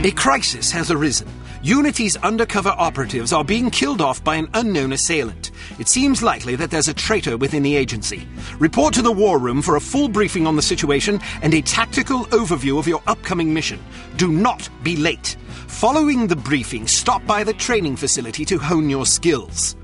A crisis has arisen. Unity's undercover operatives are being killed off by an unknown assailant. It seems likely that there's a traitor within the agency. Report to the war room for a full briefing on the situation and a tactical overview of your upcoming mission. Do not be late. Following the briefing, stop by the training facility to hone your skills.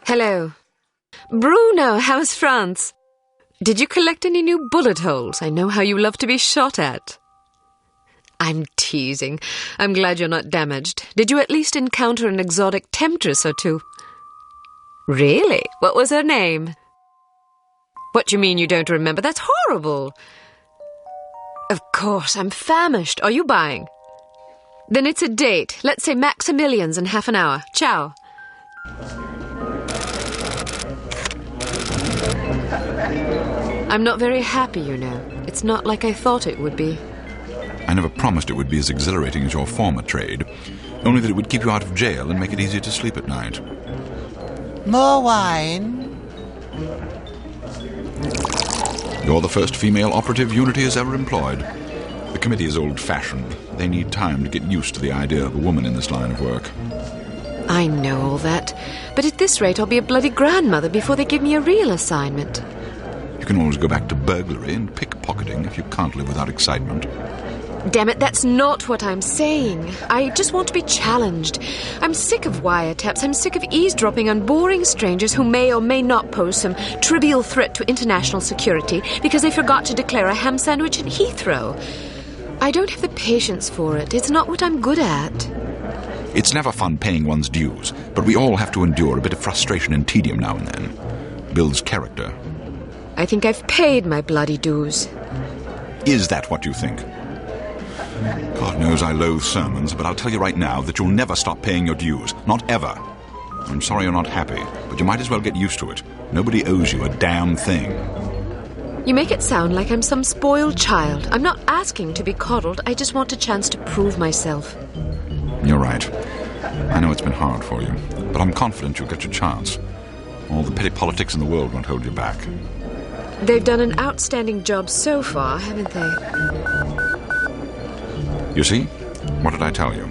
Hello. Bruno, how's France? Did you collect any new bullet holes? I know how you love to be shot at. I'm teasing. I'm glad you're not damaged. Did you at least encounter an exotic temptress or two? Really? What was her name? What do you mean you don't remember? That's horrible. Of course, I'm famished. Are you buying? Then it's a date. Let's say Maximilian's in half an hour. Ciao. I'm not very happy, you know. It's not like I thought it would be. I never promised it would be as exhilarating as your former trade, only that it would keep you out of jail and make it easier to sleep at night. More wine? You're the first female operative Unity has ever employed. The committee is old-fashioned. They need time to get used to the idea of a woman in this line of work. I know all that, but at this rate I'll be a bloody grandmother before they give me a real assignment. You can always go back to burglary and pickpocketing if you can't live without excitement. Damn it, that's not what I'm saying. I just want to be challenged. I'm sick of wiretaps. I'm sick of eavesdropping on boring strangers who may or may not pose some trivial threat to international security because they forgot to declare a ham sandwich at Heathrow. I don't have the patience for it. It's not what I'm good at. It's never fun paying one's dues, but we all have to endure a bit of frustration and tedium now and then. Builds character. I think I've paid my bloody dues. Is that what you think? God knows I loathe sermons, but I'll tell you right now that you'll never stop paying your dues. Not ever. I'm sorry you're not happy, but you might as well get used to it. Nobody owes you a damn thing. You make it sound like I'm some spoiled child. I'm not asking to be coddled. I just want a chance to prove myself. You're right. I know it's been hard for you, but I'm confident you'll get your chance. All the petty politics in the world won't hold you back. They've done an outstanding job so far, haven't they? You see? What did I tell you?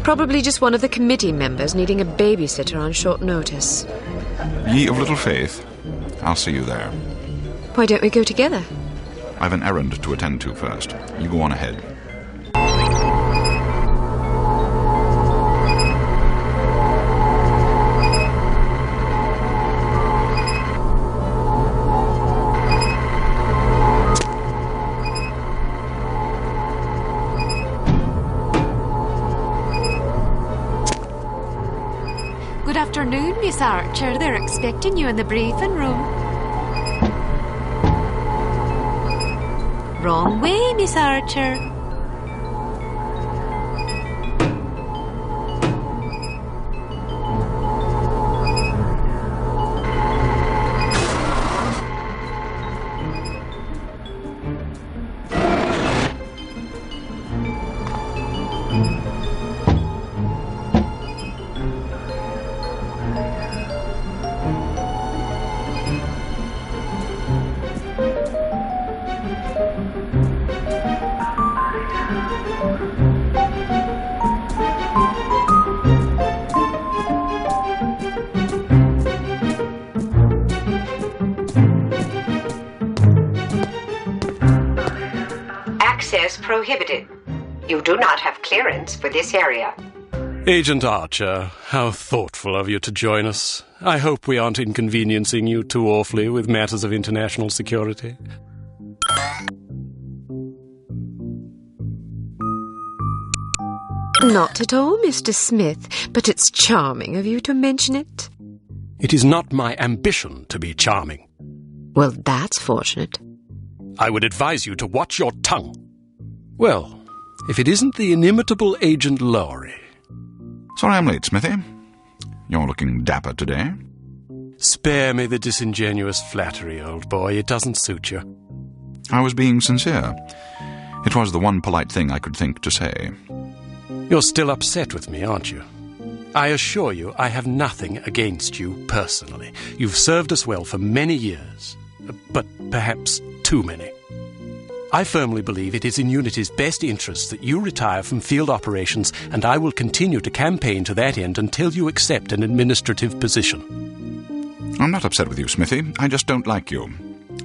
Probably just one of the committee members needing a babysitter on short notice. Ye of little faith. I'll see you there. Why don't we go together? I've an errand to attend to first. You go on ahead. Good afternoon, Miss Archer. They're expecting you in the briefing room. Wrong way, Miss Archer. Access prohibited. You do not have clearance for this area. Agent Archer, how thoughtful of you to join us. I hope we aren't inconveniencing you too awfully with matters of international security. Not at all, Mr. Smith, but it's charming of you to mention it. It is not my ambition to be charming. Well, that's fortunate. I would advise you to watch your tongue. Well, if it isn't the inimitable Agent Lowry. Sorry I'm late, Smithy. You're looking dapper today. Spare me the disingenuous flattery, old boy. It doesn't suit you. I was being sincere. It was the one polite thing I could think to say. You're still upset with me, aren't you? I assure you I have nothing against you personally. You've served us well for many years, but perhaps too many. I firmly believe it is in Unity's best interests that you retire from field operations, and I will continue to campaign to that end until you accept an administrative position. I'm not upset with you, Smithy. I just don't like you.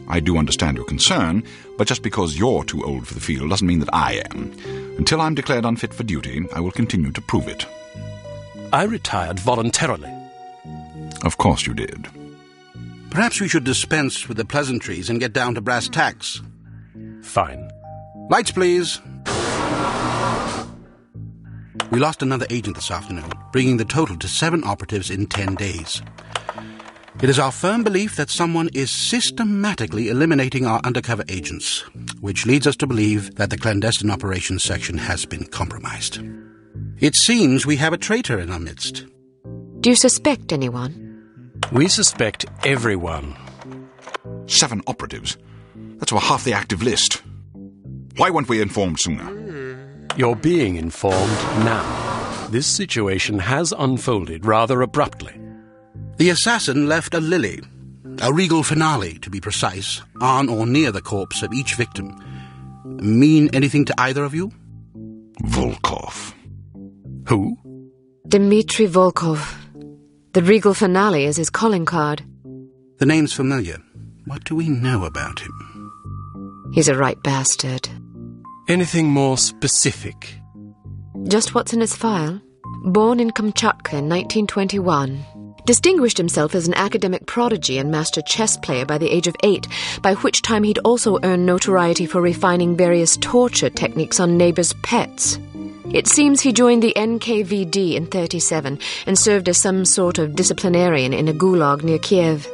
I do understand your concern, but just because you're too old for the field doesn't mean that I am. Until I'm declared unfit for duty, I will continue to prove it. I retired voluntarily. Of course you did. Perhaps we should dispense with the pleasantries and get down to brass tacks. Fine. Lights, please. We lost another agent this afternoon, bringing the total to 7 operatives in 10 days. It is our firm belief that someone is systematically eliminating our undercover agents, which leads us to believe that the clandestine operations section has been compromised. It seems we have a traitor in our midst. Do you suspect anyone? We suspect everyone. 7 operatives? That's over half the active list. Why weren't we informed sooner? You're being informed now. This situation has unfolded rather abruptly. The assassin left a lily, a regal finale to be precise, on or near the corpse of each victim. Mean anything to either of you? Volkov. Who? Dmitry Volkov. The regal finale is his calling card. The name's familiar. What do we know about him? He's a right bastard. Anything more specific? Just what's in his file. Born in Kamchatka in 1921. Distinguished himself as an academic prodigy and master chess player by the age of 8, by which time he'd also earned notoriety for refining various torture techniques on neighbors' pets. It seems he joined the NKVD in 1937 and served as some sort of disciplinarian in a gulag near Kiev.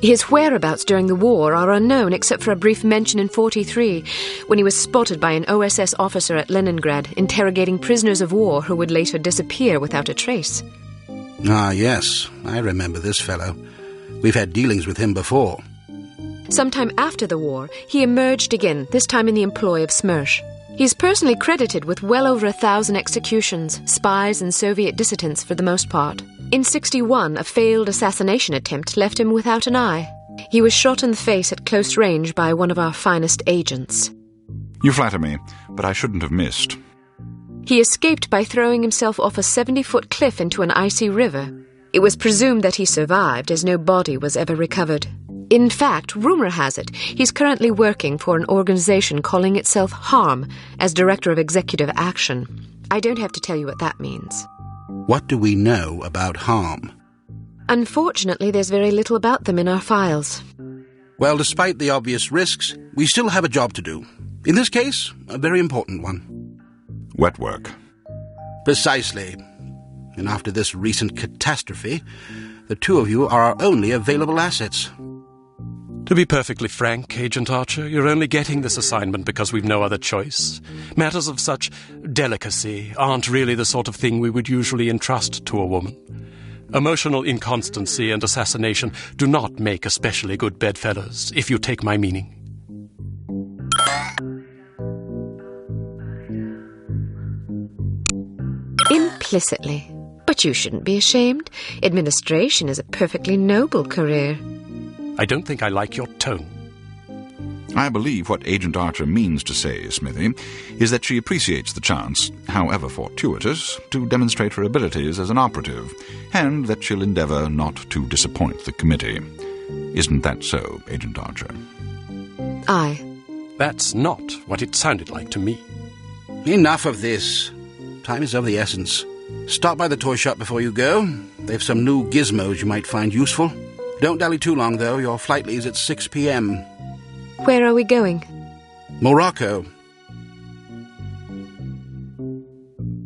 His whereabouts during the war are unknown except for a brief mention in 1943, when he was spotted by an OSS officer at Leningrad interrogating prisoners of war who would later disappear without a trace. Ah, yes, I remember this fellow. We've had dealings with him before. Sometime after the war, he emerged again, this time in the employ of Smersh. He's personally credited with well over 1,000 executions, spies and Soviet dissidents for the most part. In 1961, a failed assassination attempt left him without an eye. He was shot in the face at close range by one of our finest agents. You flatter me, but I shouldn't have missed. He escaped by throwing himself off a 70-foot cliff into an icy river. It was presumed that he survived, as no body was ever recovered. In fact, rumor has it, he's currently working for an organization calling itself HARM as Director of Executive Action. I don't have to tell you what that means. What do we know about HARM? Unfortunately, there's very little about them in our files. Well, despite the obvious risks, we still have a job to do. In this case, a very important one. Wet work. Precisely. And after this recent catastrophe, the two of you are our only available assets. To be perfectly frank, Agent Archer, you're only getting this assignment because we've no other choice. Matters of such delicacy aren't really the sort of thing we would usually entrust to a woman. Emotional inconstancy and assassination do not make especially good bedfellows, if you take my meaning. Implicitly. But you shouldn't be ashamed. Administration is a perfectly noble career. I don't think I like your tone. I believe what Agent Archer means to say, Smithy, is that she appreciates the chance, however fortuitous, to demonstrate her abilities as an operative, and that she'll endeavour not to disappoint the committee. Isn't that so, Agent Archer? Aye. That's not what it sounded like to me. Enough of this. Time is of the essence. Stop by the toy shop before you go. They've some new gizmos you might find useful. Don't dally too long, though. Your flight leaves at 6 p.m. Where are we going? Morocco.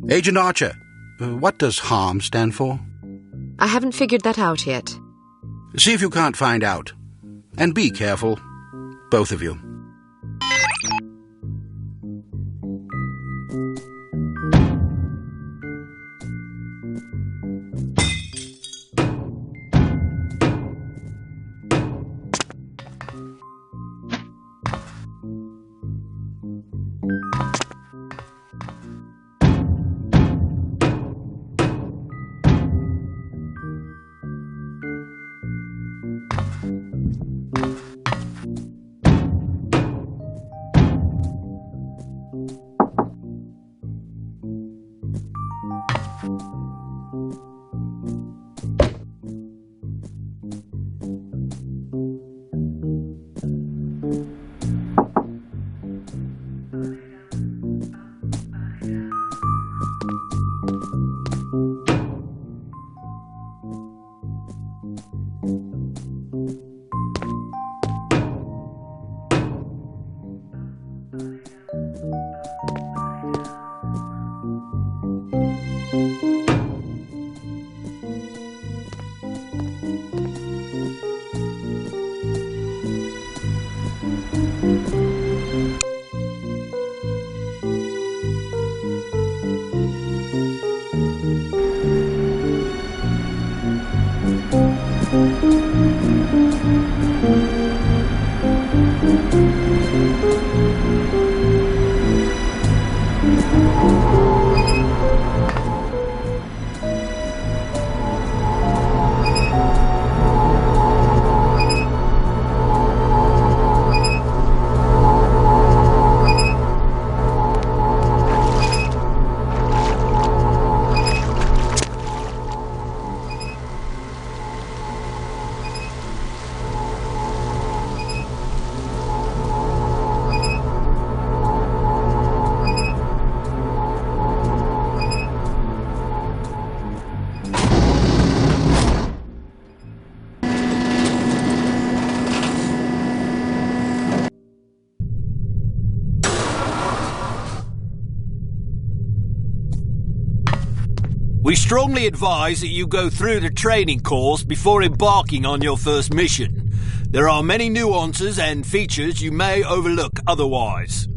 Agent Archer, what does HARM stand for? I haven't figured that out yet. See if you can't find out. And be careful. Both of you. We strongly advise that you go through the training course before embarking on your first mission. There are many nuances and features you may overlook otherwise.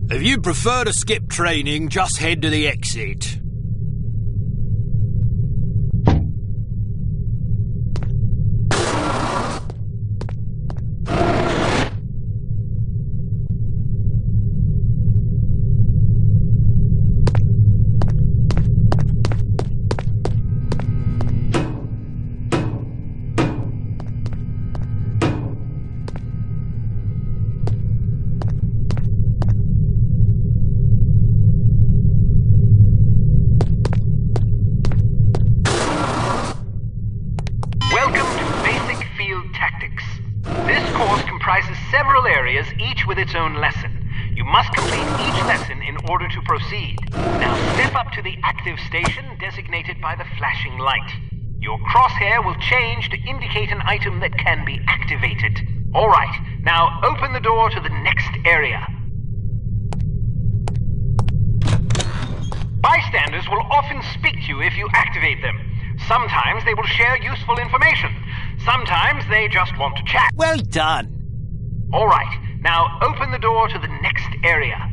If you'd prefer to skip training, just head to the exit. Each with its own lesson. You must complete each lesson in order to proceed. Now step up to the active station designated by the flashing light. Your crosshair will change to indicate an item that can be activated. Alright, now open the door to the next area. Bystanders will often speak to you if you activate them. Sometimes they will share useful information. Sometimes they just want to chat. Well done. Alright, now open the door to the next area.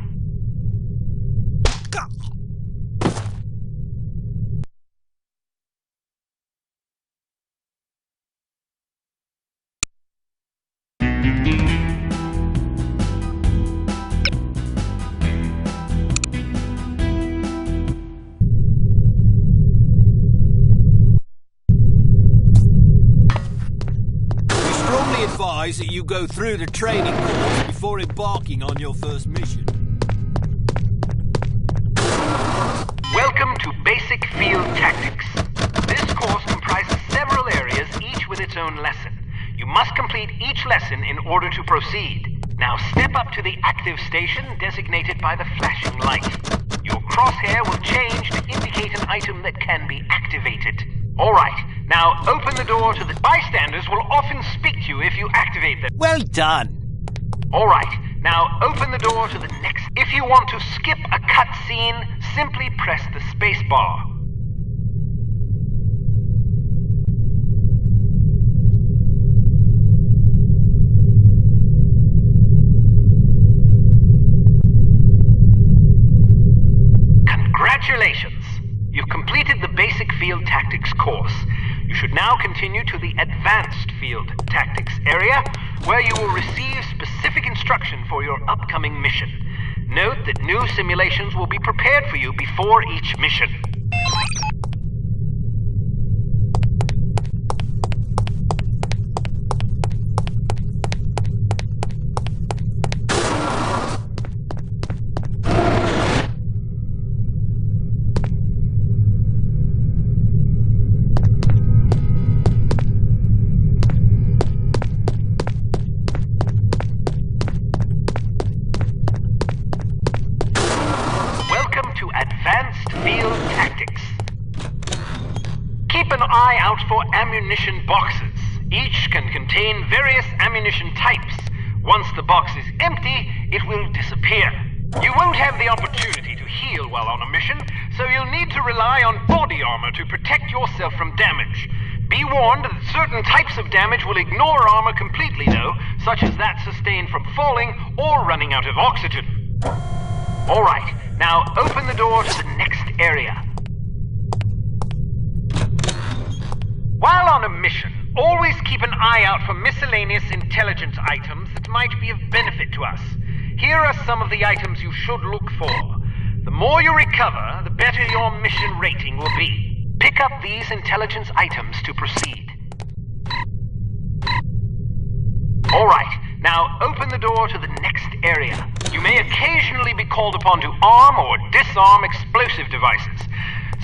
Advise that you go through the training course before embarking on your first mission. Welcome to Basic Field Tactics. This course comprises several areas, each with its own lesson. You must complete each lesson in order to proceed. Now step up to the active station designated by the flashing light. Your crosshair will change to indicate an item that can be activated. Alright, now open the door to the bystanders will often speak to you if you activate them. Well done. Alright, now open the door to the next. If you want to skip a cutscene, simply press the space bar. Congratulations! You've completed the Basic Field Tactics course. You should now continue to the Advanced Field Tactics area, where you will receive specific instruction for your upcoming mission. Note that new simulations will be prepared for you before each mission. Ammunition boxes. Each can contain various ammunition types. Once the box is empty, it will disappear. You won't have the opportunity to heal while on a mission, so you'll need to rely on body armor to protect yourself from damage. Be warned that certain types of damage will ignore armor completely, though, such as that sustained from falling or running out of oxygen. Alright, now open the door to the next area. While on a mission, always keep an eye out for miscellaneous intelligence items that might be of benefit to us. Here are some of the items you should look for. The more you recover, the better your mission rating will be. Pick up these intelligence items to proceed. Alright, now open the door to the next area. You may occasionally be called upon to arm or disarm explosive devices.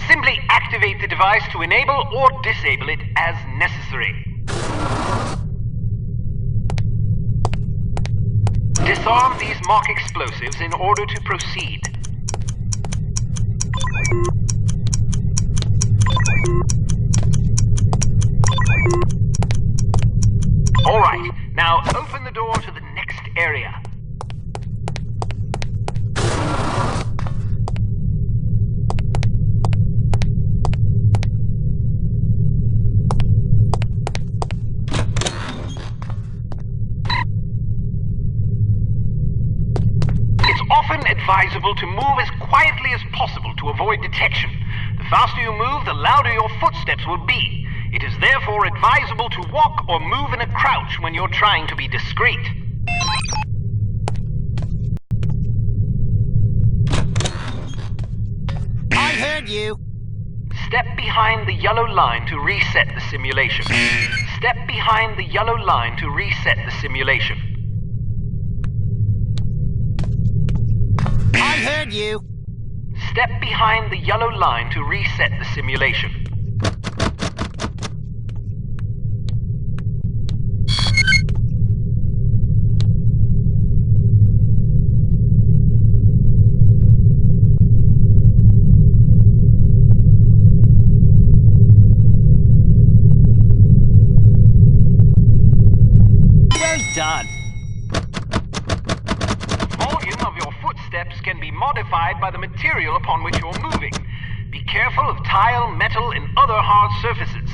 Simply activate the device to enable or disable it as necessary. Disarm these mock explosives in order to proceed. Alright, now open the door to the next area. Often advisable to move as quietly as possible to avoid detection. The faster you move, the louder your footsteps will be. It is therefore advisable to walk or move in a crouch when you're trying to be discreet. I heard you. Step behind the yellow line to reset the simulation. Step behind the yellow line to reset the simulation. I heard you. Step behind the yellow line to reset the simulation. Well done. Steps can be modified by the material upon which you're moving. Be careful of tile, metal, and other hard surfaces.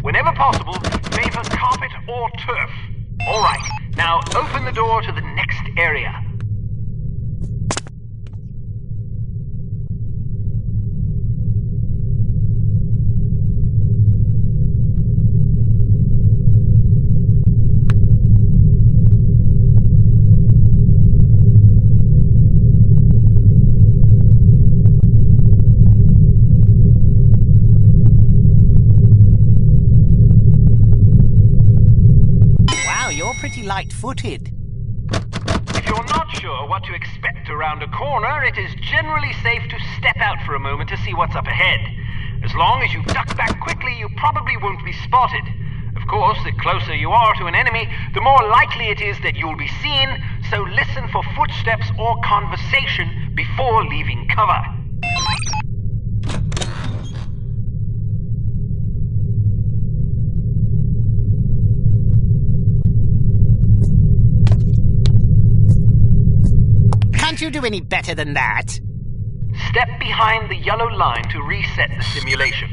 Whenever possible, favor carpet or turf. Alright, now open the door to the next area. Light-footed. If you're not sure what to expect around a corner, it is generally safe to step out for a moment to see what's up ahead. As long as you duck back quickly, you probably won't be spotted. Of course, the closer you are to an enemy, the more likely it is that you'll be seen, so listen for footsteps or conversation before leaving cover. Can't you do any better than that? Step behind the yellow line to reset the simulation.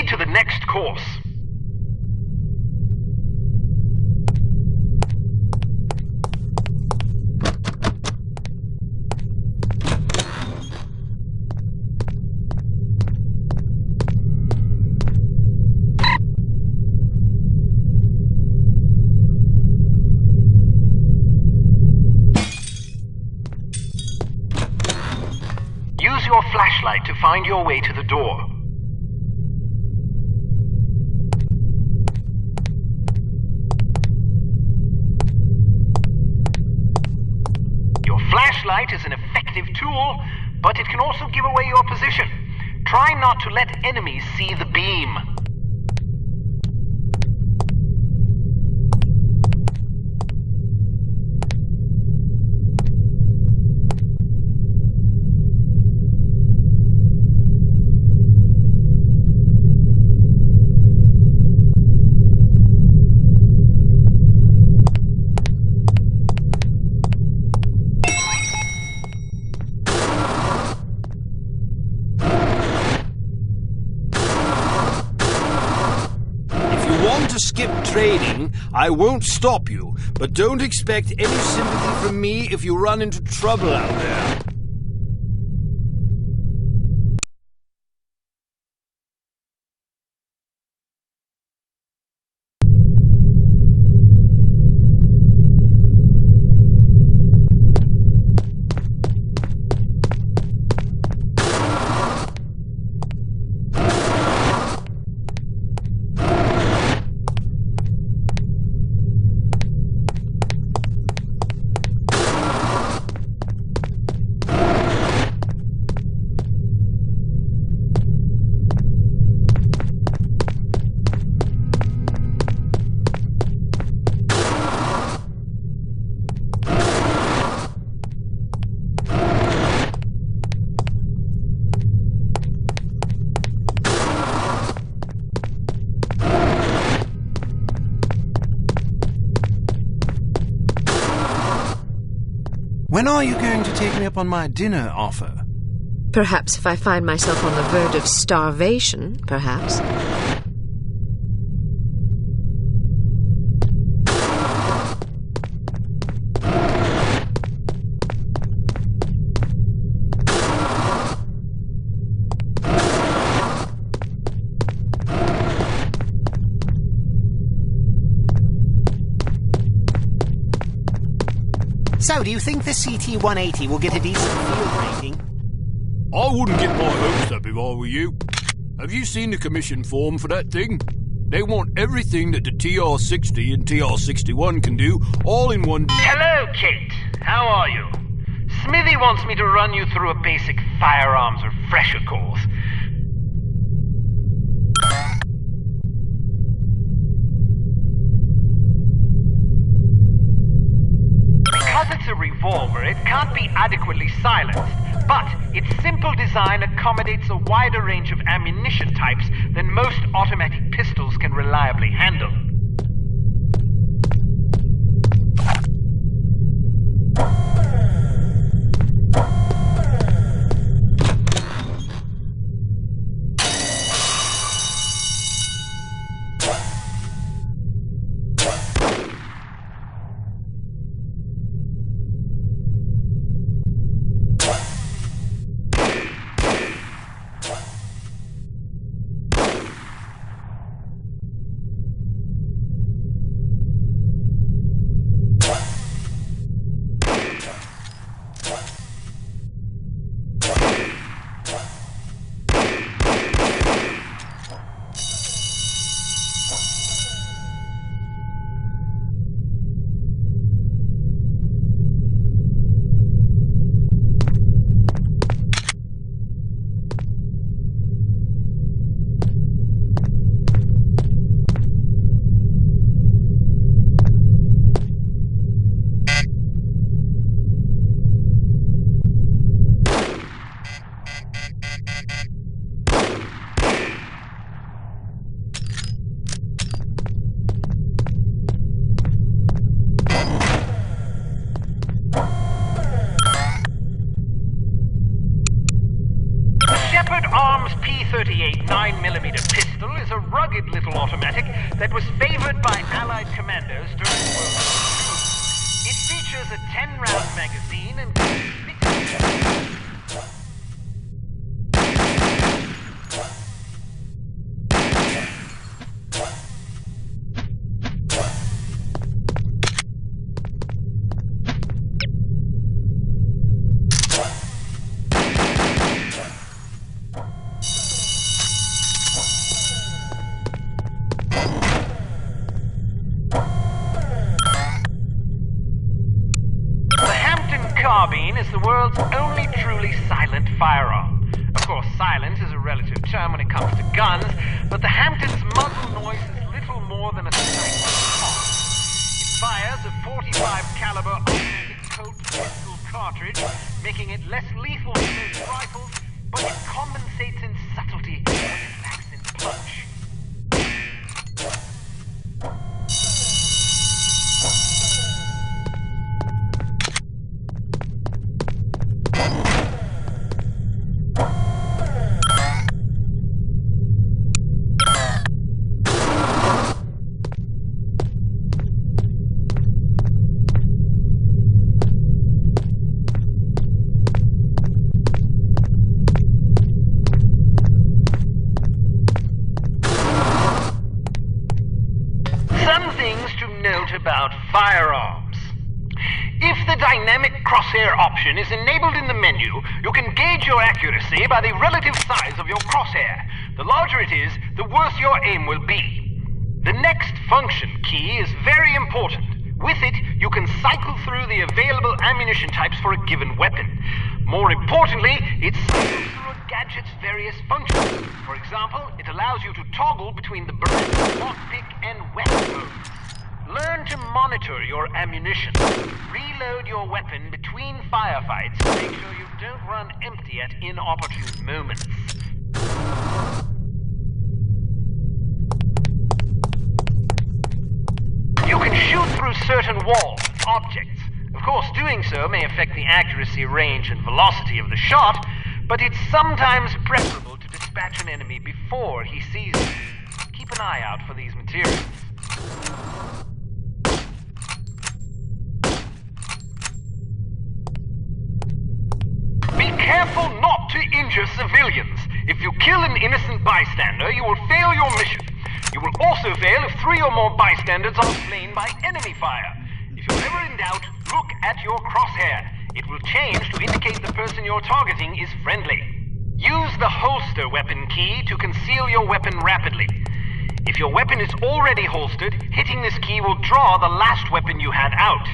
To the next course. Use your flashlight to find your way to the door. Flashlight is an effective tool, but it can also give away your position. Try not to let enemies see the beam. To skip trading, I won't stop you, but don't expect any sympathy from me if you run into trouble out there. When are you going to take me up on my dinner offer? Perhaps if I find myself on the verge of starvation, perhaps. So, do you think the CT-180 will get a decent field rating? I wouldn't get my hopes up if I were you. Have you seen the commission form for that thing? They want everything that the TR-60 and TR-61 can do, all in one... Hello, Kate. How are you? Smithy wants me to run you through a basic firearms refresher course. Because it's a revolver, it can't be adequately silenced, but its simple design accommodates a wider range of ammunition types than most automatic pistols can reliably handle. Arms P-38 9mm pistol is a rugged little automatic that was favored by Allied commanders during World War II. It features a 10-round magazine and carbine is it comes to guns, but the Hampton's muzzle noise is little more than a stifling cough. It fires a .45 caliber automatic Colt pistol cartridge, making it less lethal than most rifles, but it compensates in subtlety what it lacks in punch. About firearms. If the dynamic crosshair option is enabled in the menu, you can gauge your accuracy by the relative size of your crosshair. The larger it is, the worse your aim will be. The next function key is very important. With it, you can cycle through the available ammunition types for a given weapon. More importantly, it cycles through a gadget's various functions. For example, it allows you to toggle between the Beretta, lockpick, and weapon modes. Learn to monitor your ammunition. Reload your weapon between firefights to make sure you don't run empty at inopportune moments. You can shoot through certain walls and objects. Of course, doing so may affect the accuracy, range, and velocity of the shot, but it's sometimes preferable to dispatch an enemy before he sees you. Keep an eye out for these materials. Be careful not to injure civilians. If you kill an innocent bystander, you will fail your mission. You will also fail if 3 or more bystanders are slain by enemy fire. If you're ever in doubt, look at your crosshair. It will change to indicate the person you're targeting is friendly. Use the holster weapon key to conceal your weapon rapidly. If your weapon is already holstered, hitting this key will draw the last weapon you had out.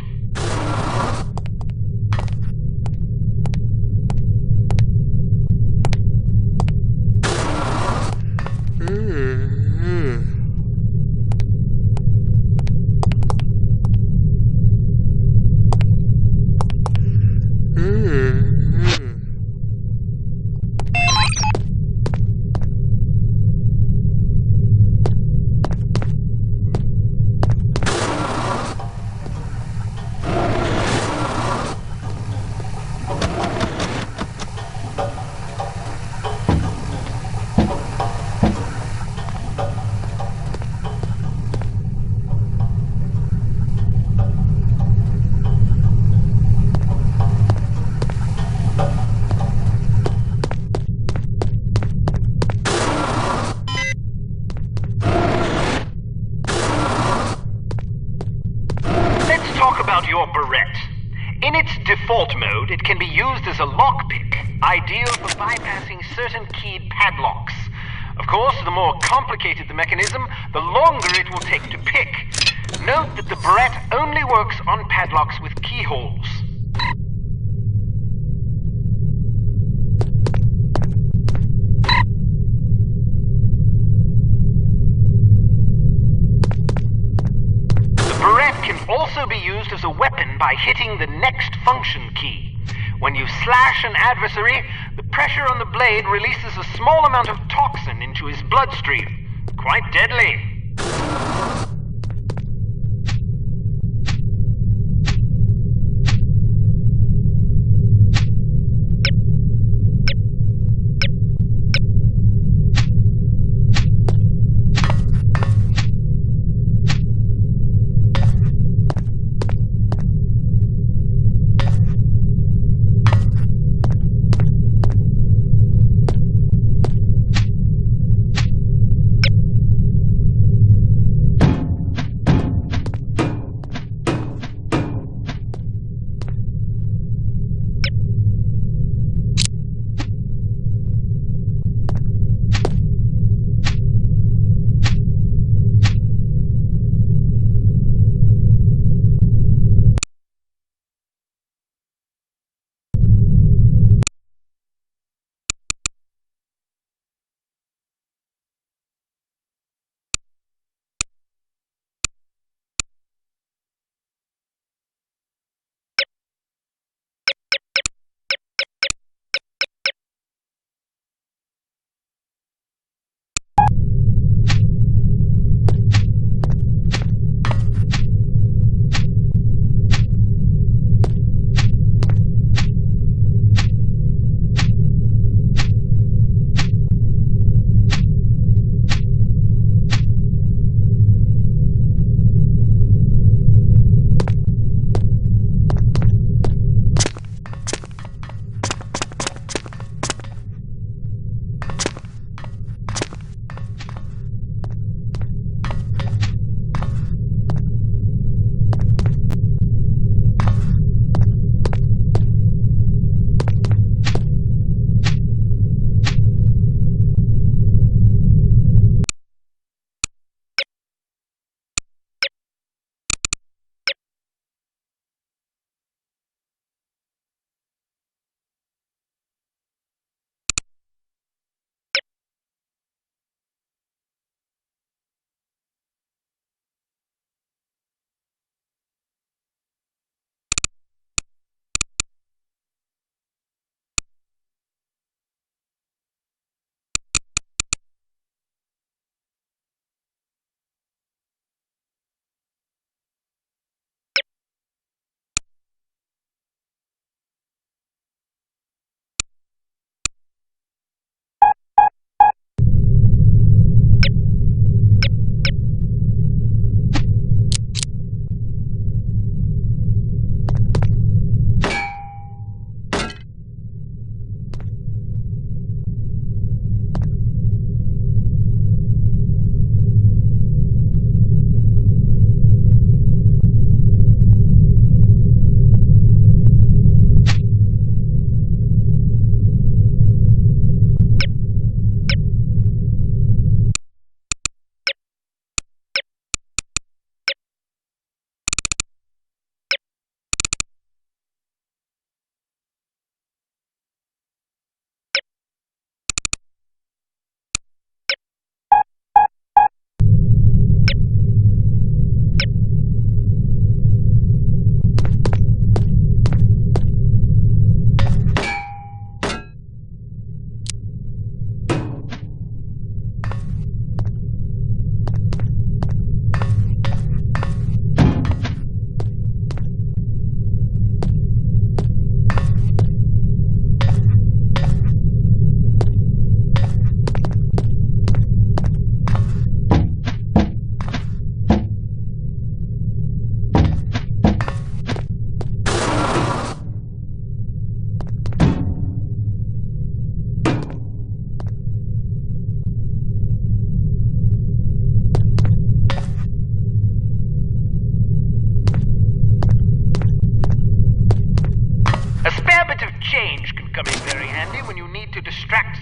In its default mode, it can be used as a lockpick, ideal for bypassing certain keyed padlocks. Of course, the more complicated the mechanism, the longer it will take to pick. Note that the Beretta only works on padlocks with keyholes. Also be used as a weapon by hitting the next function key. When you slash an adversary, the pressure on the blade releases a small amount of toxin into his bloodstream. Quite deadly.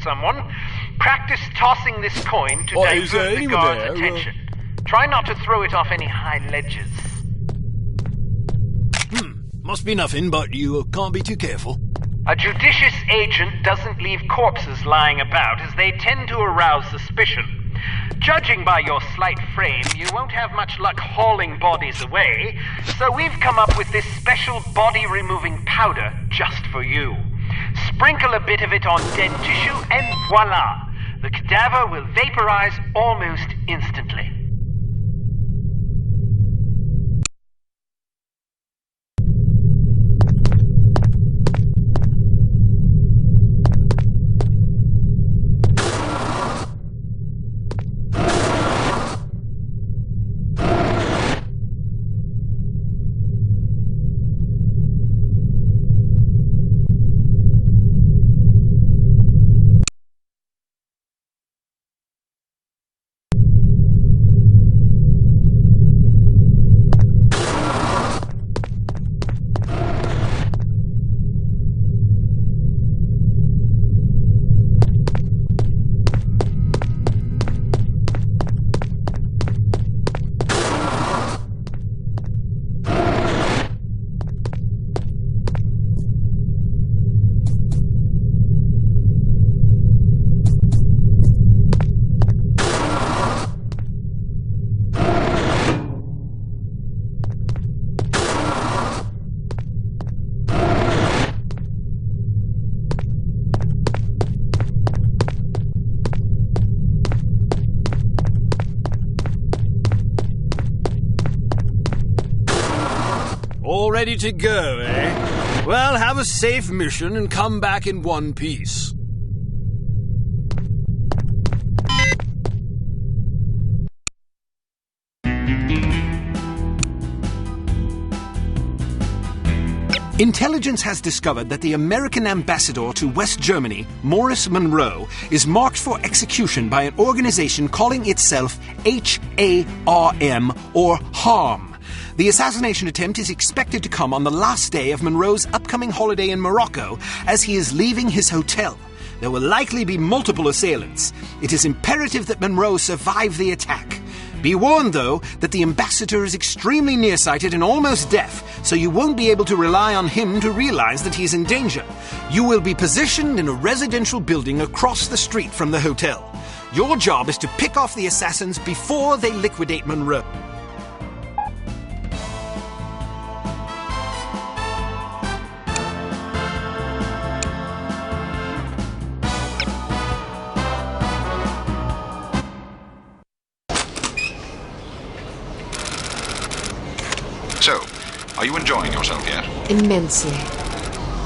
someone. Practice tossing this coin to divert the guard's attention. Try not to throw it off any high ledges. Must be nothing, but you can't be too careful. A judicious agent doesn't leave corpses lying about, as they tend to arouse suspicion. Judging by your slight frame, you won't have much luck hauling bodies away, so we've come up with this special body-removing powder just for you. Sprinkle a bit of it on dead tissue, and voila! The cadaver will vaporize almost instantly. All ready to go, eh? Well, have a safe mission and come back in one piece. Intelligence has discovered that the American ambassador to West Germany, Morris Monroe, is marked for execution by an organization calling itself HARM, or HARM. The assassination attempt is expected to come on the last day of Monroe's upcoming holiday in Morocco as he is leaving his hotel. There will likely be multiple assailants. It is imperative that Monroe survive the attack. Be warned, though, that the ambassador is extremely nearsighted and almost deaf, so you won't be able to rely on him to realize that he is in danger. You will be positioned in a residential building across the street from the hotel. Your job is to pick off the assassins before they liquidate Monroe. So, are you enjoying yourself yet? Immensely.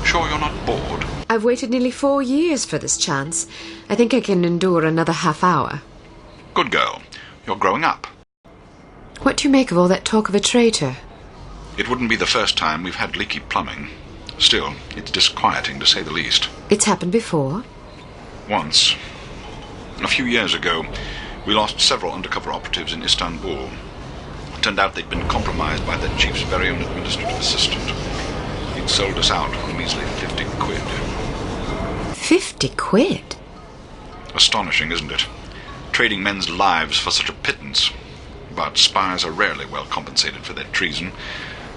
Sure you're not bored? I've waited nearly 4 years for this chance. I think I can endure another half hour. Good girl. You're growing up. What do you make of all that talk of a traitor? It wouldn't be the first time we've had leaky plumbing. Still, it's disquieting to say the least. It's happened before? Once. A few years ago, we lost several undercover operatives in Istanbul. It turned out they'd been compromised by their chief's very own administrative assistant. He'd sold us out for a measly 50 quid. 50 quid? Astonishing, isn't it? Trading men's lives for such a pittance. But spies are rarely well compensated for their treason.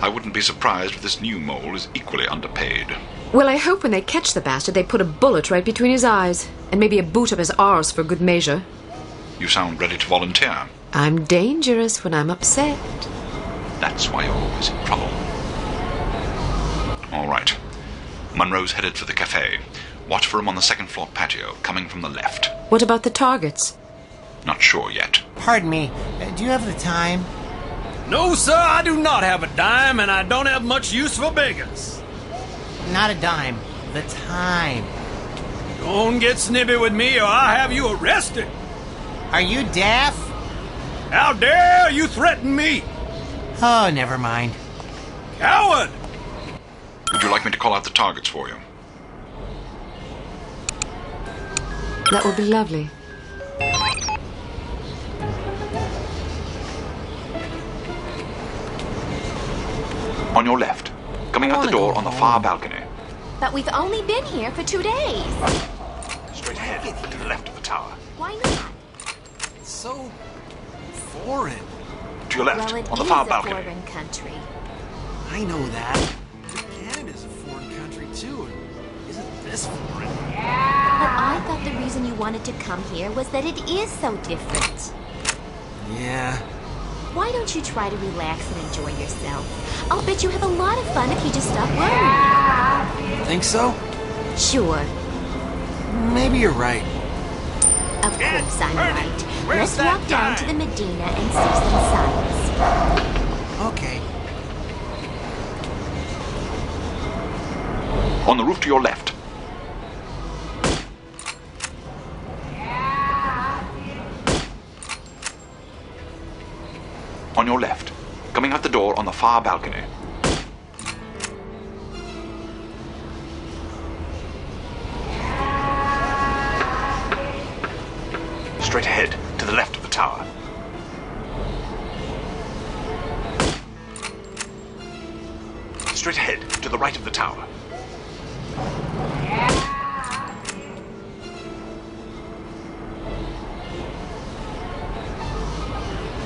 I wouldn't be surprised if this new mole is equally underpaid. Well, I hope when they catch the bastard, they put a bullet right between his eyes. And maybe a boot up his arse for good measure. You sound ready to volunteer. I'm dangerous when I'm upset. That's why you're always in trouble. All right. Monroe's headed for the cafe. Watch for him on the second-floor patio, coming from the left. What about the targets? Not sure yet. Pardon me, do you have the time? No, sir, I do not have a dime, and I don't have much use for beggars. Not a dime, the time. Don't get snippy with me or I'll have you arrested. Are you deaf? How dare you threaten me? Oh, never mind. Coward! Would you like me to call out the targets for you? That would be lovely. On your left. Coming out the door on the far balcony. But we've only been here for 2 days. Straight ahead. like it To the here. left of the tower. Why not? It's so foreign. To your left, Well, it on the is far a balcony. foreign country. I know that. But Canada's a foreign country too. And isn't this foreign? But I thought the reason you wanted to come here was that it is so different. Yeah. Why don't you try to relax and enjoy yourself? I'll bet you have a lot of fun if you just stop worrying. Think so? Sure. Maybe you're right. Of course I'm right. Where's Let's that walk down guy? to the Medina and see some sights. Okay. On the roof to your left. On your left. Coming out the door on the far balcony. Straight ahead, to the left of the tower. Straight ahead, to the right of the tower.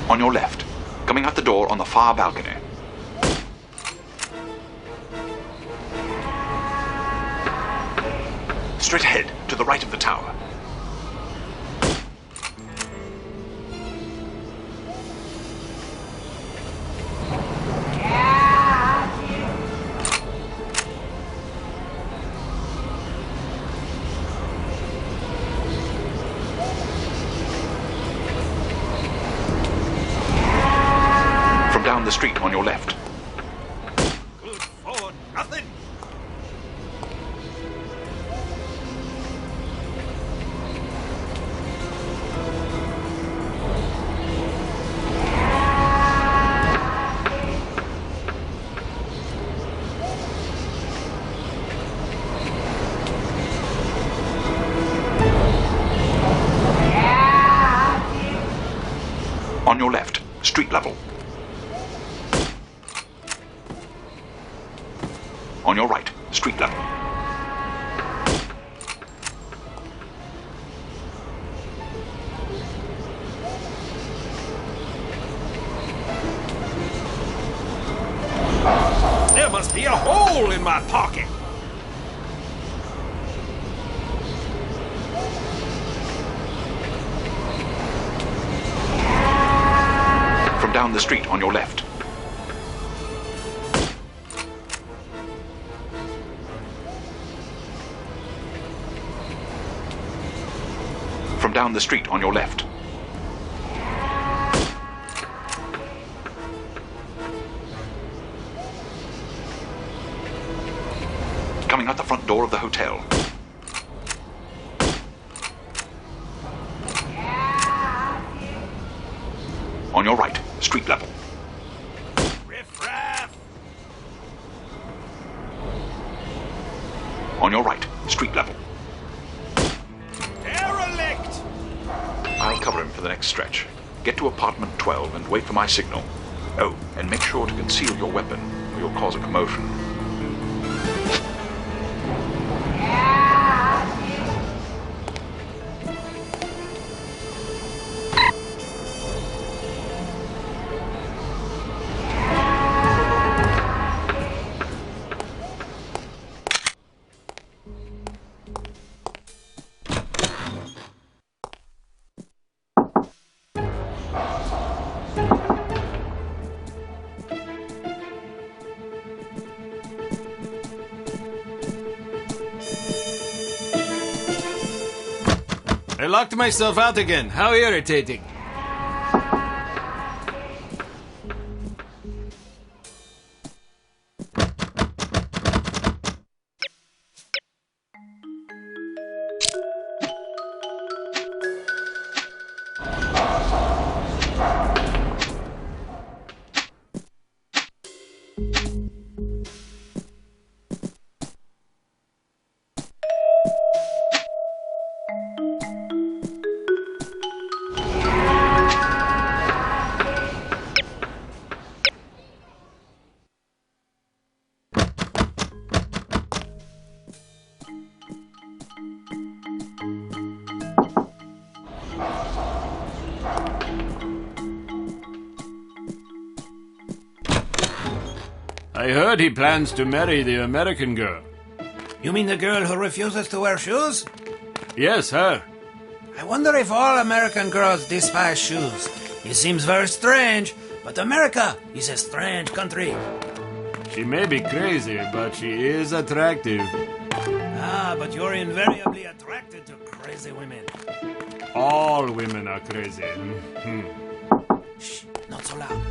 On your left, coming out the door on the far balcony. Straight ahead, to the right of the tower. From down the street on your left. Good for nothing. On your left, street level. On your right, street level. There must be a hole in my pocket. From down the street on your left. From down the street on your left. Coming out the front door of the hotel. On your right, street level. Riff-raff. On your right, street level. Derelict. I'll cover him for the next stretch. Get to apartment 12 and wait for my signal. Oh, and make sure to conceal your weapon, or you'll cause a commotion. I locked myself out again. How irritating. I heard he plans to marry the American girl. You mean the girl who refuses to wear shoes? Yes, her. I wonder if all American girls despise shoes. It seems very strange, but America is a strange country. She may be crazy, but she is attractive. Ah, but you're invariably attracted to crazy women. All women are crazy. Shh, not so loud.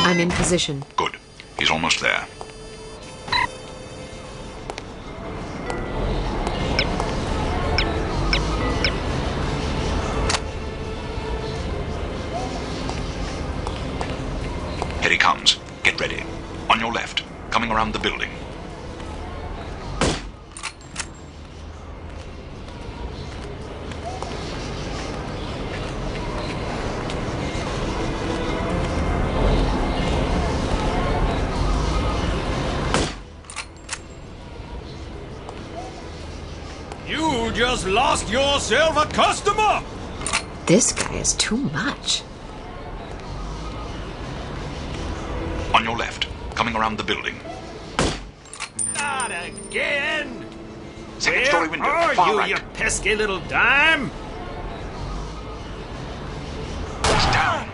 I'm in position. Good. He's almost there. Here he comes. Get ready. On your left. Coming around the building. You just lost yourself a customer! This guy is too much. On your left. Coming around the building. Not again! Second story window. Are Far you, right. you pesky little dime? He's down.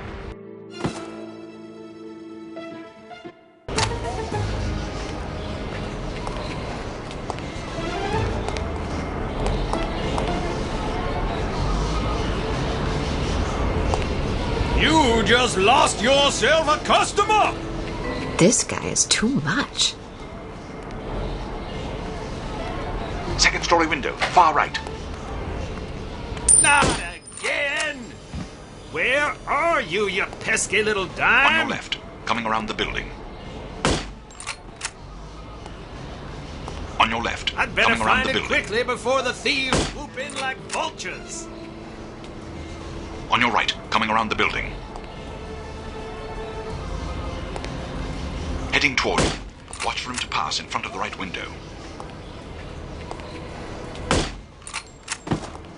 You just lost yourself a customer! This guy is too much. Second story window. Far right. Not again! Where are you, you pesky little dime? On your left. Coming around the building. On your left. I'd better coming around find the it building. quickly before the thieves swoop in like vultures. On your right. Coming around the building. Heading toward you. Watch for him to pass in front of the right window.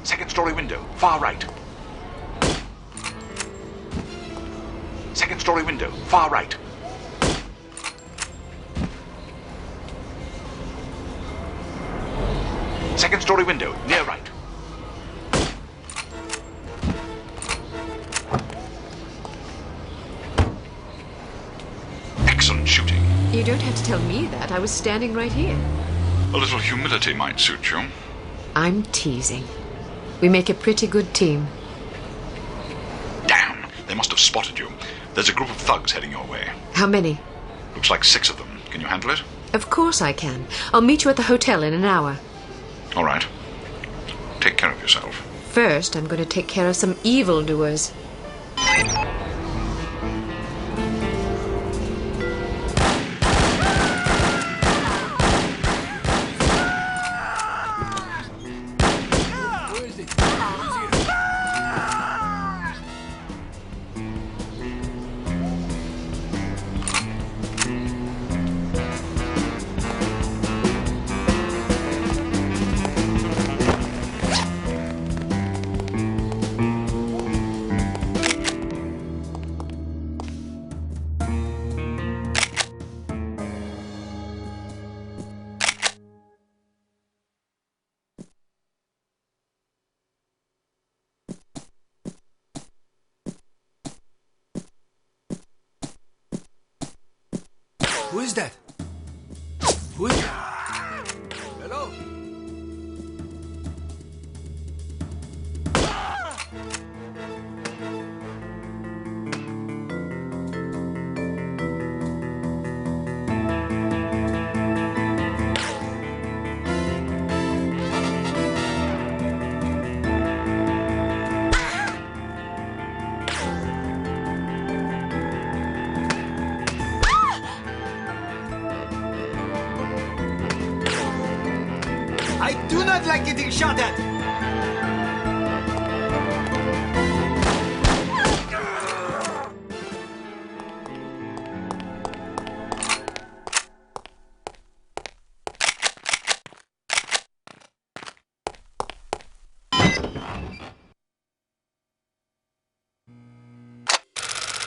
Second story window. Far right. Second story window. Far right. Second story window. Near right. Excellent shooting. You don't have to tell me that. I was standing right here. A little humility might suit you. I'm teasing. We make a pretty good team. Damn! They must have spotted you. There's a group of thugs heading your way. How many? Looks like 6 of them. Can you handle it? Of course I can. I'll meet you at the hotel in an hour. All right. Take care of yourself. First, I'm going to take care of some evildoers. Who is that? Who is that? Hello? I do not like getting shot at!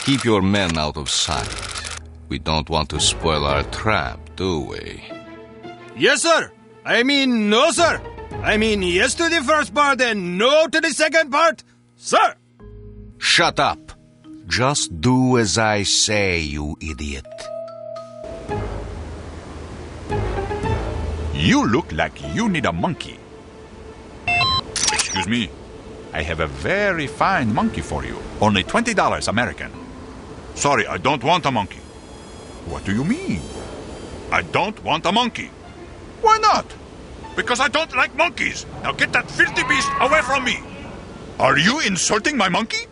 Keep your men out of sight. We don't want to spoil our trap, do we? Yes, sir! I mean, no, sir! I mean, yes to the first part and no to the second part, sir! Shut up! Just do as I say, you idiot. You look like you need a monkey. Excuse me. I have a very fine monkey for you. Only $20 American. Sorry, I don't want a monkey. What do you mean? I don't want a monkey. Why not? Because I don't like monkeys. Now get that filthy beast away from me. Are you insulting my monkey?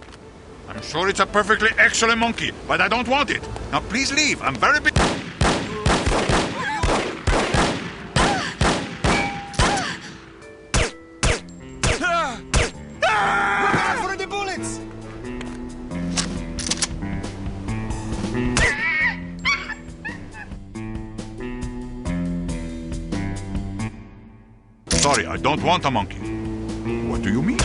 I'm sure it's a perfectly excellent monkey, but I don't want it. Now please leave. I'm very busy. For the bullets! Sorry, I don't want a monkey. What do you mean?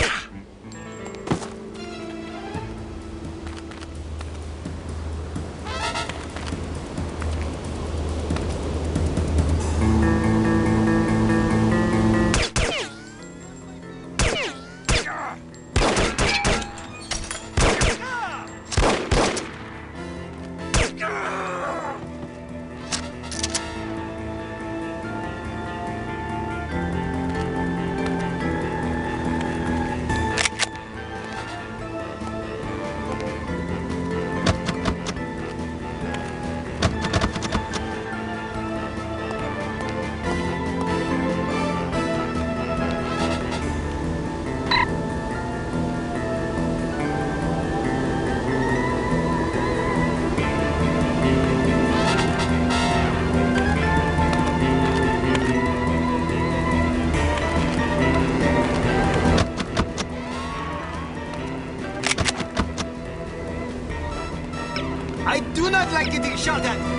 I do not like getting shot at!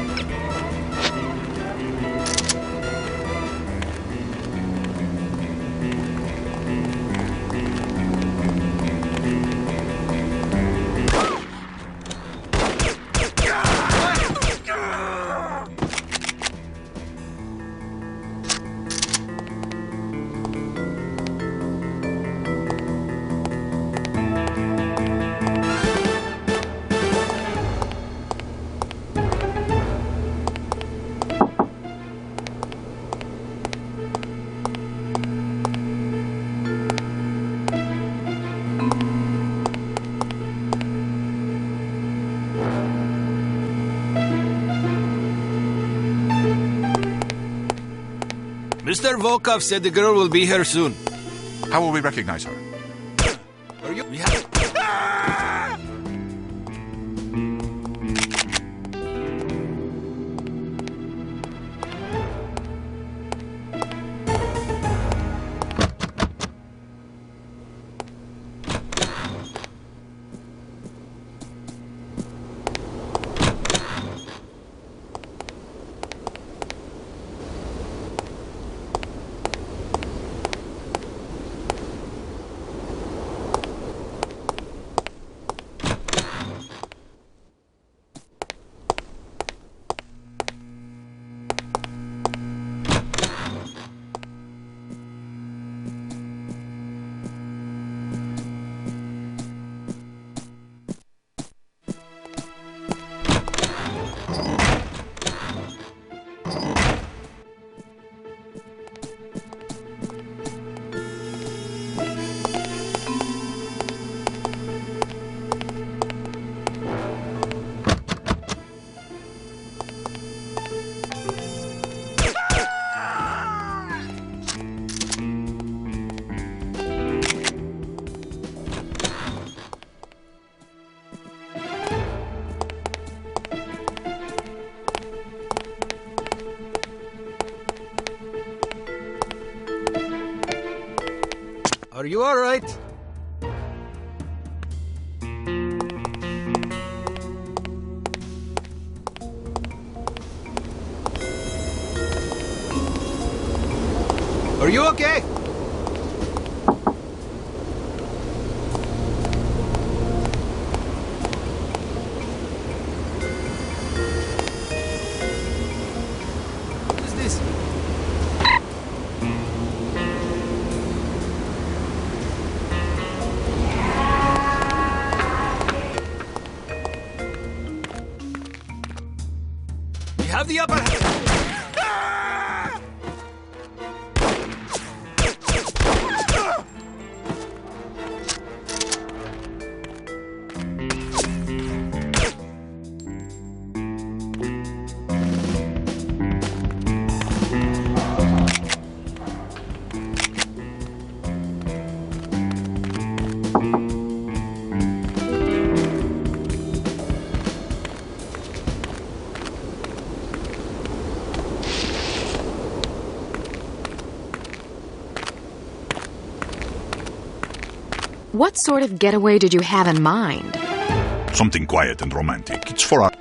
Mr. Volkov said the girl will be here soon. How will we recognize her? Are you... Are you all right? Are you okay? What is this? We have the upper hand. What sort of getaway did you have in mind? Something quiet and romantic. It's for our...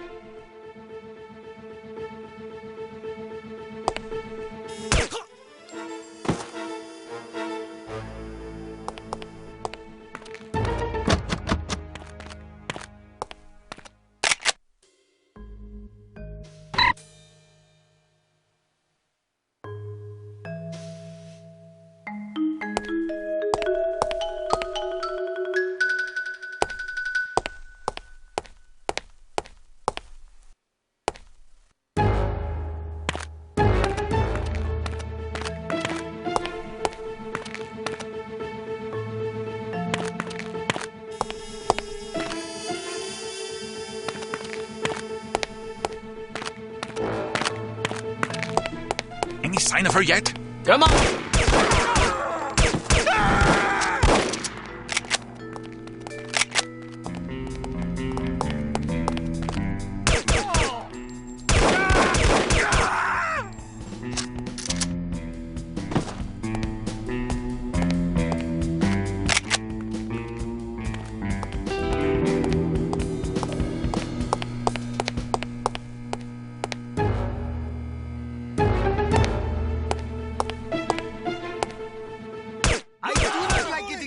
Any sign of her yet? Come on!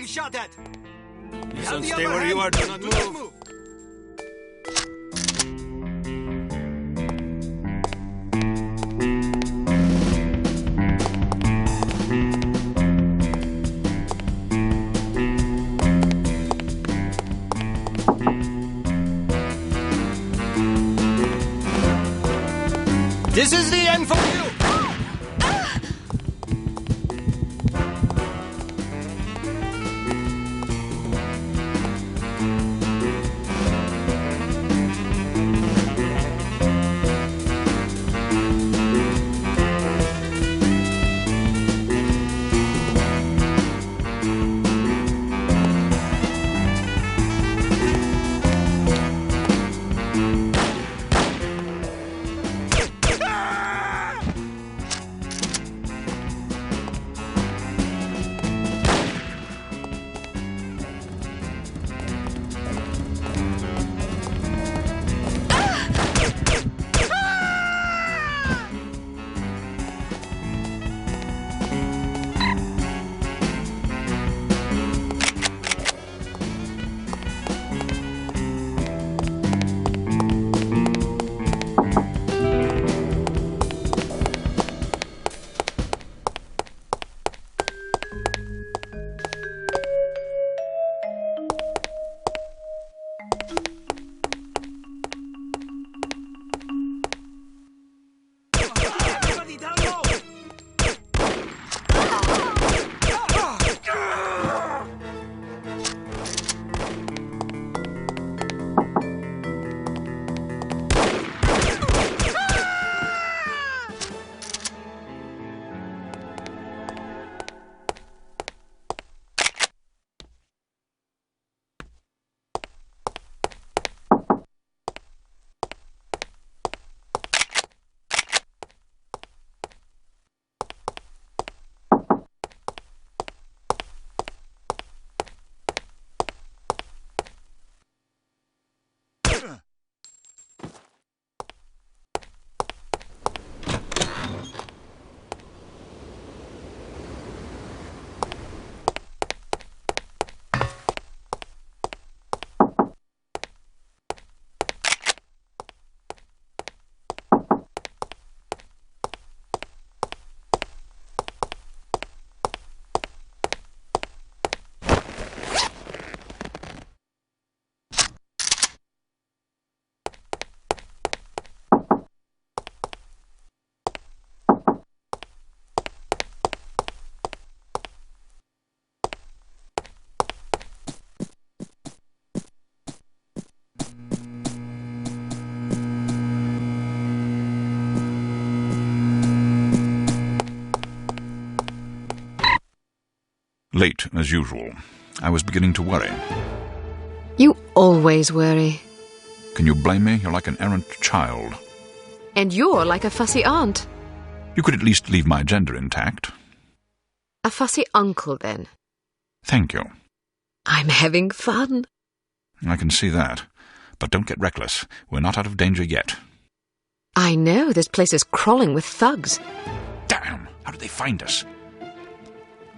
Shot at. Listen, stay where you are. Do not move. This is the end for you. Late, as usual. I was beginning to worry. You always worry. Can you blame me? You're like an errant child. And you're like a fussy aunt. You could at least leave my gender intact. A fussy uncle, then. Thank you. I'm having fun. I can see that. But don't get reckless. We're not out of danger yet. I know. This place is crawling with thugs. Damn! How did they find us?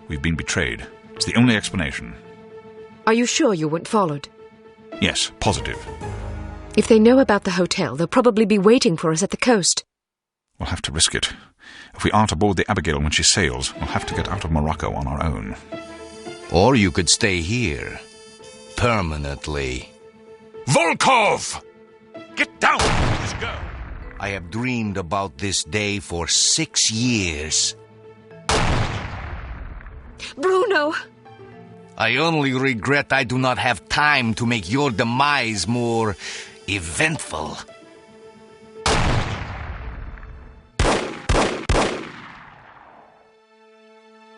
We've been betrayed. It's the only explanation. Are you sure you weren't followed? Yes, positive. If they know about the hotel, they'll probably be waiting for us at the coast. We'll have to risk it. If we aren't aboard the Abigail when she sails, we'll have to get out of Morocco on our own. Or you could stay here. Permanently. Volkov! Get down! Let's go! I have dreamed about this day for 6 years. Bruno! I only regret I do not have time to make your demise more eventful.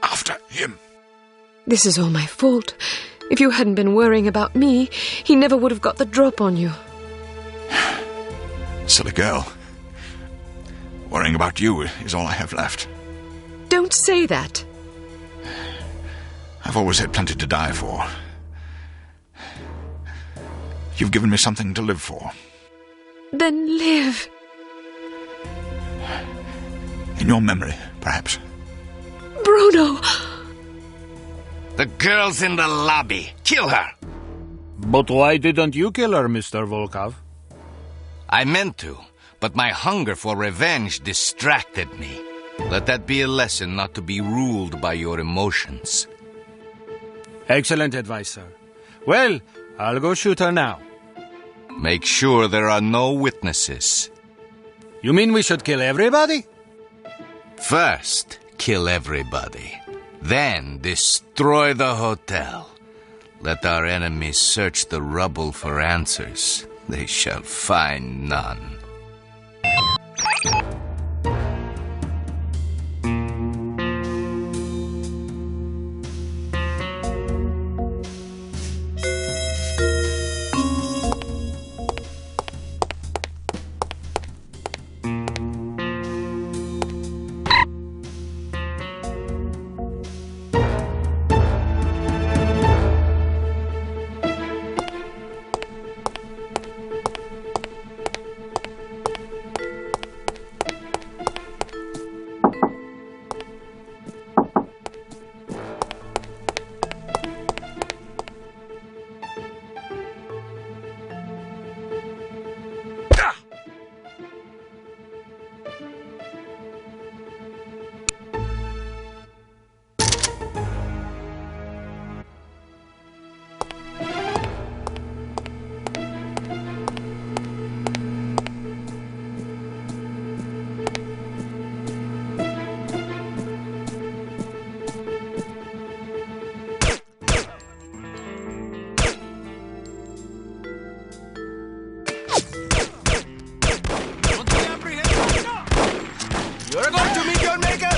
After him. This is all my fault. If you hadn't been worrying about me, he never would have got the drop on you. Silly girl. Worrying about you is all I have left. Don't say that. I've always had plenty to die for. You've given me something to live for. Then live. In your memory, perhaps. Bruno! The girl's in the lobby. Kill her! But why didn't you kill her, Mr. Volkov? I meant to, but my hunger for revenge distracted me. Let that be a lesson not to be ruled by your emotions. Excellent advice, sir. Well, I'll go shoot her now. Make sure there are no witnesses. You mean we should kill everybody? First, kill everybody. Then destroy the hotel. Let our enemies search the rubble for answers. They shall find none. You're going to meet your maker!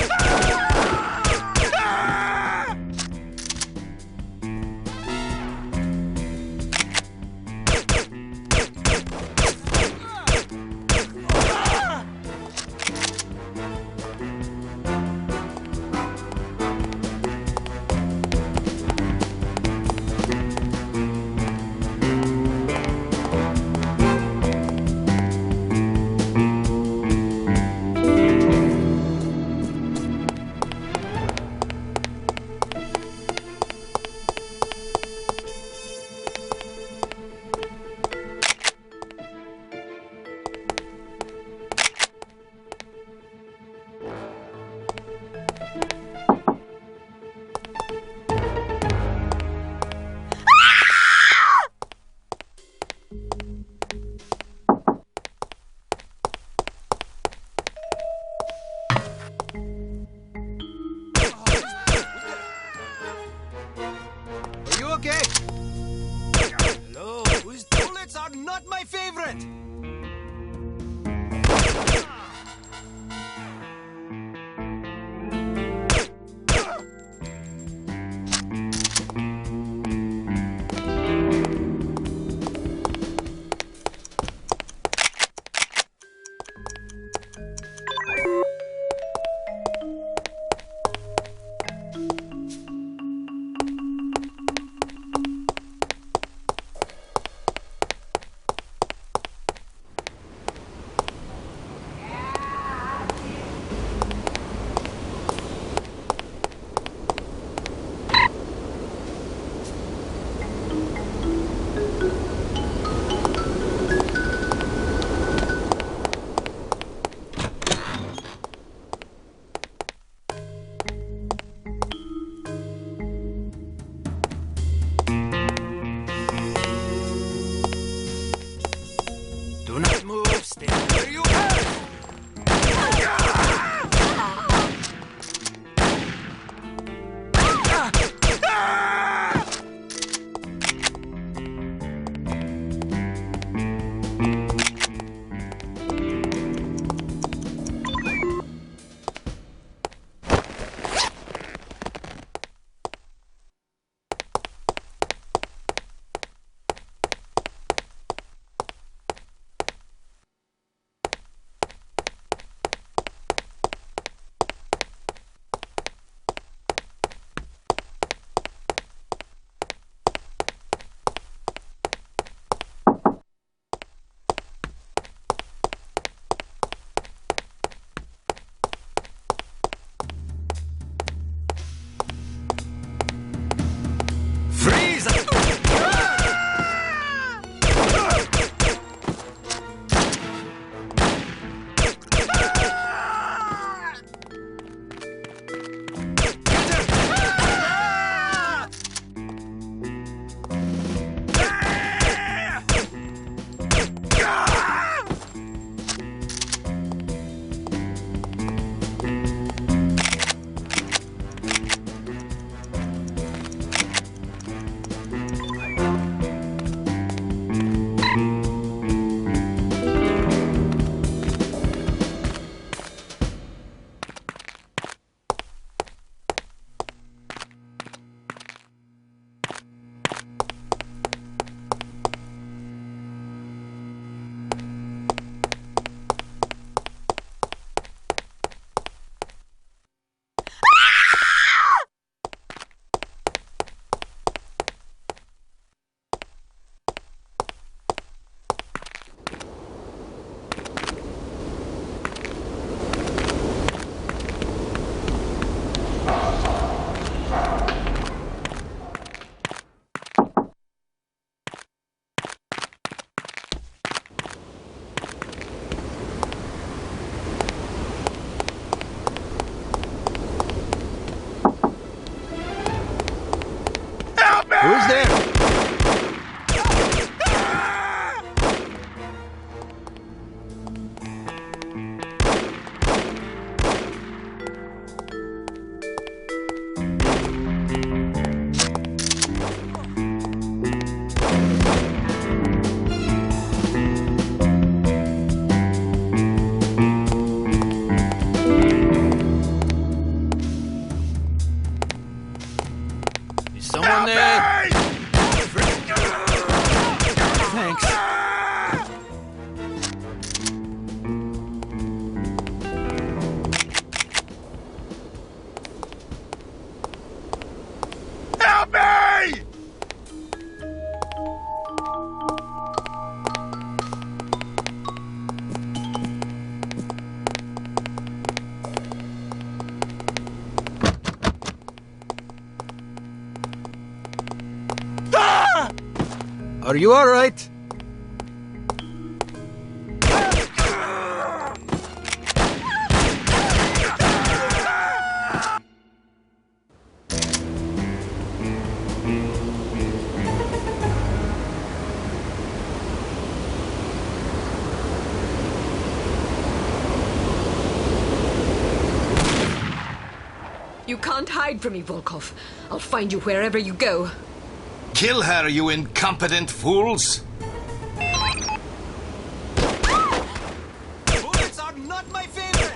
Okay. Hello, whose bullets are not my favorite. Do not move. Stay where you are. Who's there? Is someone there? Thanks. Help me! Are you all right? You can't hide from me, Volkov. I'll find you wherever you go. Kill her, you incompetent fools! Bullets are not my favorite!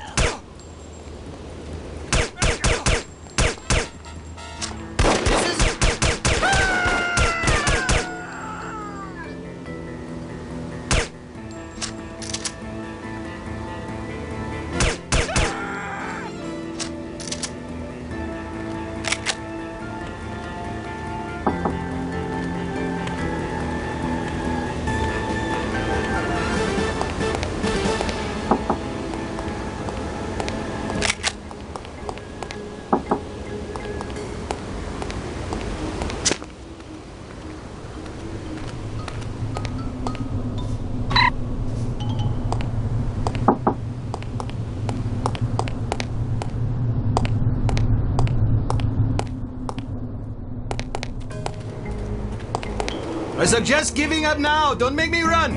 I suggest giving up now. Don't make me run.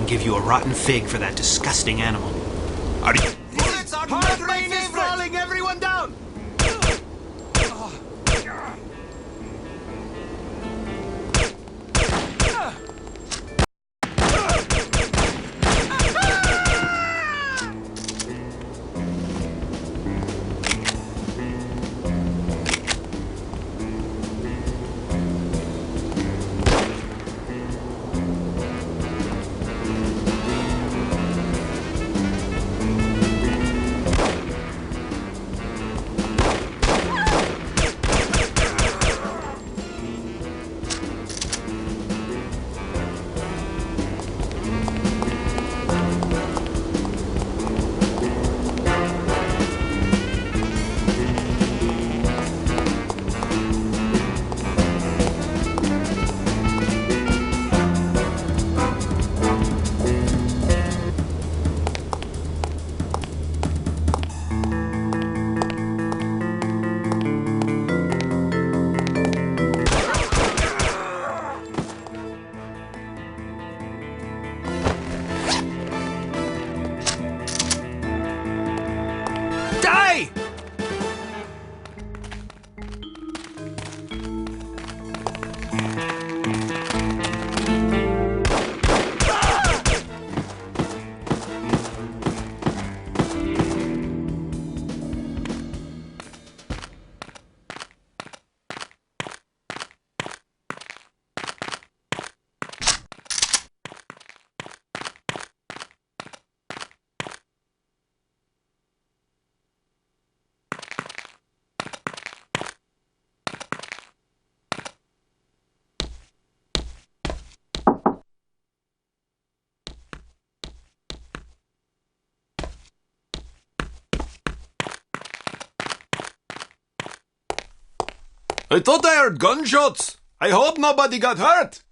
and give you a rotten fig for that disgusting animal. Are you... Hard rain is falling, everyone down! Die! I thought I heard gunshots. I hope nobody got hurt.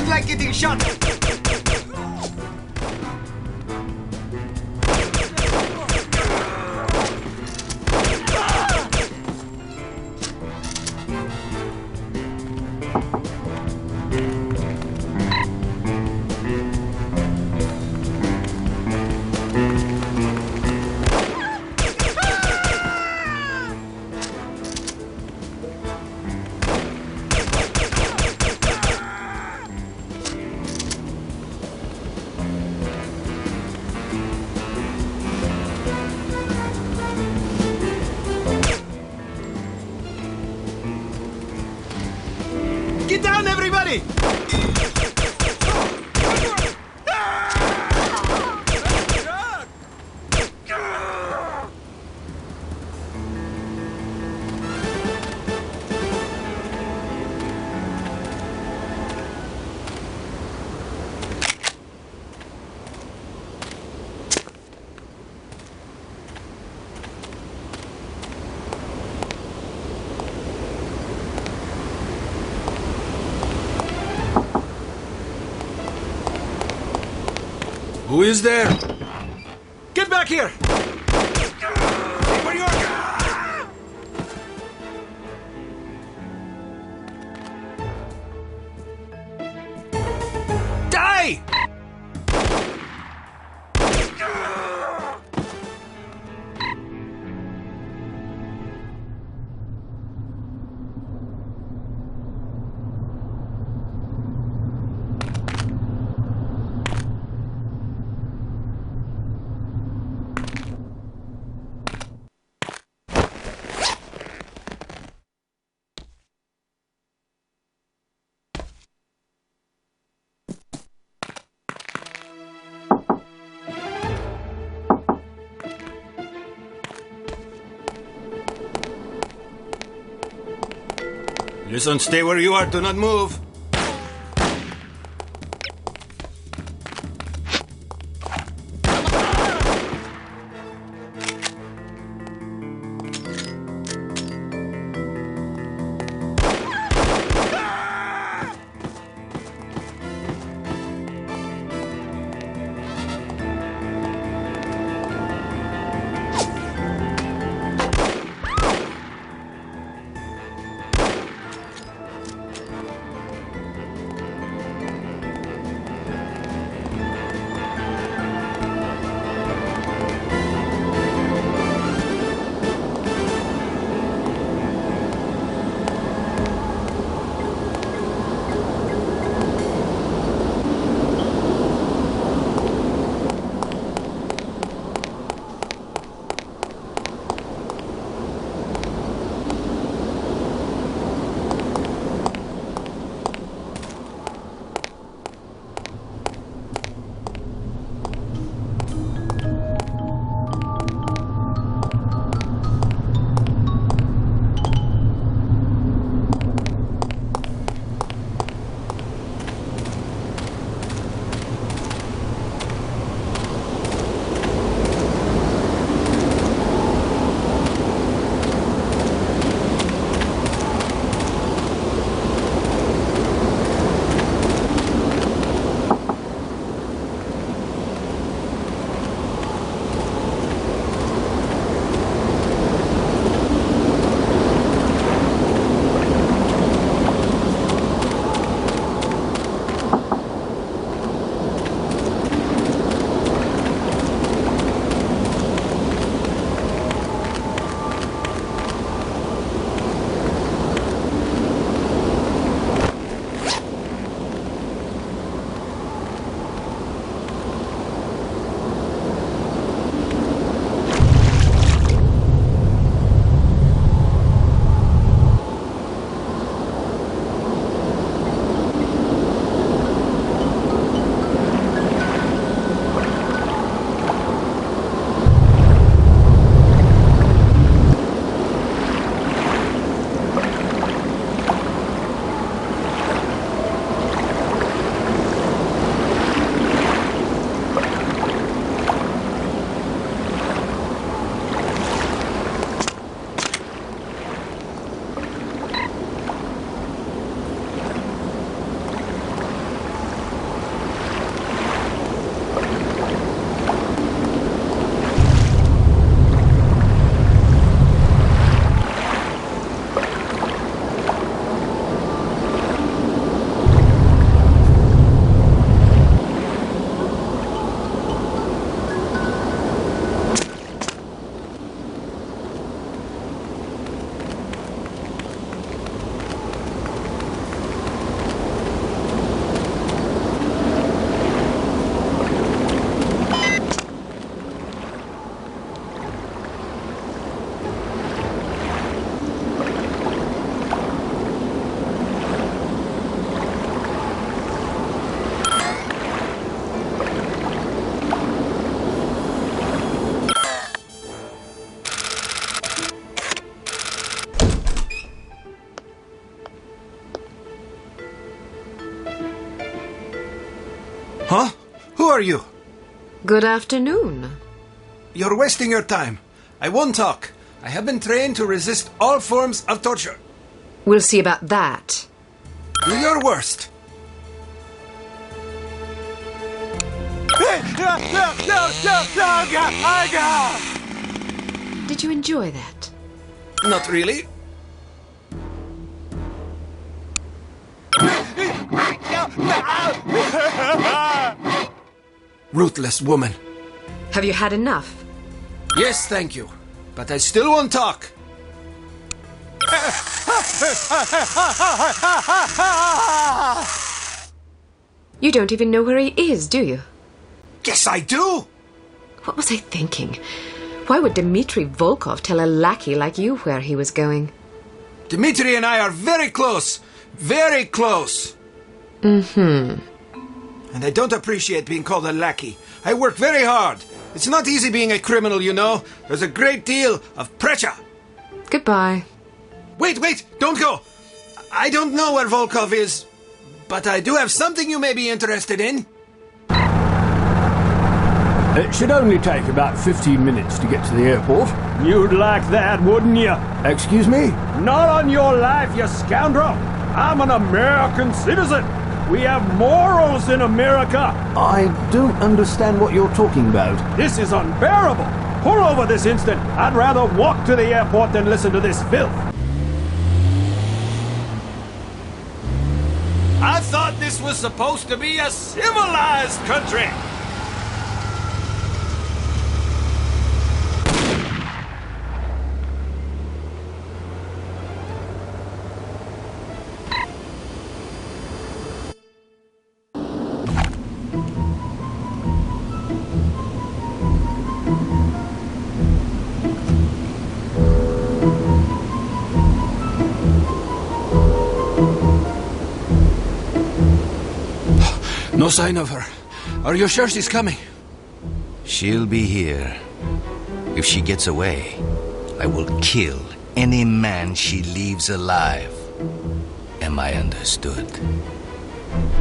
not like getting shot. Get down, everybody! Who is there? Get back here! Where you are? Die! Listen, stay where you are. Do not move. Huh? Who are you? Good afternoon. You're wasting your time. I won't talk. I have been trained to resist all forms of torture. We'll see about that. Do your worst. Did you enjoy that? Not really. Ruthless woman. Have you had enough? Yes, thank you. But I still won't talk. You don't even know where he is, do you? Yes, I do! What was I thinking? Why would Dmitri Volkov tell a lackey like you where he was going? Dmitri and I are very close. Very close. Mm-hmm. And I don't appreciate being called a lackey. I work very hard. It's not easy being a criminal, you know. There's a great deal of pressure. Goodbye. Wait, don't go. I don't know where Volkov is, but I do have something you may be interested in. It should only take about 15 minutes to get to the airport. You'd like that, wouldn't you? Excuse me? Not on your life, you scoundrel. I'm an American citizen. We have morals in America. I don't understand what you're talking about. This is unbearable. Pull over this instant. I'd rather walk to the airport than listen to this filth. I thought this was supposed to be a civilized country. No sign of her. Are you sure she's coming? She'll be here. If she gets away, I will kill any man she leaves alive. Am I understood?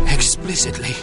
Explicitly.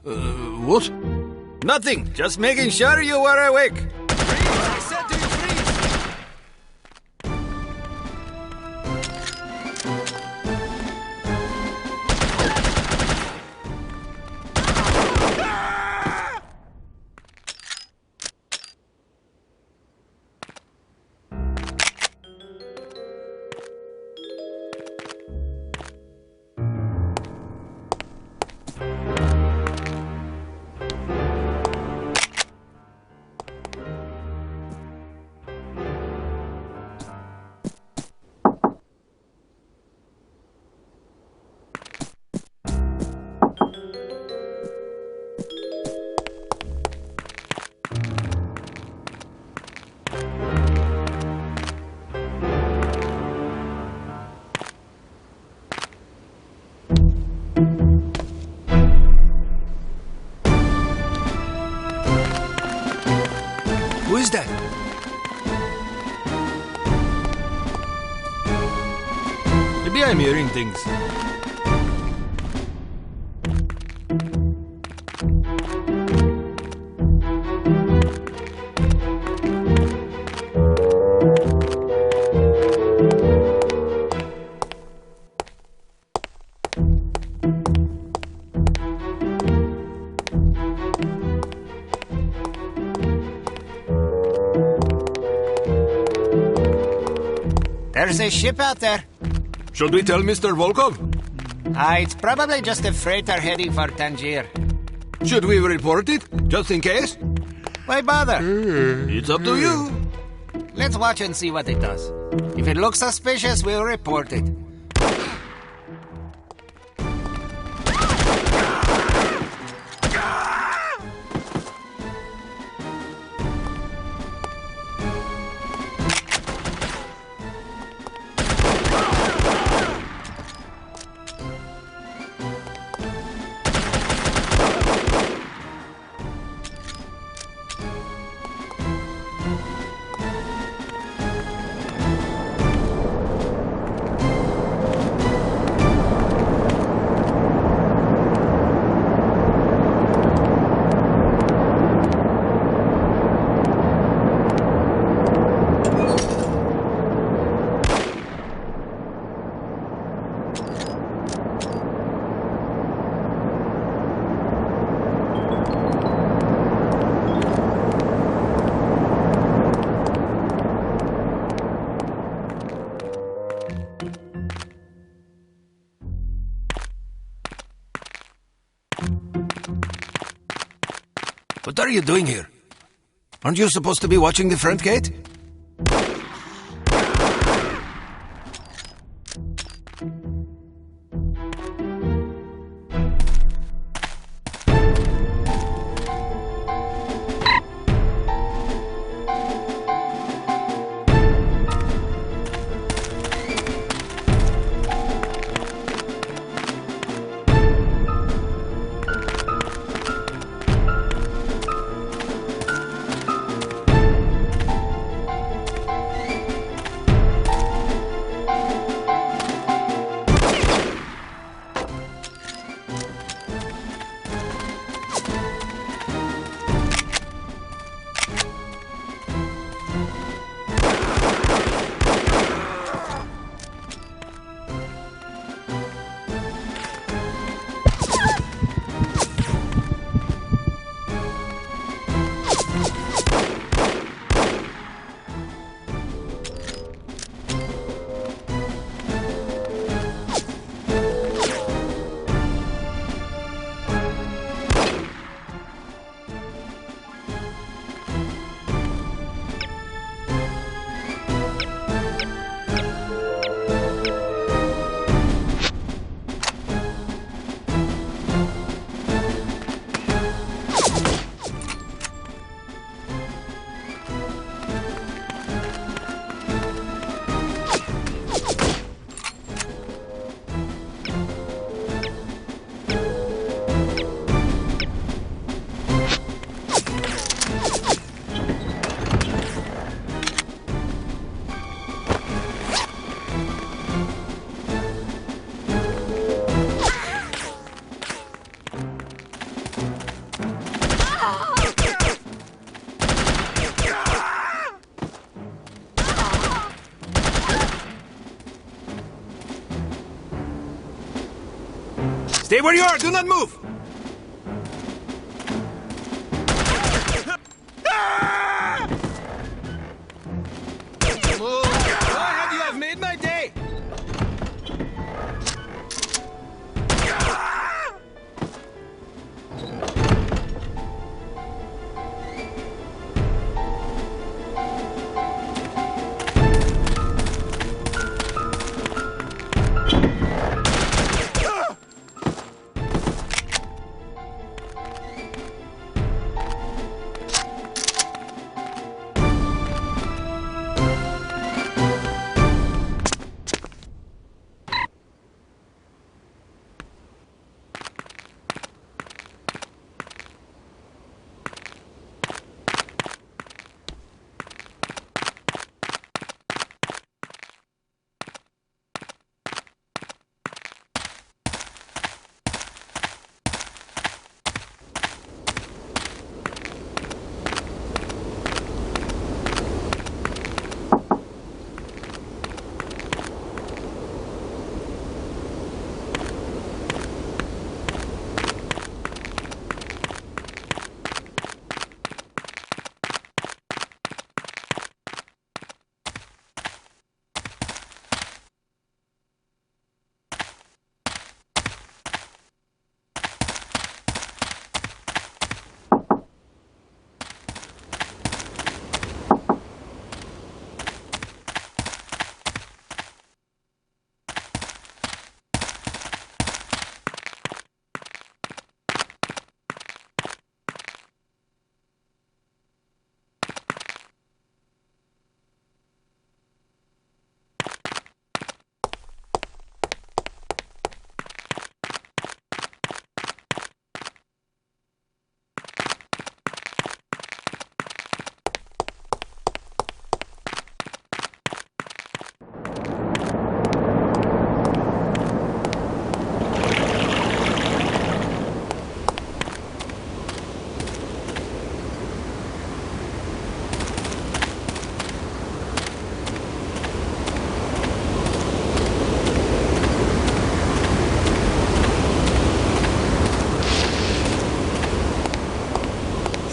What? Nothing. Just making sure you were awake. I said to you, freeze! Who is that? Maybe I'm hearing things. There's a ship out there. Should we tell Mr. Volkov? It's probably just a freighter heading for Tangier. Should we report it, just in case? Why bother? It's up to you. Let's watch and see what it does. If it looks suspicious, we'll report it. What are you doing here? Aren't you supposed to be watching the front gate? Stay where you are! Do not move! Move! Go ahead, you have made my day!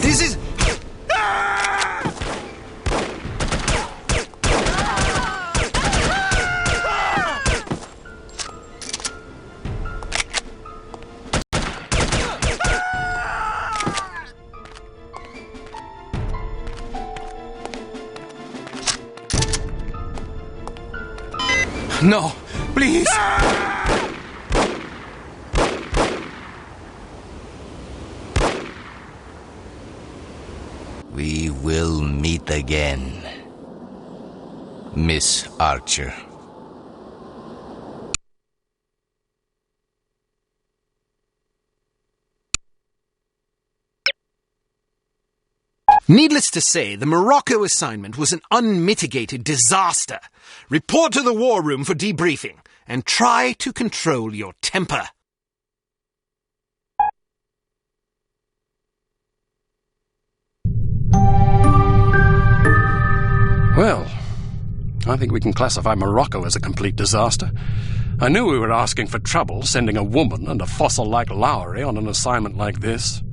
This is... No, please! We will meet again, Miss Archer. Needless to say, the Morocco assignment was an unmitigated disaster. Report to the war room for debriefing, and try to control your temper. Well, I think we can classify Morocco as a complete disaster. I knew we were asking for trouble, sending a woman and a fossil like Lowry on an assignment like this.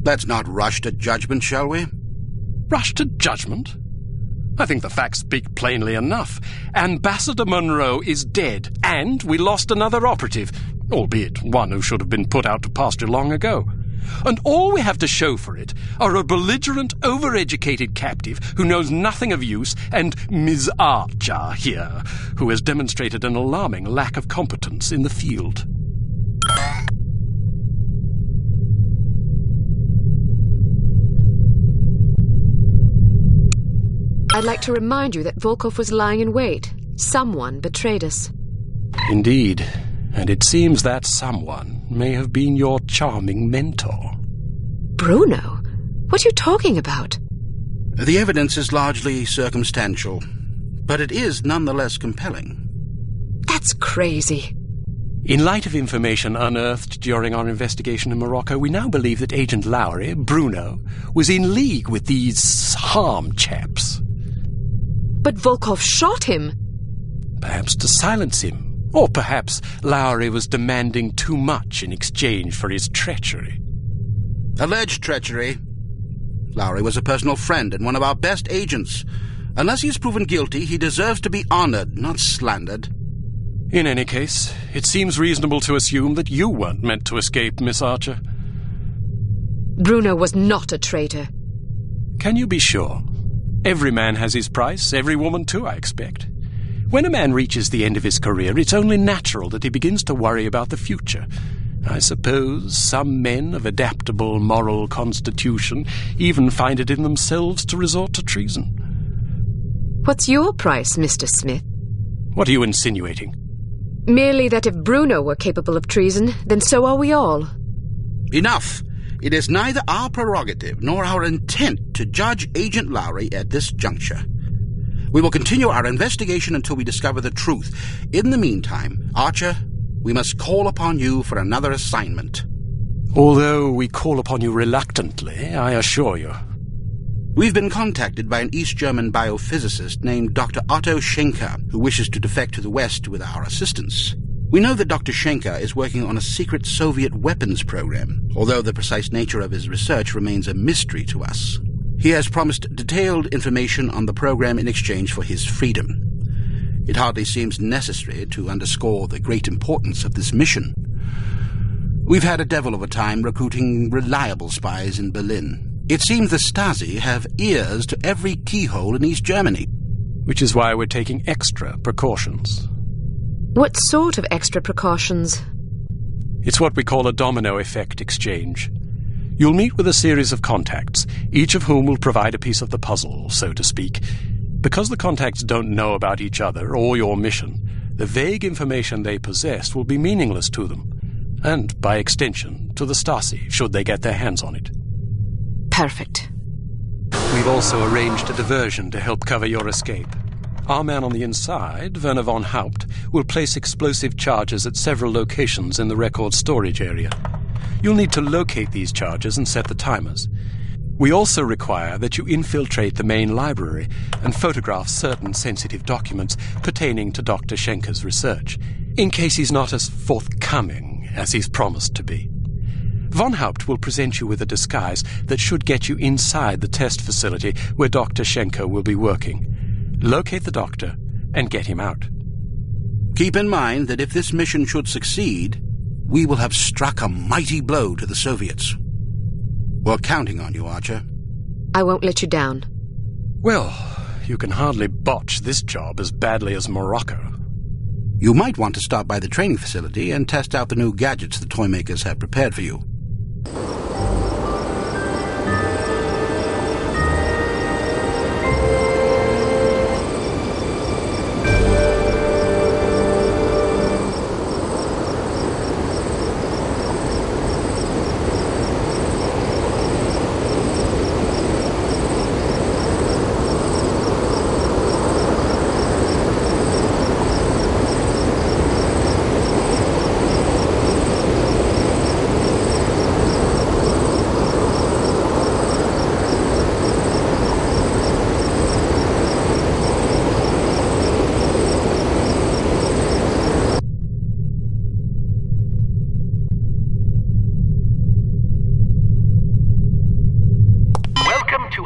Let's not rush to judgment, shall we? Rush to judgment? I think the facts speak plainly enough. Ambassador Monroe is dead, and we lost another operative, albeit one who should have been put out to pasture long ago. And all we have to show for it are a belligerent, overeducated captive who knows nothing of use, and Ms. Archer here, who has demonstrated an alarming lack of competence in the field. I'd like to remind you that Volkov was lying in wait. Someone betrayed us. Indeed, and it seems that someone may have been your charming mentor. Bruno? What are you talking about? The evidence is largely circumstantial, but it is nonetheless compelling. That's crazy. In light of information unearthed during our investigation in Morocco, we now believe that Agent Lowry, Bruno, was in league with these harm chaps. But Volkov shot him. Perhaps to silence him. Or perhaps Lowry was demanding too much in exchange for his treachery. Alleged treachery. Lowry was a personal friend and one of our best agents. Unless he is proven guilty, he deserves to be honored, not slandered. In any case, it seems reasonable to assume that you weren't meant to escape, Miss Archer. Bruno was not a traitor. Can you be sure? Every man has his price, every woman too, I expect. When a man reaches the end of his career, it's only natural that he begins to worry about the future. I suppose some men of adaptable moral constitution even find it in themselves to resort to treason. What's your price, Mr. Smith? What are you insinuating? Merely that if Bruno were capable of treason, then so are we all. Enough! It is neither our prerogative nor our intent to judge Agent Lowry at this juncture. We will continue our investigation until we discover the truth. In the meantime, Archer, we must call upon you for another assignment. Although we call upon you reluctantly, I assure you. We've been contacted by an East German biophysicist named Dr. Otto Schenker, who wishes to defect to the West with our assistance. We know that Dr. Schenker is working on a secret Soviet weapons program, although the precise nature of his research remains a mystery to us. He has promised detailed information on the program in exchange for his freedom. It hardly seems necessary to underscore the great importance of this mission. We've had a devil of a time recruiting reliable spies in Berlin. It seems the Stasi have ears to every keyhole in East Germany. Which is why we're taking extra precautions. What sort of extra precautions? It's what we call a domino effect exchange. You'll meet with a series of contacts, each of whom will provide a piece of the puzzle, so to speak. Because the contacts don't know about each other or your mission, the vague information they possess will be meaningless to them, and, by extension, to the Stasi, should they get their hands on it. Perfect. We've also arranged a diversion to help cover your escape. Our man on the inside, Werner von Haupt, will place explosive charges at several locations in the record storage area. You'll need to locate these charges and set the timers. We also require that you infiltrate the main library and photograph certain sensitive documents pertaining to Dr. Schenker's research, in case he's not as forthcoming as he's promised to be. Von Haupt will present you with a disguise that should get you inside the test facility where Dr. Schenker will be working. Locate the doctor and get him out. Keep in mind that if this mission should succeed, we will have struck a mighty blow to the Soviets. We're counting on you, Archer. I won't let you down. Well, you can hardly botch this job as badly as Morocco. You might want to stop by the training facility and test out the new gadgets the toy makers have prepared for you.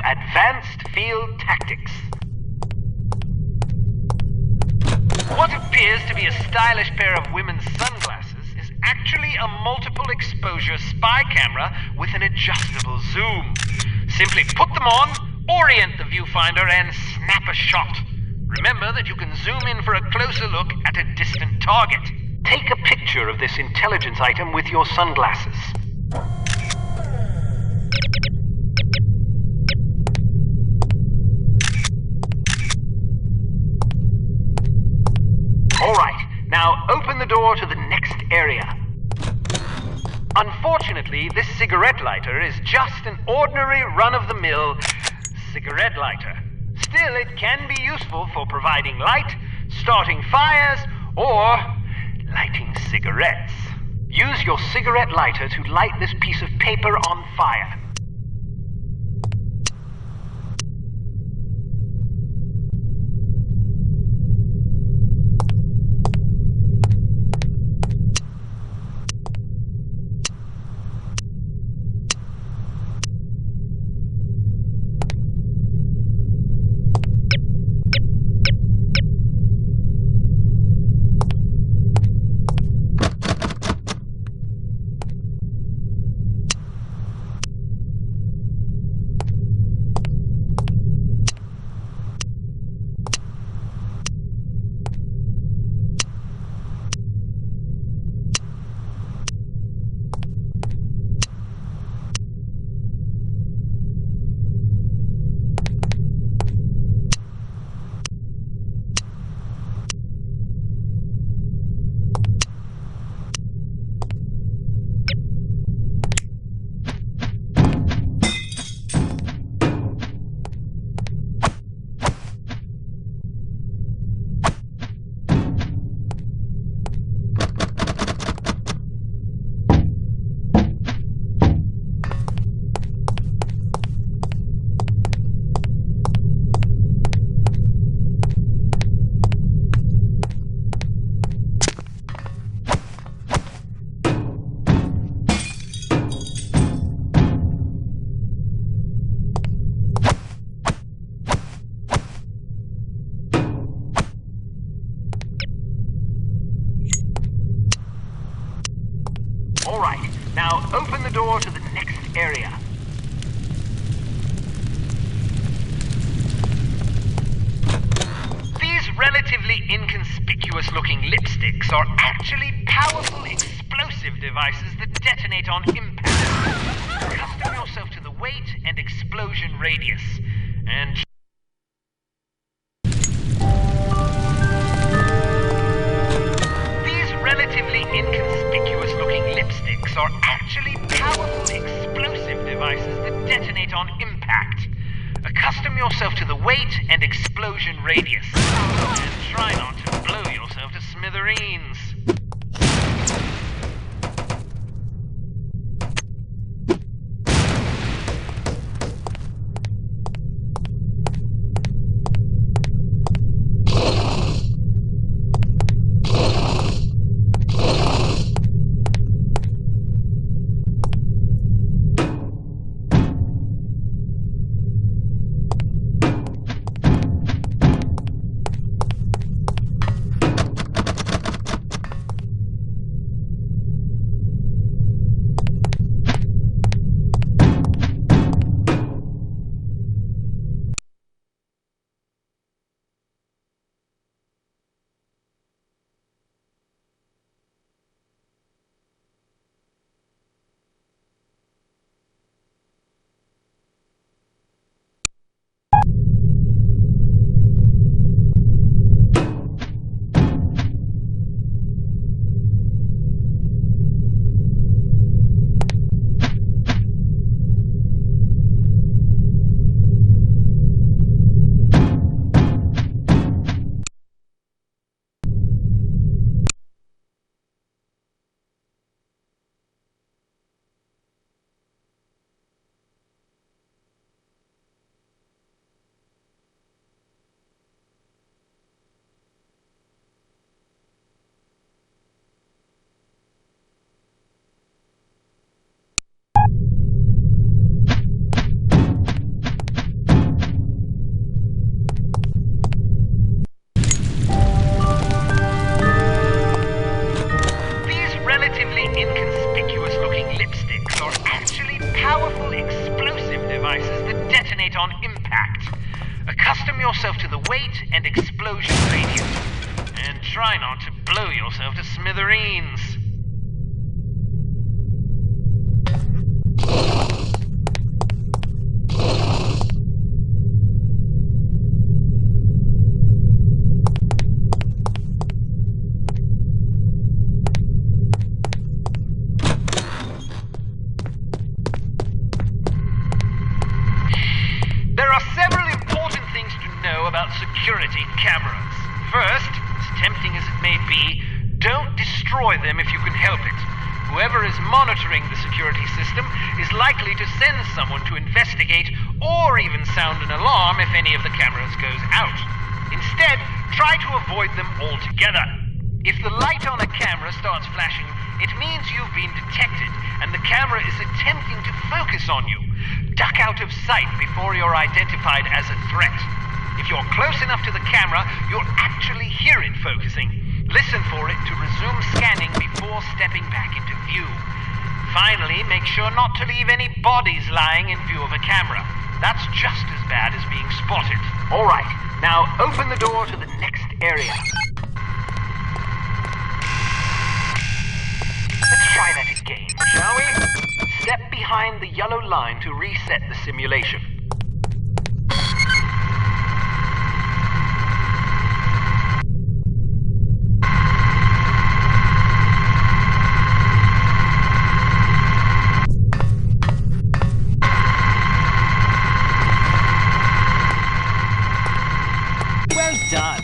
Advanced Field Tactics. What appears to be a stylish pair of women's sunglasses is actually a multiple exposure spy camera with an adjustable zoom. Simply put them on, orient the viewfinder, and snap a shot. Remember that you can zoom in for a closer look at a distant target. Take a picture of this intelligence item with your sunglasses. Alright, now open the door to the next area. Unfortunately, this cigarette lighter is just an ordinary run-of-the-mill cigarette lighter. Still, it can be useful for providing light, starting fires, or lighting cigarettes. Use your cigarette lighter to light this piece of paper on fire. All right, now open the door to the next area. These relatively inconspicuous-looking lipsticks are actually powerful explosive devices that detonate on impact. Accustom yourself to the weight and explosion radius, and inconspicuous-looking lipsticks are actually powerful explosive devices that detonate on impact. Accustom yourself to the weight and explosion radius, and try not to blow yourself to smithereens. Inconspicuous-looking lipsticks are actually powerful explosive devices that detonate on impact. Accustom yourself to the weight and explosion radius, and try not to blow yourself to smithereens. Security cameras. First, as tempting as it may be, Don't destroy them if you can help it. Whoever is monitoring the security system is likely to send someone to investigate or even sound an alarm if any of the cameras goes out. Instead, try to avoid them altogether. If the light on a camera starts flashing, it means you've been detected and the camera is attempting to focus on you. Duck out of sight before you're identified as a threat. If you're close enough to the camera, you'll actually hear it focusing. Listen for it to resume scanning before stepping back into view. Finally, make sure not to leave any bodies lying in view of a camera. That's just as bad as being spotted. All right, now open the door to the next area. Let's try that again, shall we? Step behind the yellow line to reset the simulation. Well done.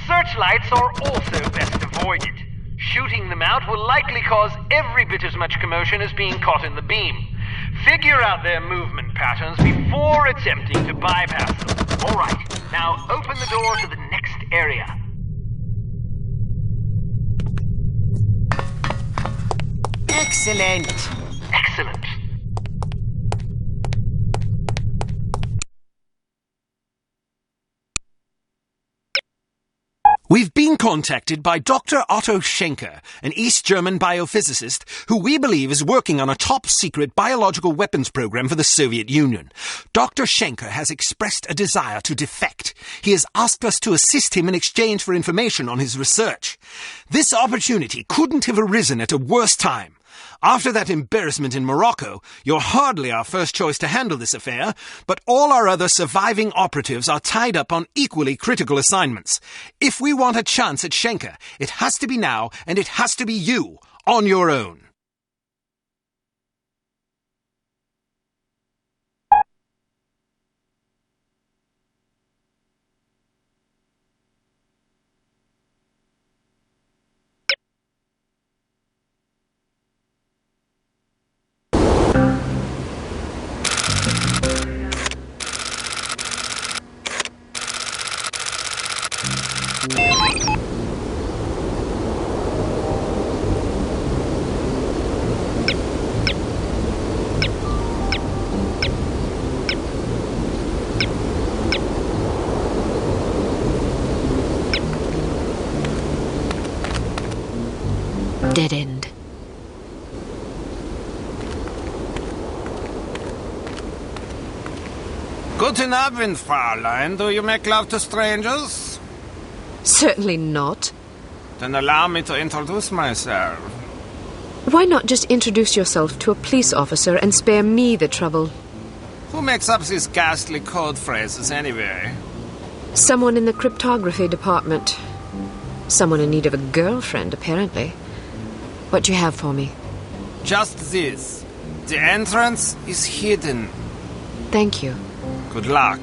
Searchlights are also best avoided. Shooting them out will likely cause every bit as much commotion as being caught in the beam. Figure out their movement patterns before attempting to bypass them. All right, now open the door to the next area. Excellent. Excellent. We've been contacted by Dr. Otto Schenker, an East German biophysicist who we believe is working on a top-secret biological weapons program for the Soviet Union. Dr. Schenker has expressed a desire to defect. He has asked us to assist him in exchange for information on his research. This opportunity couldn't have arisen at a worse time. After that embarrassment in Morocco, you're hardly our first choice to handle this affair, but all our other surviving operatives are tied up on equally critical assignments. If we want a chance at Schenker, it has to be now, and it has to be you, on your own. Dead end. Guten Abend, Fräulein. Do you make love to strangers? Certainly not. Then allow me to introduce myself. Why not just introduce yourself to a police officer and spare me the trouble? Who makes up these ghastly code phrases anyway? Someone in the cryptography department. Someone in need of a girlfriend, apparently. What do you have for me? Just this. The entrance is hidden. Thank you. Good luck.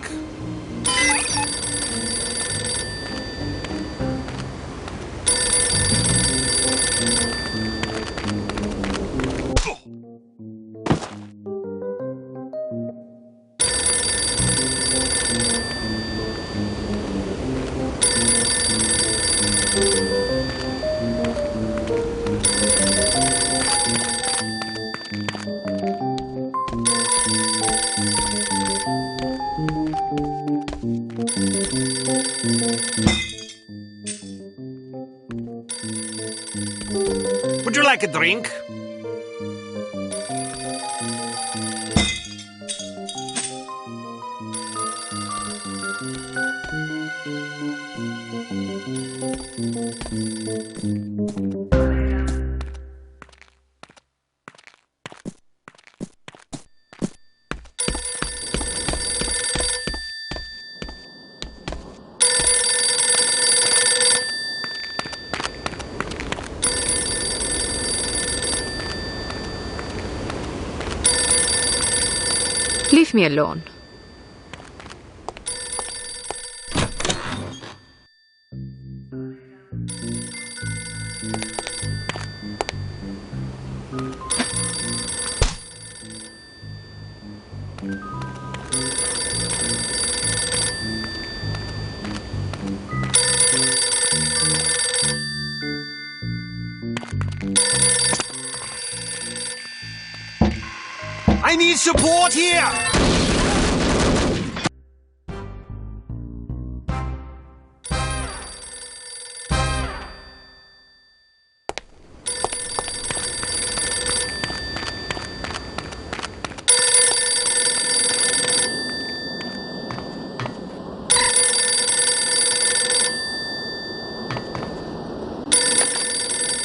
Would you like a drink? Leave me alone. I need support here!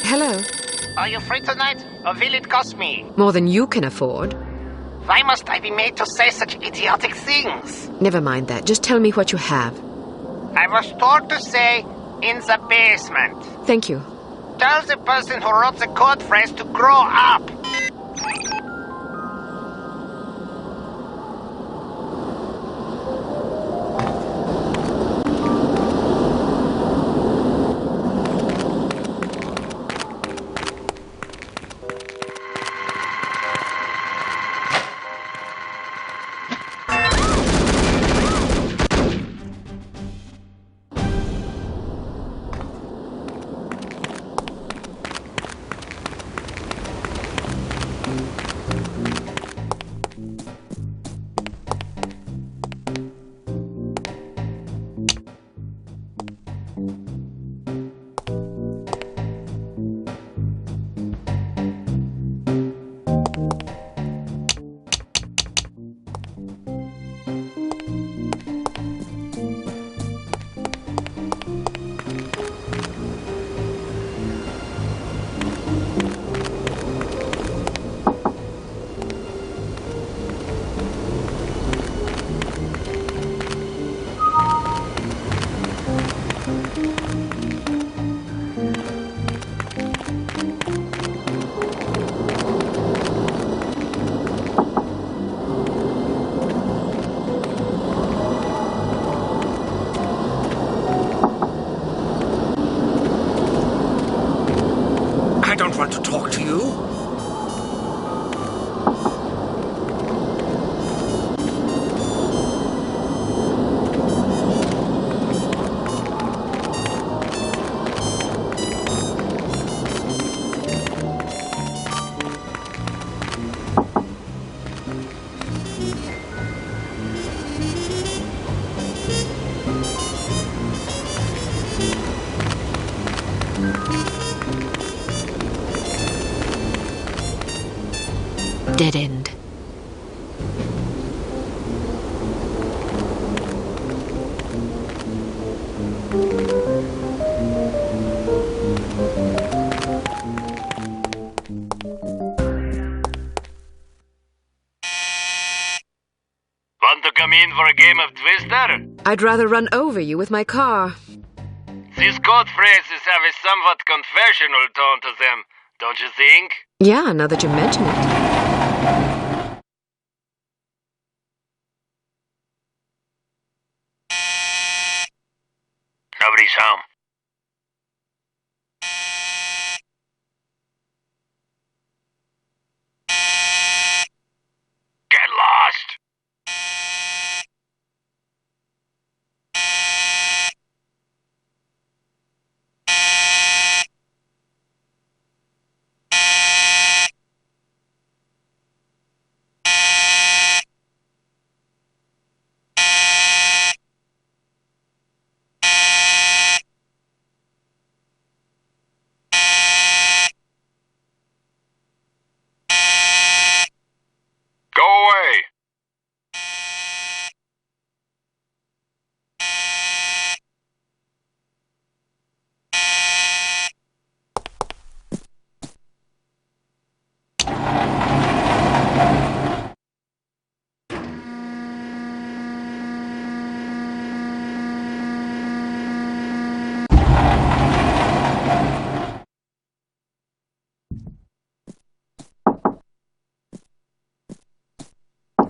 Hello. Are you free tonight, or will it cost me? More than you can afford. Why must I be made to say such idiotic things? Never mind that. Just tell me what you have. I was told to say, in the basement. Thank you. Tell the person who wrote the code phrase to grow up. I don't want to talk to you. Dead end. Want to come in for a game of Twister? I'd rather run over you with my car. These code phrases have a somewhat confessional tone to them, don't you think? Yeah, now that you mention it. Nobody's home. Get lost. Go away.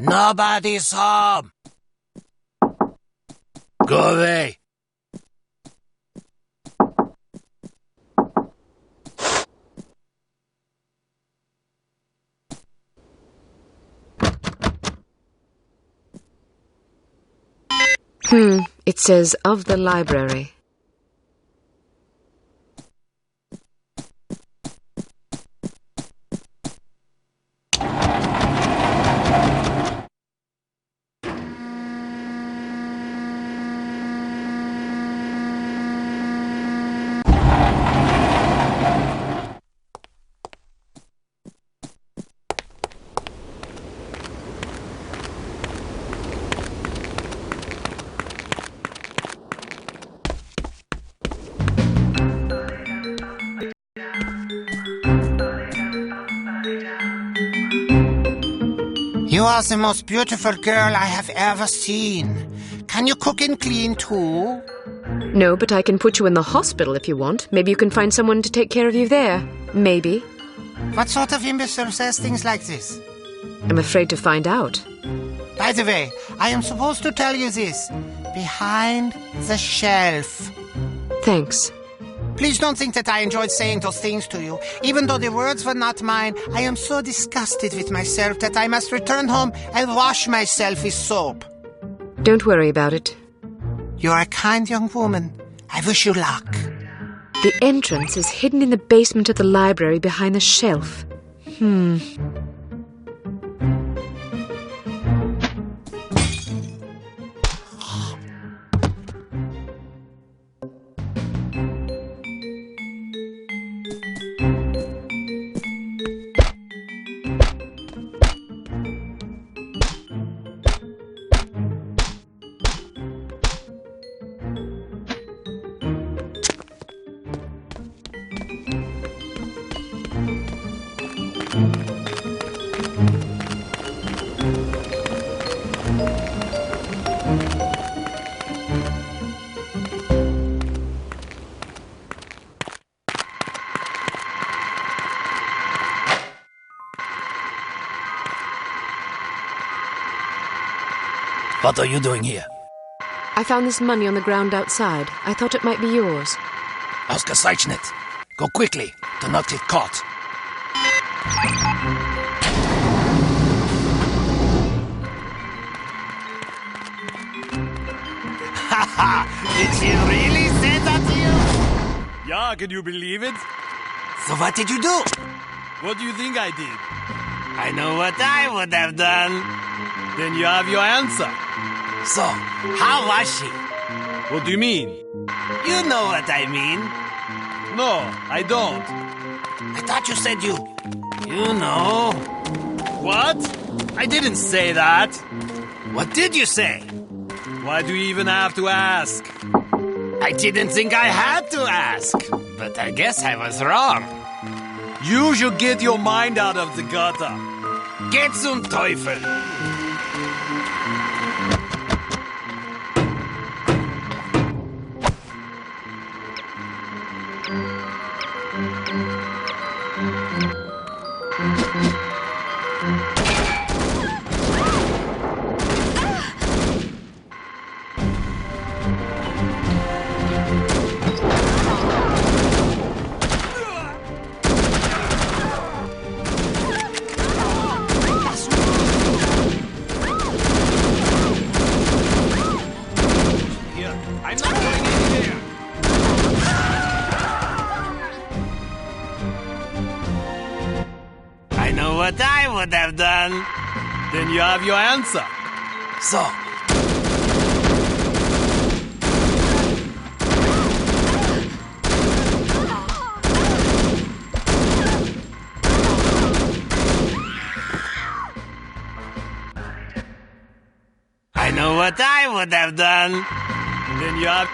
Nobody's home. Go away. It says of the library. You are the most beautiful girl I have ever seen. Can you cook and clean too? No, but I can put you in the hospital if you want. Maybe you can find someone to take care of you there. Maybe. What sort of imbecile says things like this? I'm afraid to find out. By the way, I am supposed to tell you this. Behind the shelf. Thanks. Please don't think that I enjoyed saying those things to you. Even though the words were not mine, I am so disgusted with myself that I must return home and wash myself with soap. Don't worry about it. You're a kind young woman. I wish you luck. The entrance is hidden in the basement of the library behind the shelf. What are you doing here? I found this money on the ground outside. I thought it might be yours. Ausgezeichnet. Go quickly. Do not get caught. Did she really say that to you? Yeah, can you believe it? So what did you do? What do you think I did? I know what I would have done. Then you have your answer. So, how was she? What do you mean? You know what I mean. No, I don't. I thought you said you know. What? I didn't say that. What did you say? Why do you even have to ask? I didn't think I had to ask, but I guess I was wrong. You should get your mind out of the gutter. Geht zum Teufel! What I would have done. Then you have your answer. So. I know what I would have done. Then you have...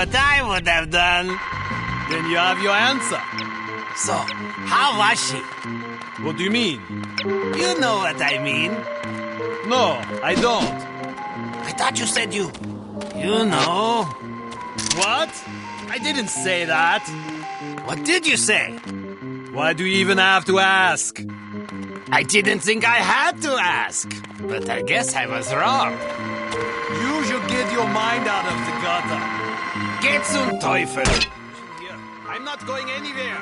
What I would have done. Then you have your answer. So, how was she? What do you mean? You know what I mean. No, I don't. I thought you said you know. What? I didn't say that. What did you say? Why do you even have to ask? I didn't think I had to ask, but I guess I was wrong. You should get your mind out of the gutter. Geht zum Teufel! Here, I'm not going anywhere.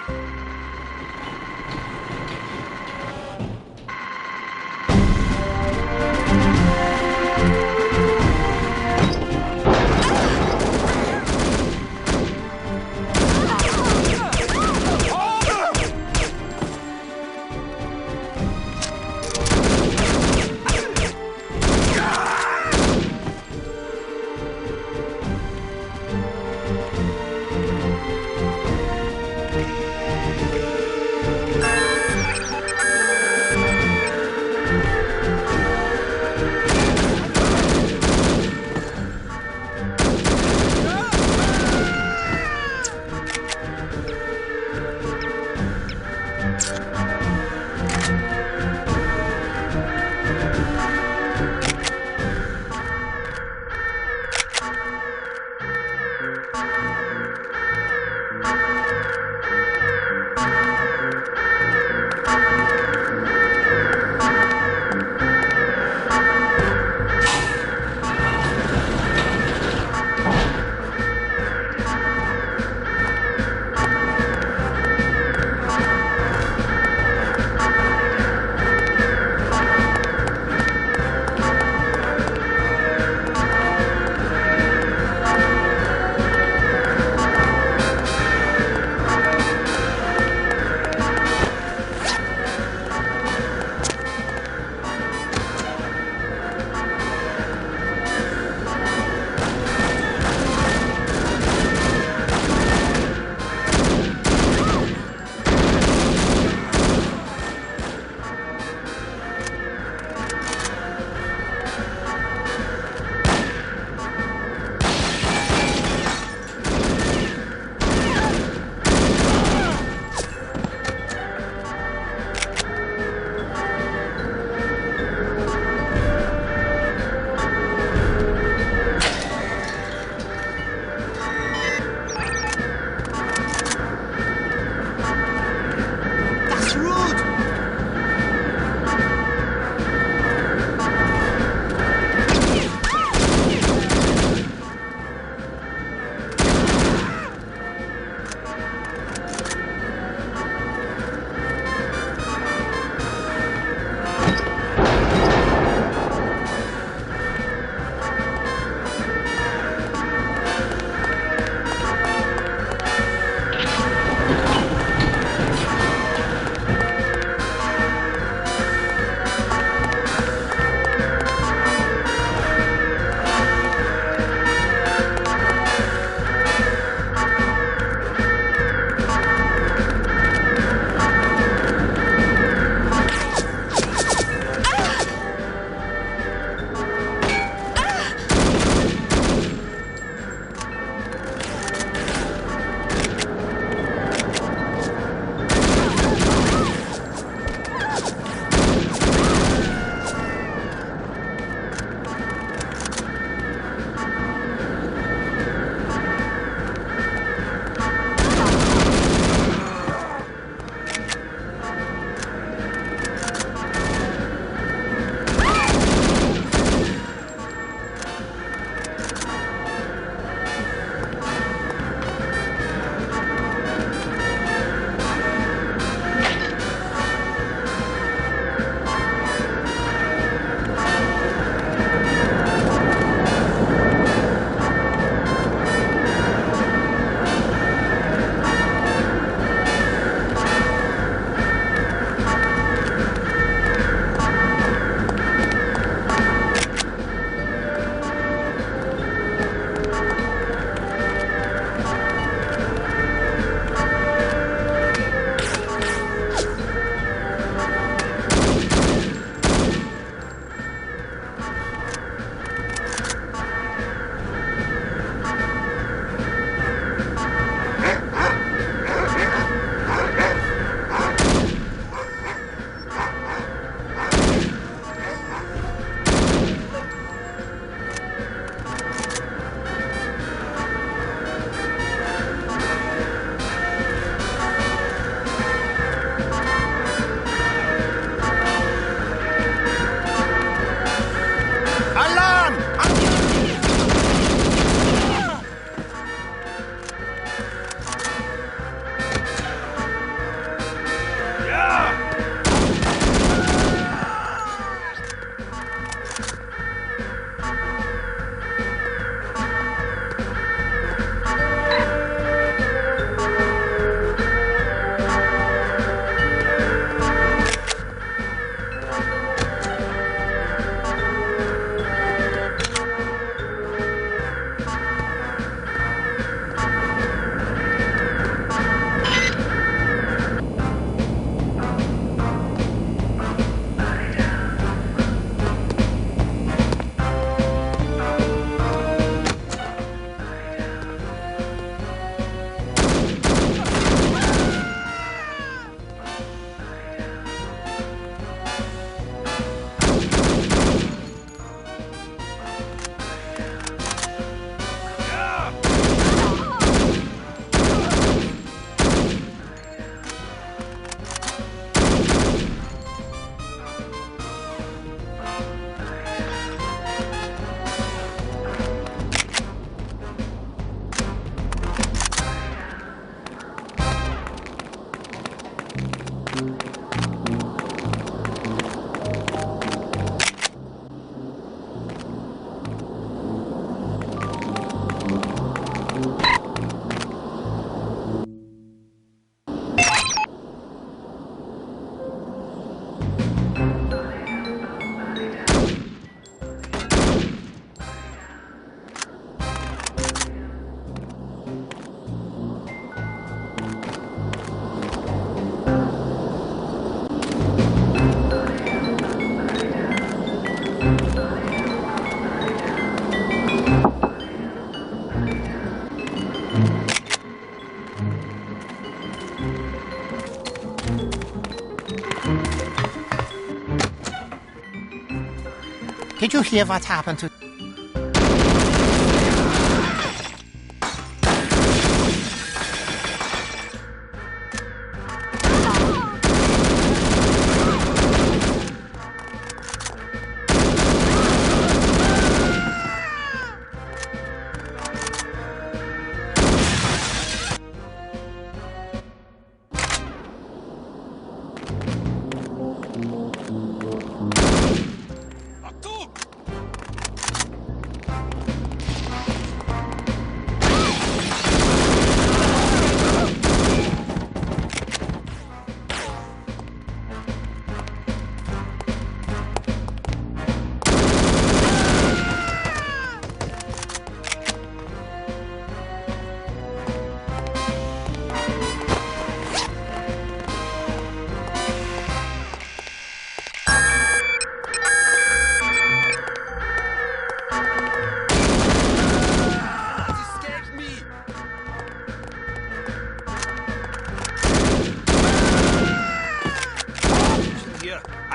Did you hear what happened to...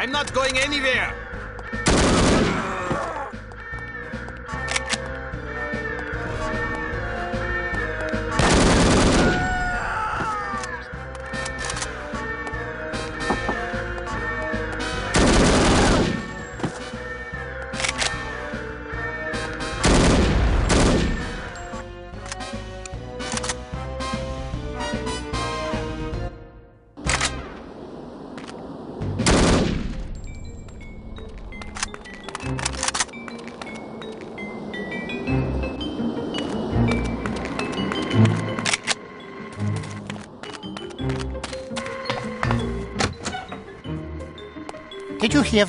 I'm not going anywhere! Did you hear...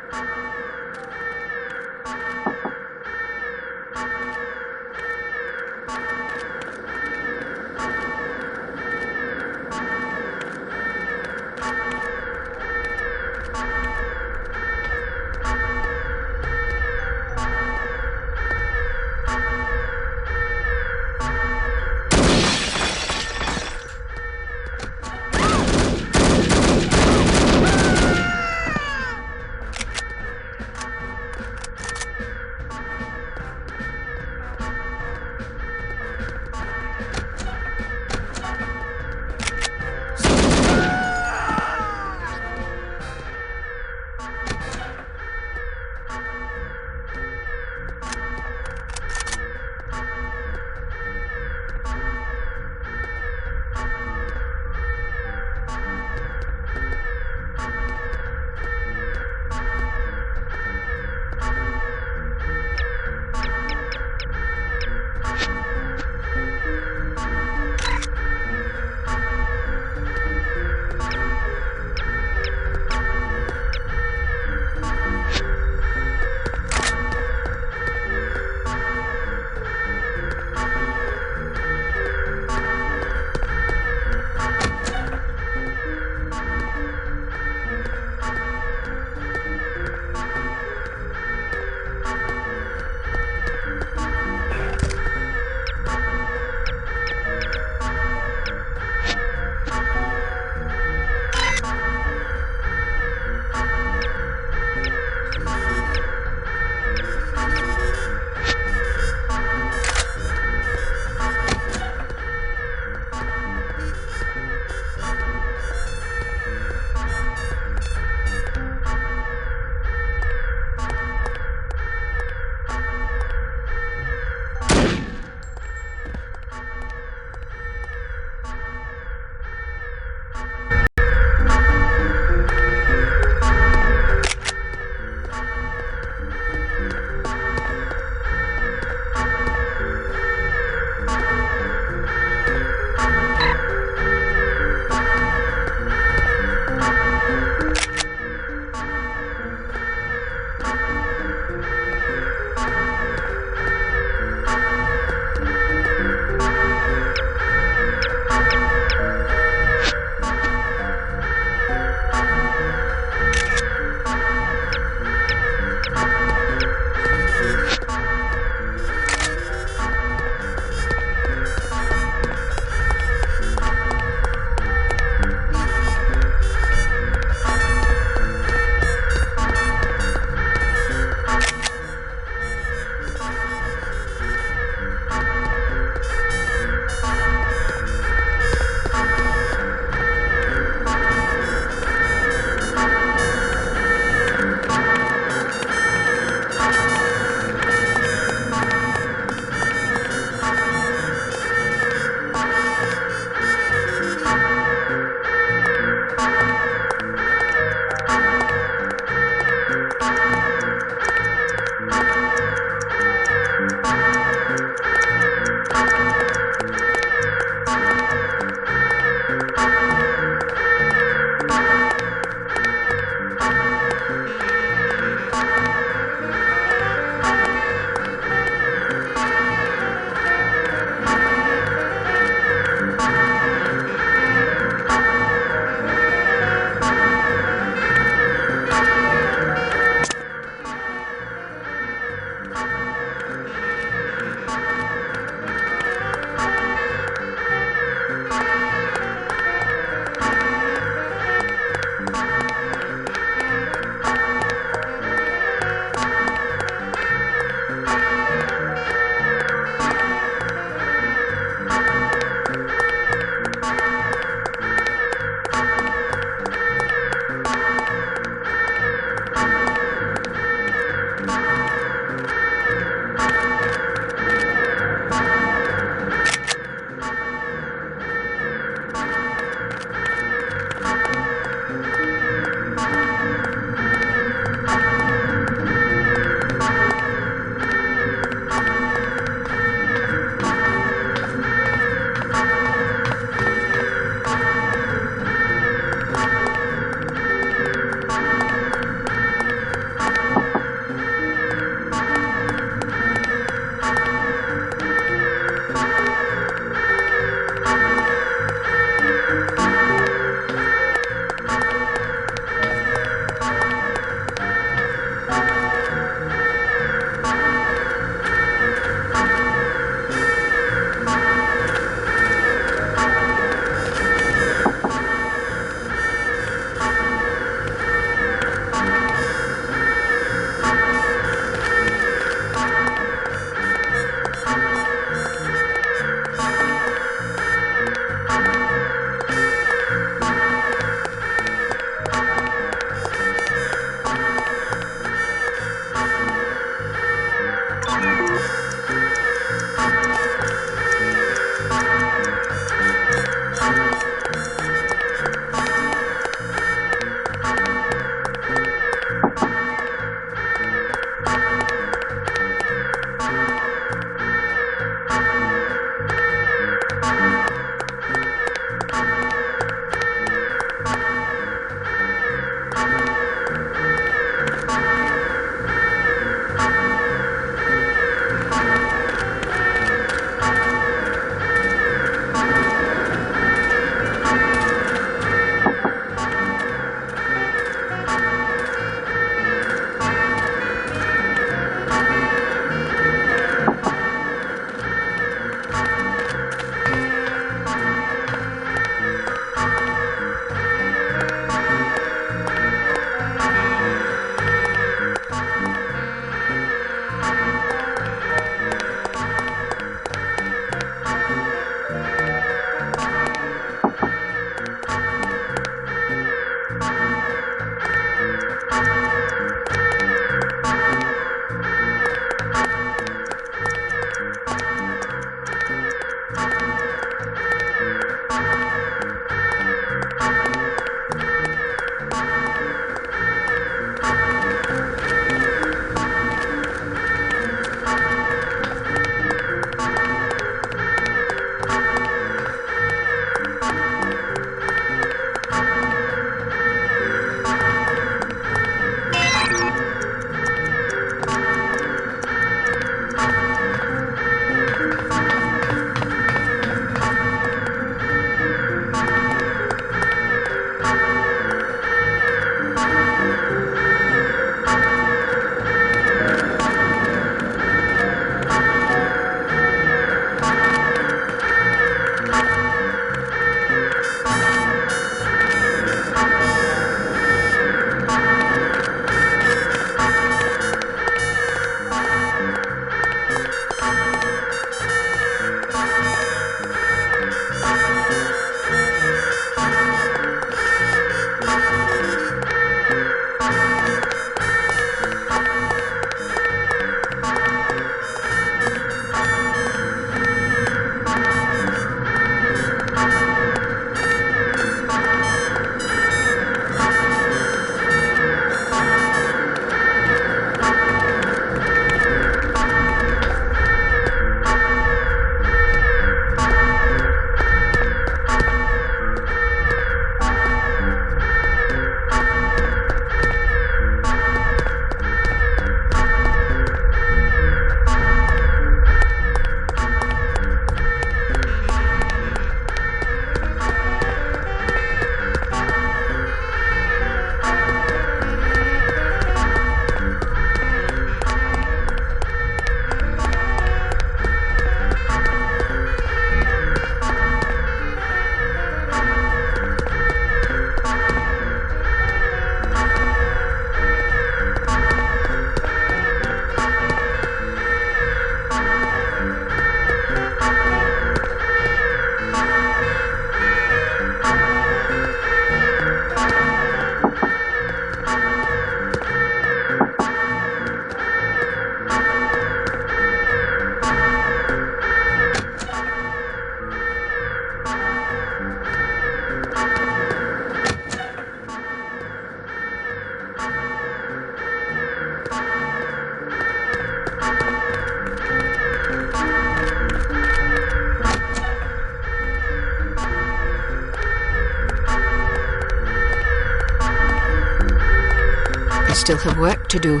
still have work to do.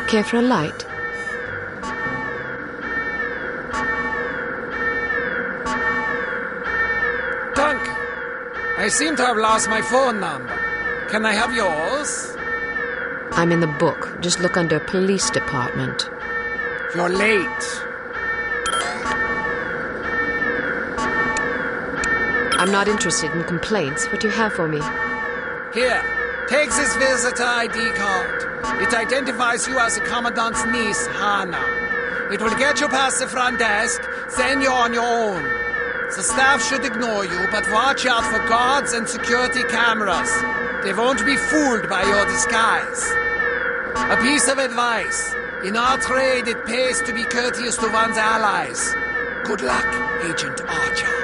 Care for a light? Dunk! I seem to have lost my phone number. Can I have yours? I'm in the book. Just look under police department. You're late. I'm not interested in complaints. What do you have for me? Here, take this visitor ID card. It identifies you as the Commandant's niece, Hannah. It will get you past the front desk, then you're on your own. The staff should ignore you, but watch out for guards and security cameras. They won't be fooled by your disguise. A piece of advice. In our trade, it pays to be courteous to one's allies. Good luck, Agent Archer.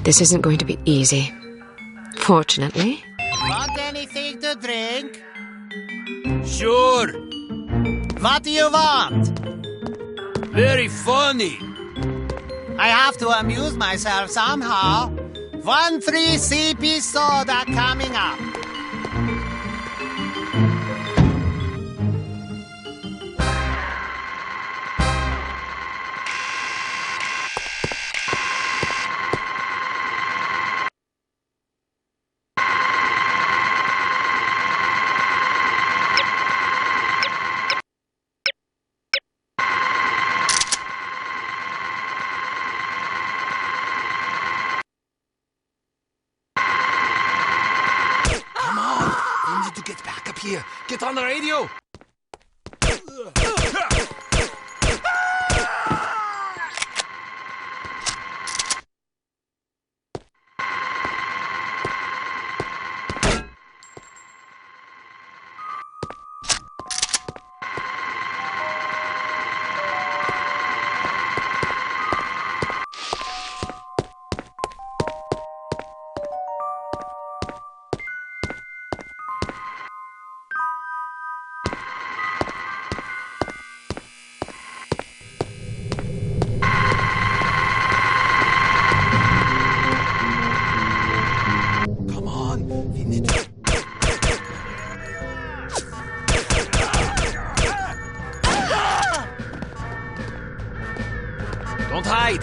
This isn't going to be easy. Fortunately. Want anything to drink? Sure. What do you want? Very funny. I have to amuse myself somehow. 1 free CP soda coming up. Here, get on the radio. Don't hide.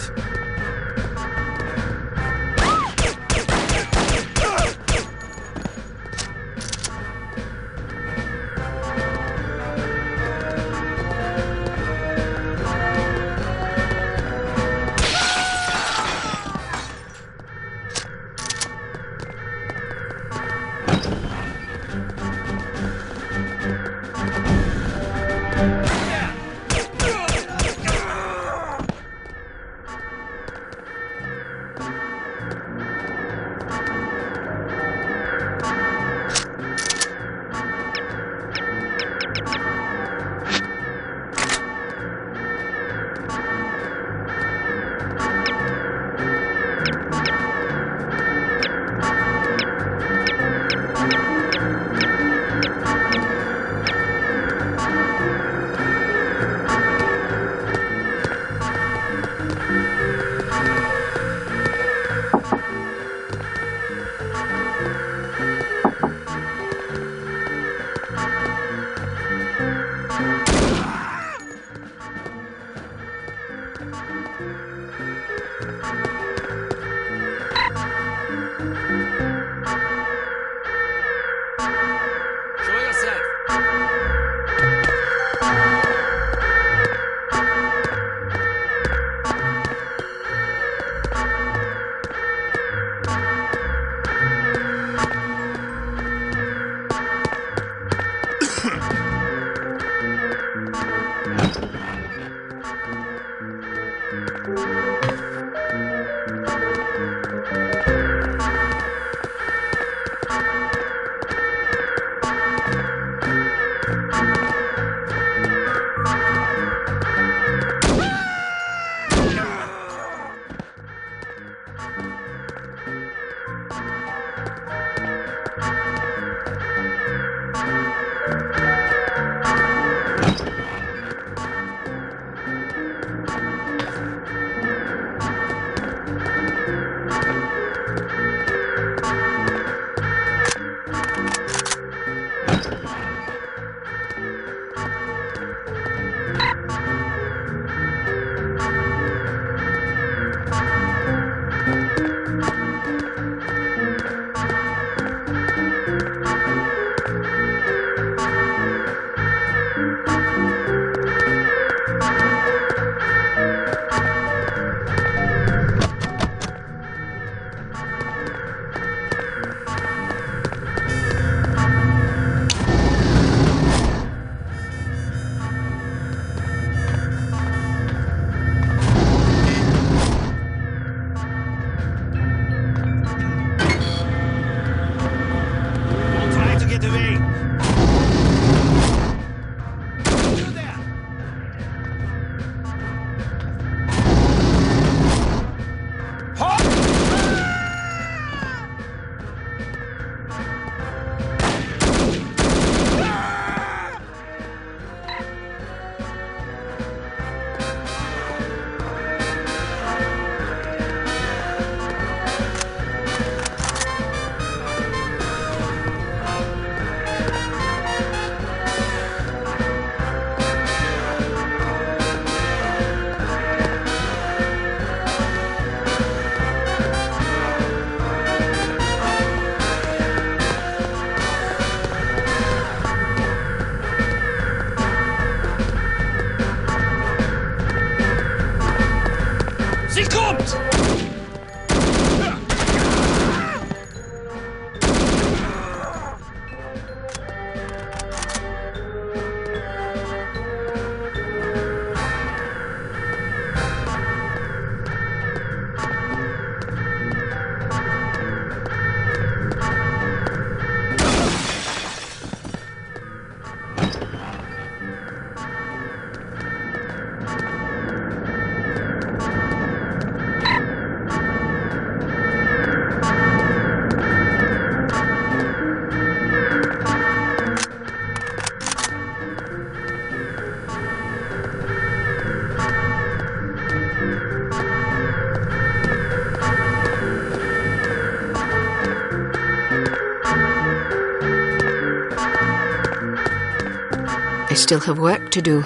I still have work to do.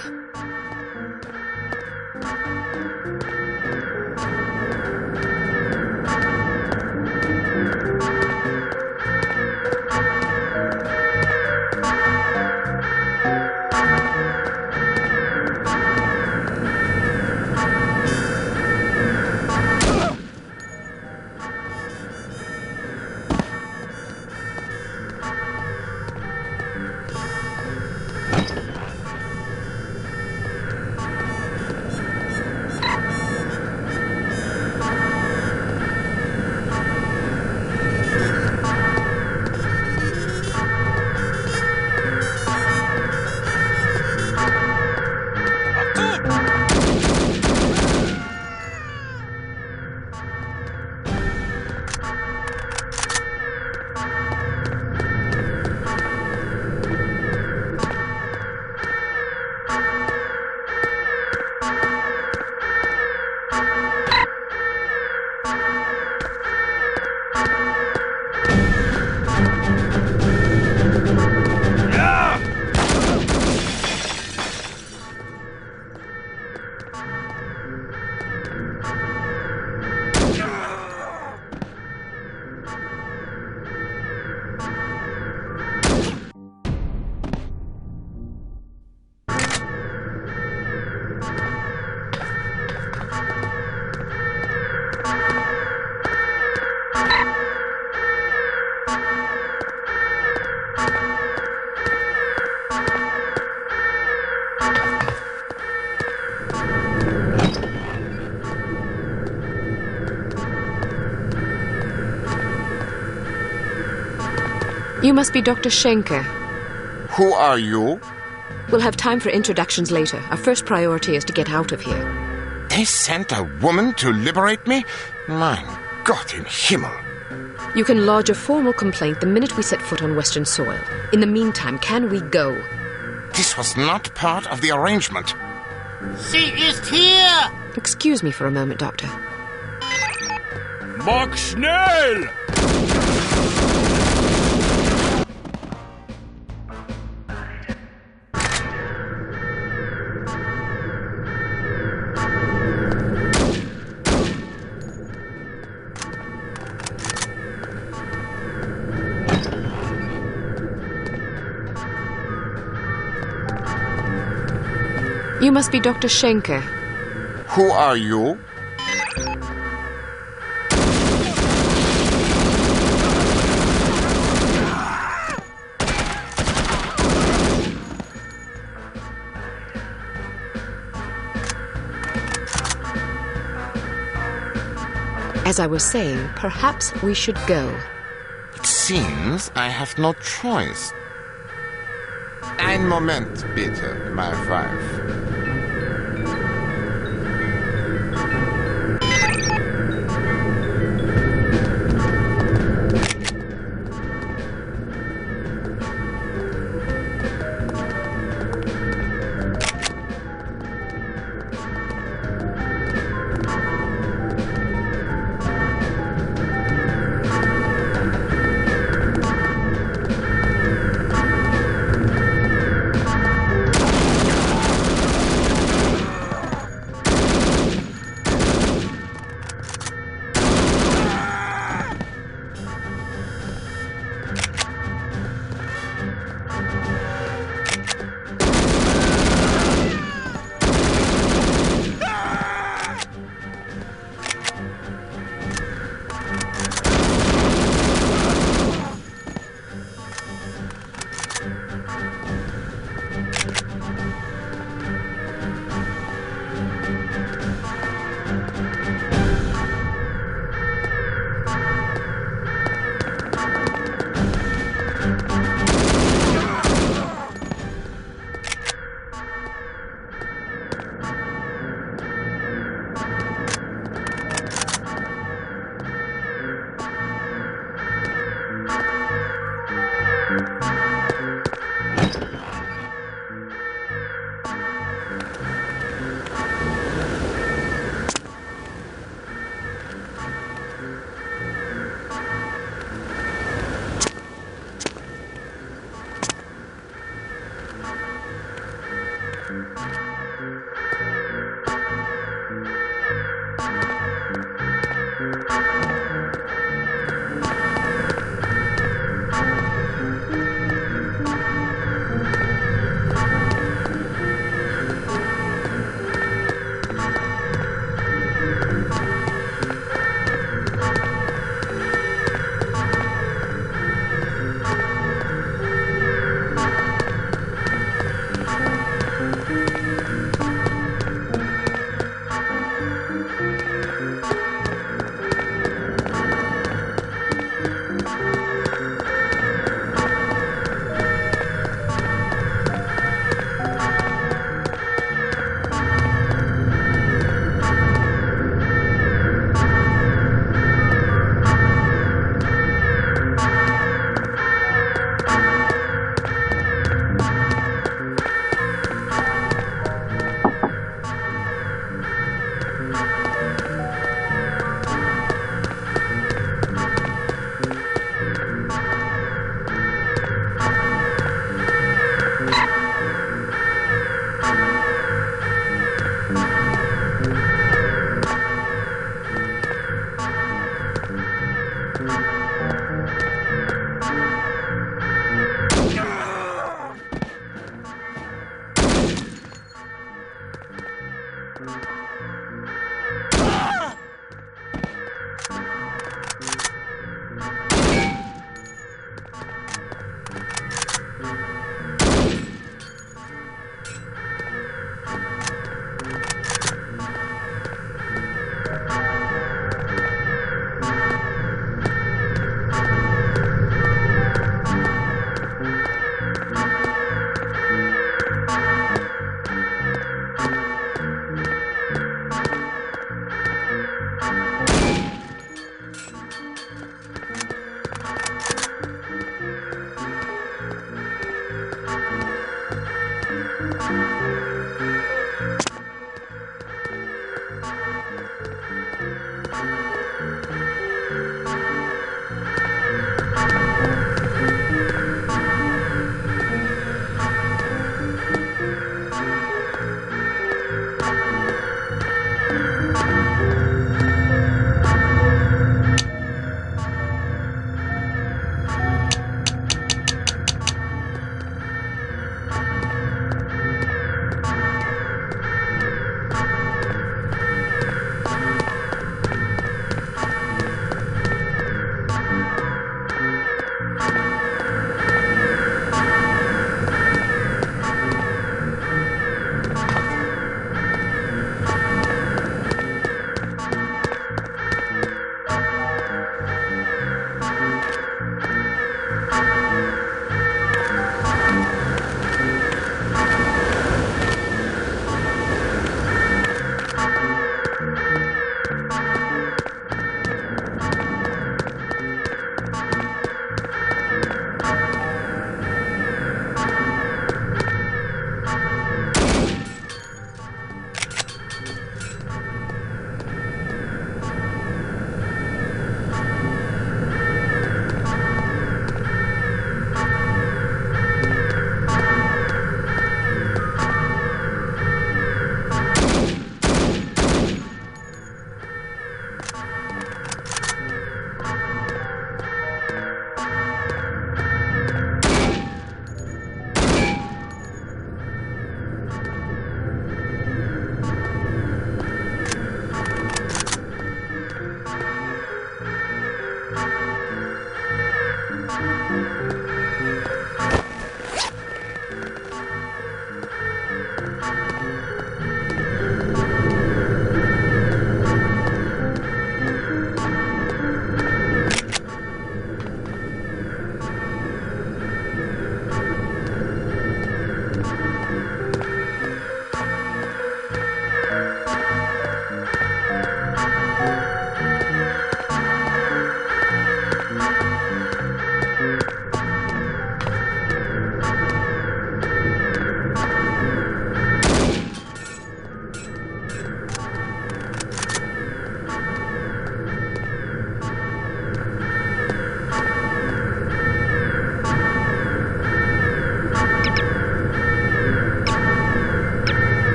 You must be Dr. Schenker. Who are you? We'll have time for introductions later. Our first priority is to get out of here. They sent a woman to liberate me? Mein Gott im Himmel. You can lodge a formal complaint the minute we set foot on Western soil. In the meantime, can we go? This was not part of the arrangement. Sie ist hier! Excuse me for a moment, Doctor. Mach schnell! You must be Dr. Schenker. Who are you? As I was saying, perhaps we should go. It seems I have no choice. Ein Moment, bitte, my wife.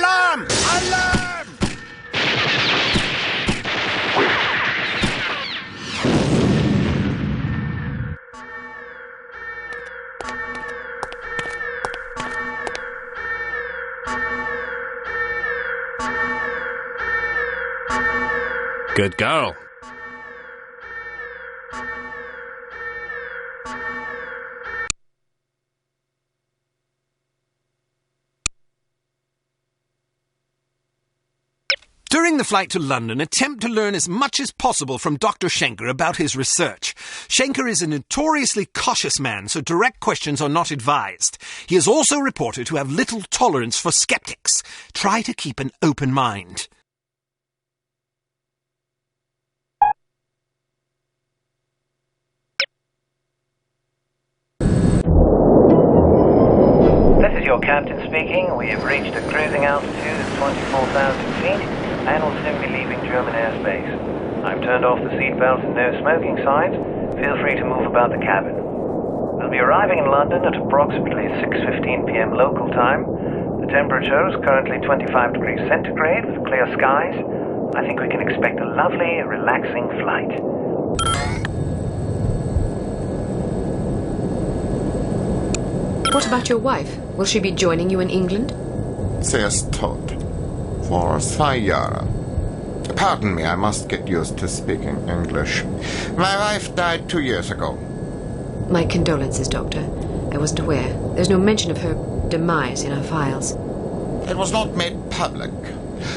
Alarm! Alarm! Good girl. During the flight to London, attempt to learn as much as possible from Dr. Schenker about his research. Schenker is a notoriously cautious man, so direct questions are not advised. He is also reported to have little tolerance for skeptics. Try to keep an open mind. This is your captain speaking. We have reached a cruising altitude of 24,000 feet and will soon be leaving German airspace. I've turned off the seatbelt and no smoking signs. Feel free to move about the cabin. We'll be arriving in London at approximately 6:15 p.m. local time. The temperature is currently 25 degrees centigrade with clear skies. I think we can expect a lovely, relaxing flight. What about your wife? Will she be joining you in England? Sie ist tot. For 2 Jahre. Pardon me, I must get used to speaking English. My wife died 2 years ago. My condolences, Doctor. I wasn't aware. There's no mention of her demise in our files. It was not made public.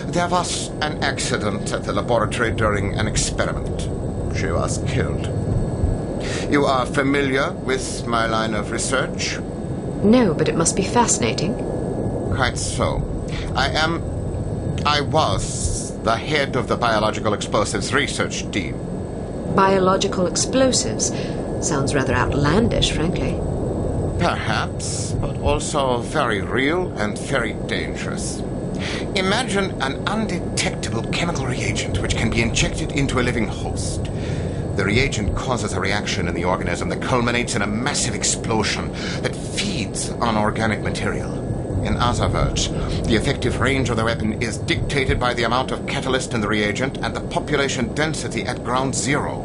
There was an accident at the laboratory during an experiment. She was killed. You are familiar with my line of research? No, but it must be fascinating. Quite so. I was the head of the Biological Explosives Research Team. Biological explosives? Sounds rather outlandish, frankly. Perhaps, but also very real and very dangerous. Imagine an undetectable chemical reagent which can be injected into a living host. The reagent causes a reaction in the organism that culminates in a massive explosion that feeds on organic material. In other words, the effective range of the weapon is dictated by the amount of catalyst in the reagent and the population density at ground zero.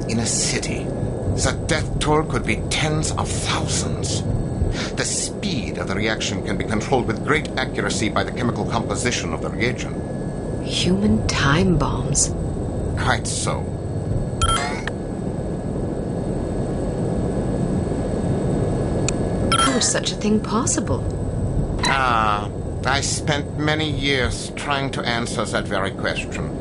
In a city, the death toll could be tens of thousands. The speed of the reaction can be controlled with great accuracy by the chemical composition of the reagent. Human time bombs. Quite so. How is such a thing possible? I spent many years trying to answer that very question.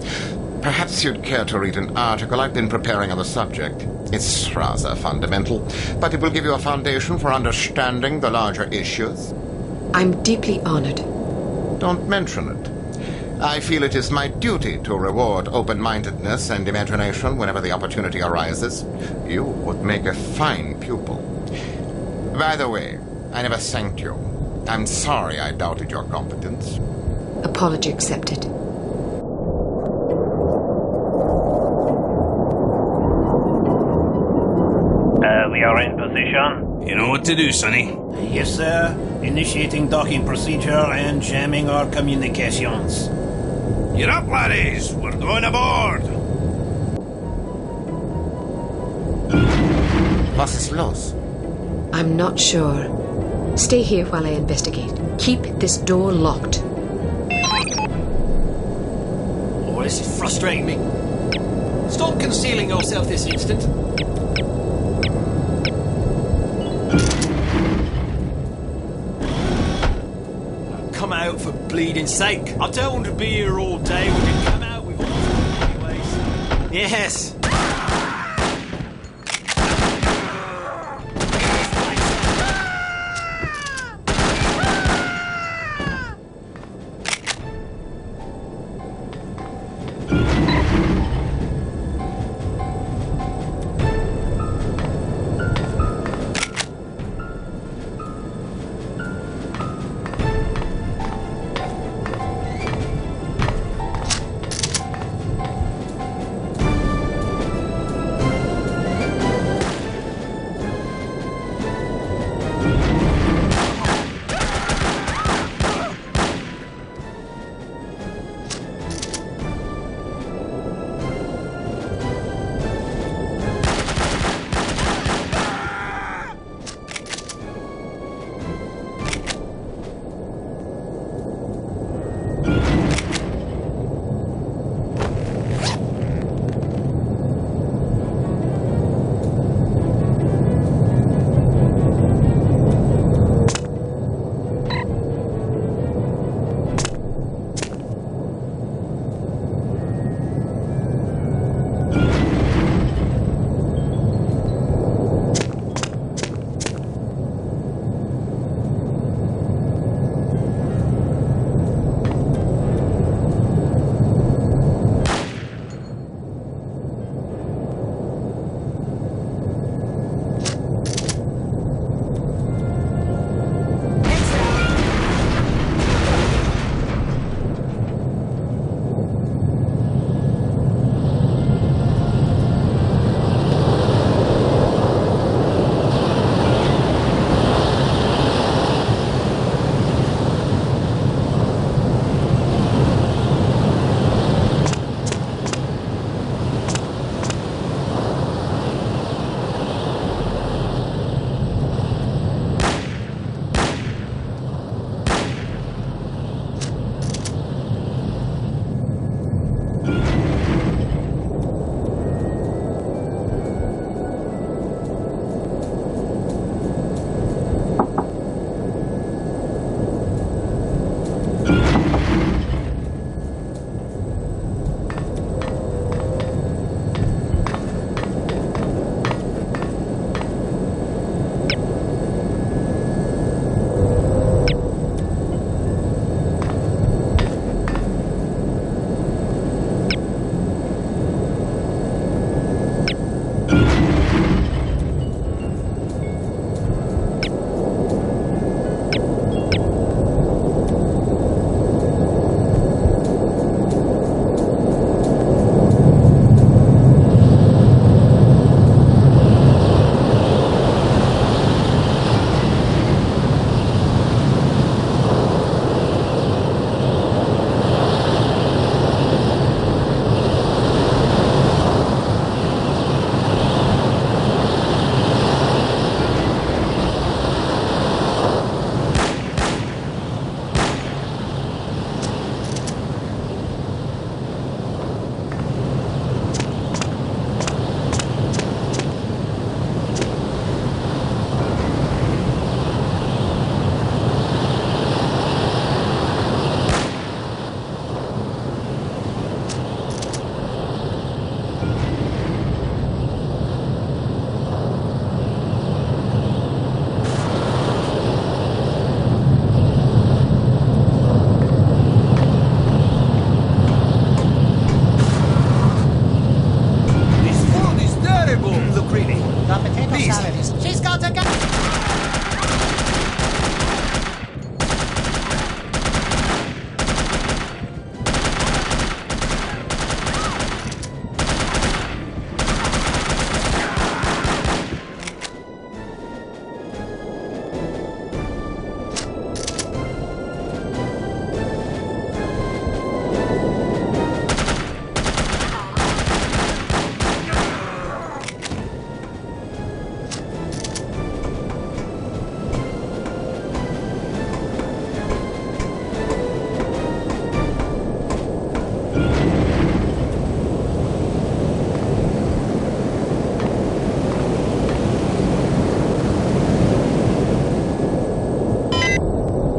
Perhaps you'd care to read an article I've been preparing on the subject. It's rather fundamental, but it will give you a foundation for understanding the larger issues. I'm deeply honored. Don't mention it. I feel it is my duty to reward open-mindedness and imagination whenever the opportunity arises. You would make a fine pupil. By the way, I never thanked you. I'm sorry I doubted your competence. Apology accepted. We are in position. You know what to do, Sonny. Yes, sir. Initiating docking procedure and jamming our communications. Get up, laddies. We're going aboard. Was ist los? I'm not sure. Stay here while I investigate. Keep this door locked. Oh, this is frustrating me. Stop concealing yourself this instant. Come out for bleeding sake. I don't want to be here all day. We can come out with all anyways. Yes.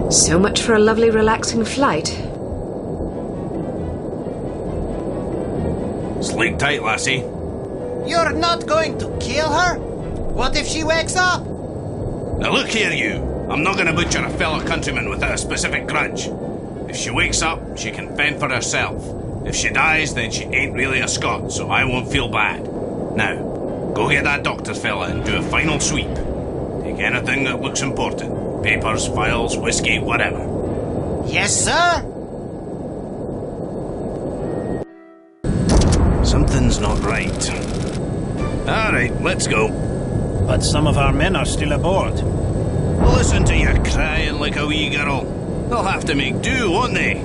So much for a lovely, relaxing flight. Sleep tight, lassie. You're not going to kill her? What if she wakes up? Now look here, you. I'm not going to butcher a fellow countryman without a specific grudge. If she wakes up, she can fend for herself. If she dies, then she ain't really a Scot, so I won't feel bad. Now, go get that doctor fella and do a final sweep. Take anything that looks important. Papers, files, whiskey, whatever. Yes, sir? Something's not right. All right, let's go. But some of our men are still aboard. Listen to you crying like a wee girl. They'll have to make do, won't they?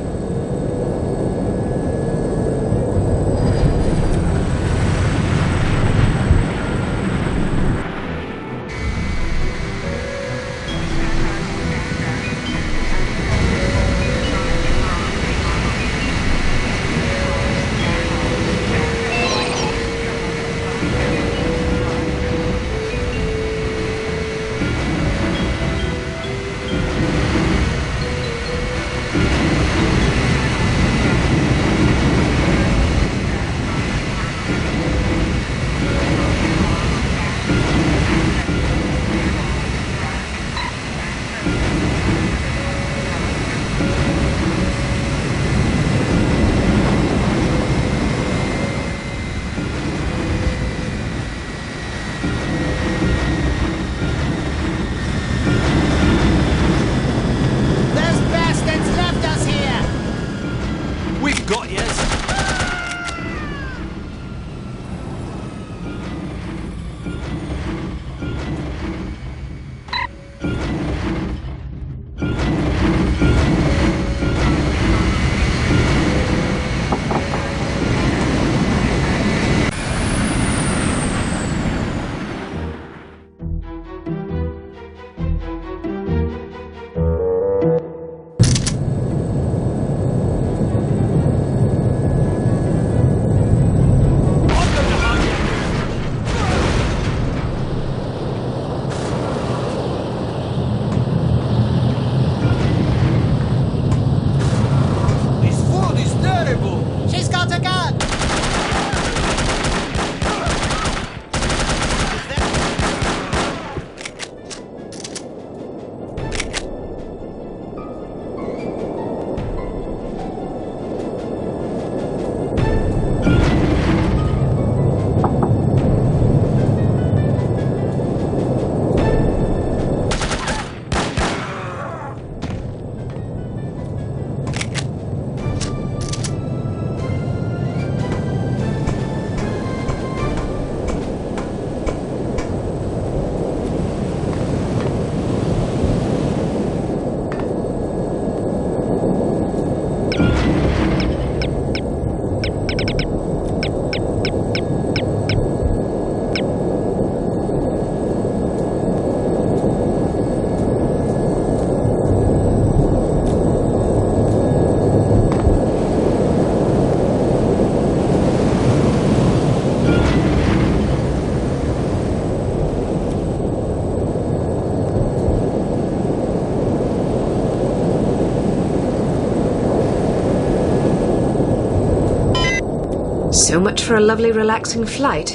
So much for a lovely, relaxing flight.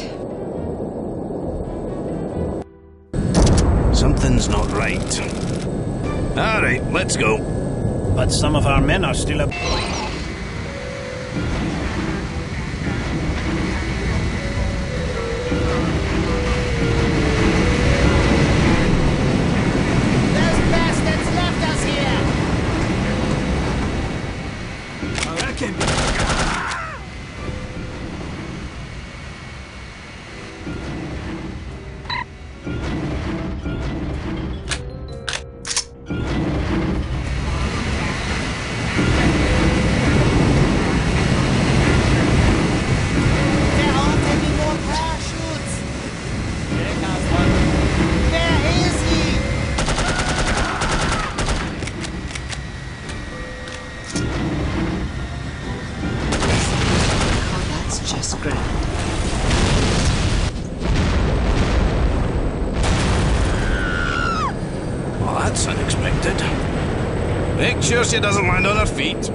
Something's not right. All right, let's go. But some of our men are still aboard. Well, that's unexpected. Make sure she doesn't land on her feet.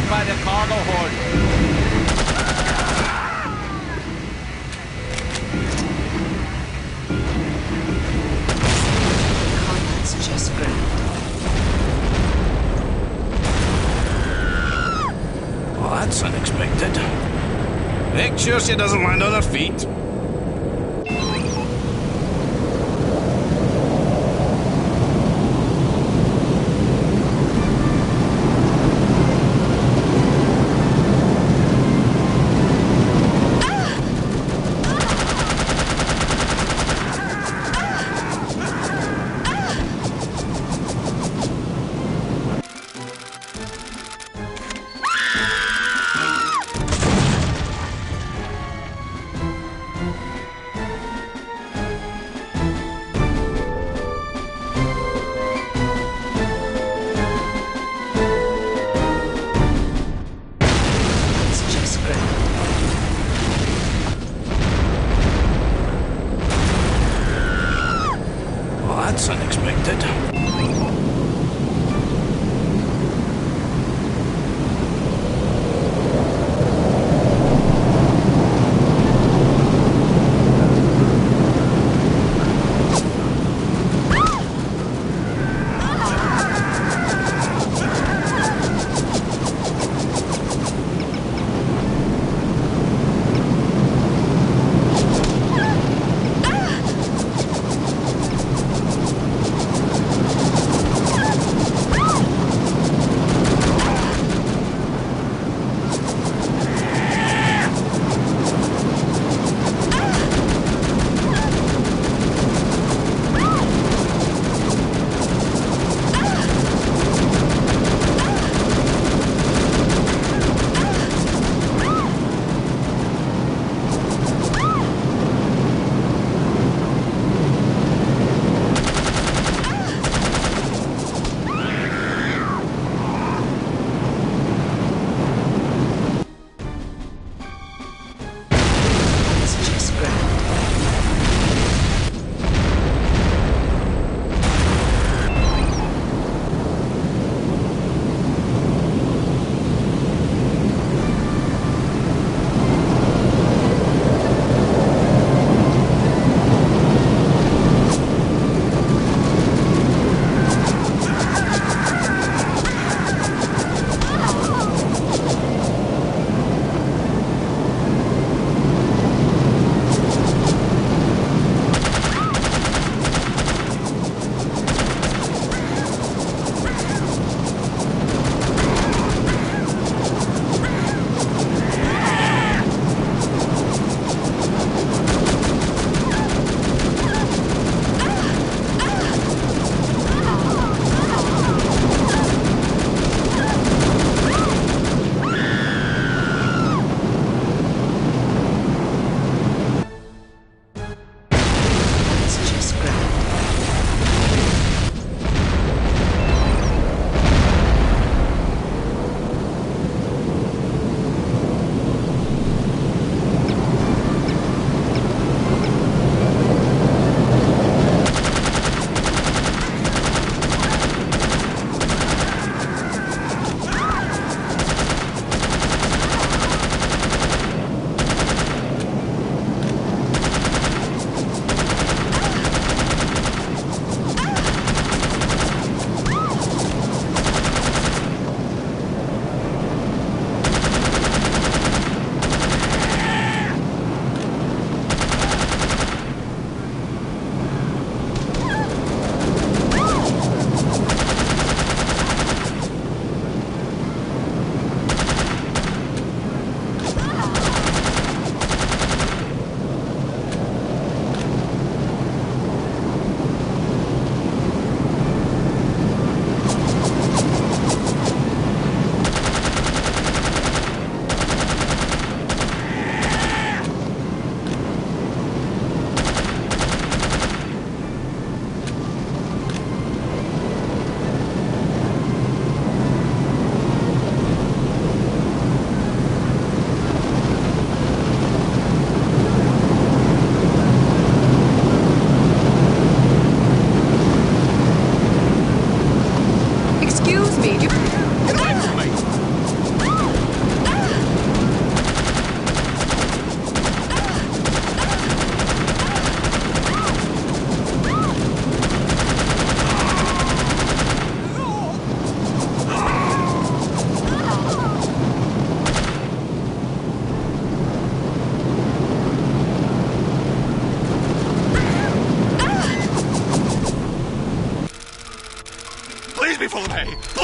By the cargo hold. Combat's just grand. Well, that's unexpected. Make sure she doesn't land on her feet.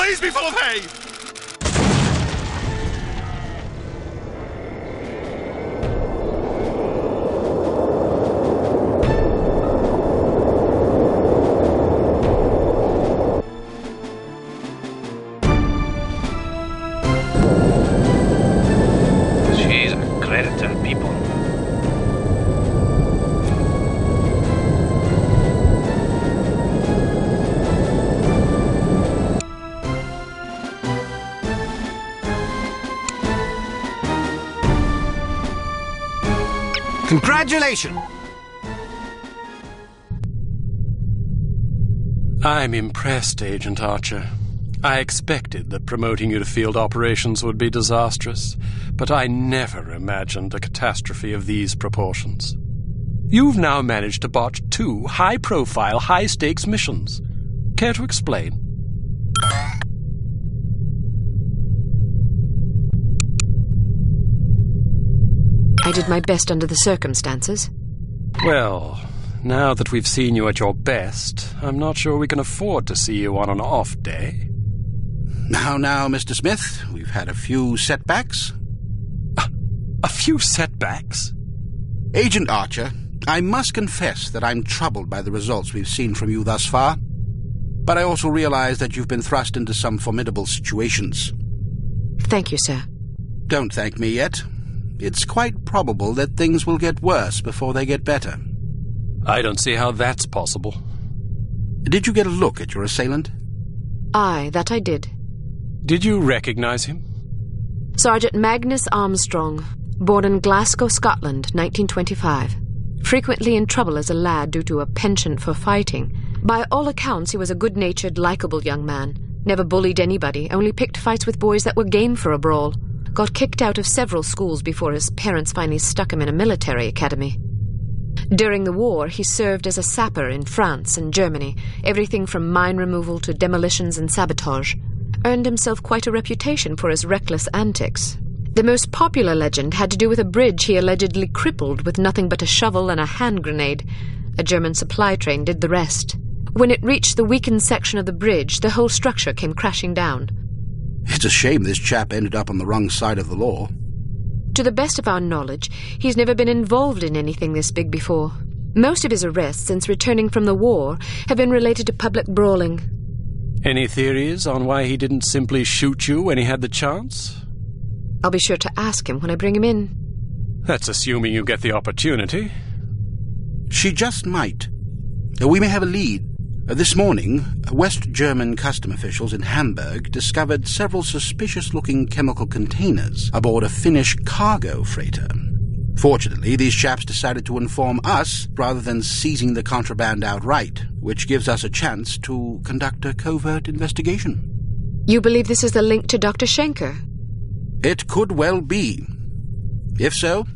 Please be full of hay! She's a credit to people. Congratulations! I'm impressed, Agent Archer. I expected that promoting you to field operations would be disastrous, but I never imagined a catastrophe of these proportions. You've now managed to botch 2 high-profile, high-stakes missions. Care to explain? I did my best under the circumstances. Well, now that we've seen you at your best, I'm not sure we can afford to see you on an off day. Now, Mr. Smith, we've had a few setbacks. A few setbacks? Agent Archer, I must confess that I'm troubled by the results we've seen from you thus far. But I also realize that you've been thrust into some formidable situations. Thank you, sir. Don't thank me yet. It's quite probable that things will get worse before they get better. I don't see how that's possible. Did you get a look at your assailant? Aye, that I did. Did you recognize him? Sergeant Magnus Armstrong, born in Glasgow, Scotland, 1925. Frequently in trouble as a lad due to a penchant for fighting. By all accounts, he was a good-natured, likeable young man. Never bullied anybody, only picked fights with boys that were game for a brawl. Got kicked out of several schools before his parents finally stuck him in a military academy. During the war, he served as a sapper in France and Germany, everything from mine removal to demolitions and sabotage. Earned himself quite a reputation for his reckless antics. The most popular legend had to do with a bridge he allegedly crippled with nothing but a shovel and a hand grenade. A German supply train did the rest. When it reached the weakened section of the bridge, the whole structure came crashing down. It's a shame this chap ended up on the wrong side of the law. To the best of our knowledge, he's never been involved in anything this big before. Most of his arrests since returning from the war have been related to public brawling. Any theories on why he didn't simply shoot you when he had the chance? I'll be sure to ask him when I bring him in. That's assuming you get the opportunity. She just might. We may have a lead. This morning, West German custom officials in Hamburg discovered several suspicious-looking chemical containers aboard a Finnish cargo freighter. Fortunately, these chaps decided to inform us rather than seizing the contraband outright, which gives us a chance to conduct a covert investigation. You believe this is the link to Dr. Schenker? It could well be. If so,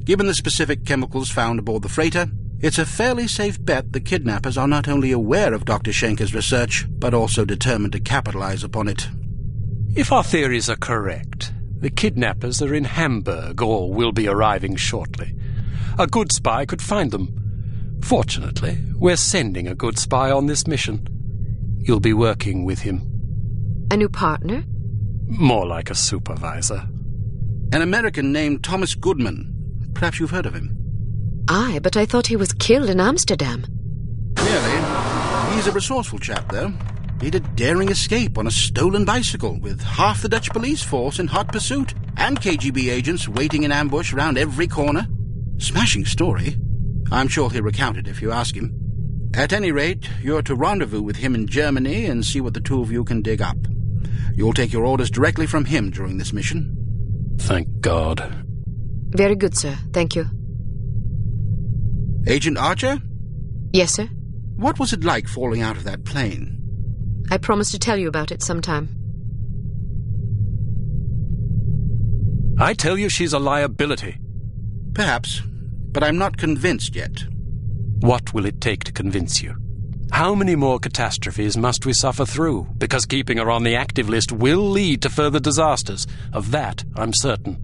given the specific chemicals found aboard the freighter, it's a fairly safe bet the kidnappers are not only aware of Dr. Schenker's research, but also determined to capitalize upon it. If our theories are correct, the kidnappers are in Hamburg or will be arriving shortly. A good spy could find them. Fortunately, we're sending a good spy on this mission. You'll be working with him. A new partner? More like a supervisor. An American named Thomas Goodman. Perhaps you've heard of him. Aye, but I thought he was killed in Amsterdam. Really? He's a resourceful chap, though. He did a daring escape on a stolen bicycle with half the Dutch police force in hot pursuit and KGB agents waiting in ambush around every corner. Smashing story. I'm sure he'll recount it if you ask him. At any rate, you're to rendezvous with him in Germany and see what the two of you can dig up. You'll take your orders directly from him during this mission. Thank God. Very good, sir. Thank you. Agent Archer? Yes, sir? What was it like falling out of that plane? I promised to tell you about it sometime. I tell you she's a liability. Perhaps, but I'm not convinced yet. What will it take to convince you? How many more catastrophes must we suffer through? Because keeping her on the active list will lead to further disasters. Of that, I'm certain.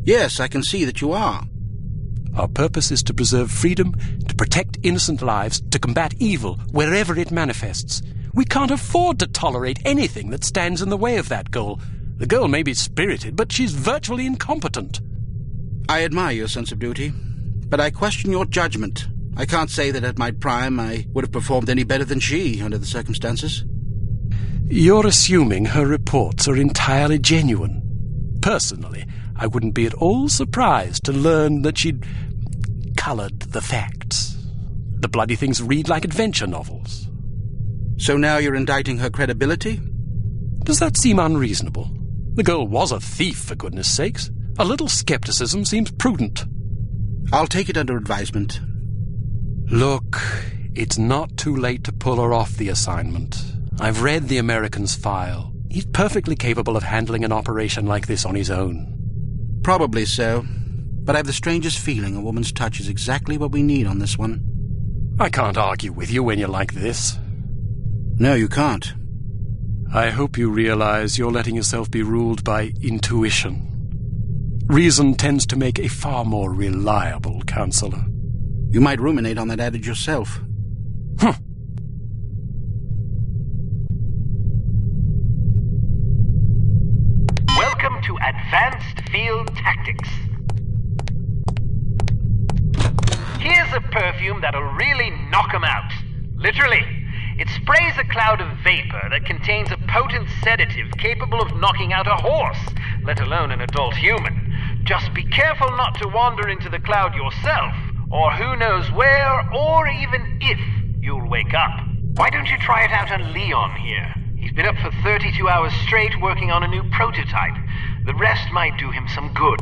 Yes, I can see that you are. Our purpose is to preserve freedom, to protect innocent lives, to combat evil wherever it manifests. We can't afford to tolerate anything that stands in the way of that goal. The girl may be spirited, but she's virtually incompetent. I admire your sense of duty, but I question your judgment. I can't say that at my prime I would have performed any better than she under the circumstances. You're assuming her reports are entirely genuine. Personally, I wouldn't be at all surprised to learn that she'd coloured the facts. The bloody things read like adventure novels. So now you're indicting her credibility? Does that seem unreasonable? The girl was a thief, for goodness sakes. A little skepticism seems prudent. I'll take it under advisement. Look, it's not too late to pull her off the assignment. I've read the American's file. He's perfectly capable of handling an operation like this on his own. Probably so, but I have the strangest feeling a woman's touch is exactly what we need on this one. I can't argue with you when you're like this. No, you can't. I hope you realize you're letting yourself be ruled by intuition. Reason tends to make a far more reliable counselor. You might ruminate on that adage yourself. Welcome to Advanced Field Tactics. Here's a perfume that'll really knock 'em out. Literally. It sprays a cloud of vapor that contains a potent sedative capable of knocking out a horse, let alone an adult human. Just be careful not to wander into the cloud yourself, or who knows where, or even if, you'll wake up. Why don't you try it out on Leon here? He's been up for 32 hours straight working on a new prototype. The rest might do him some good.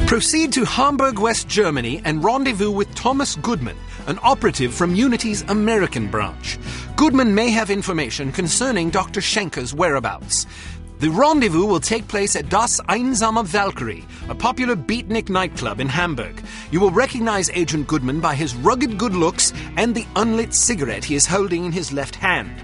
Proceed to Hamburg, West Germany, and rendezvous with Thomas Goodman, an operative from Unity's American branch. Goodman may have information concerning Dr. Schenker's whereabouts. The rendezvous will take place at Das Einsame Valkyrie, a popular beatnik nightclub in Hamburg. You will recognize Agent Goodman by his rugged good looks and the unlit cigarette he is holding in his left hand.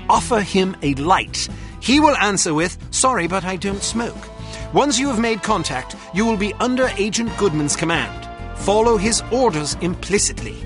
Offer him a light. He will answer with, "Sorry, but I don't smoke." Once you have made contact, you will be under Agent Goodman's command. Follow his orders implicitly.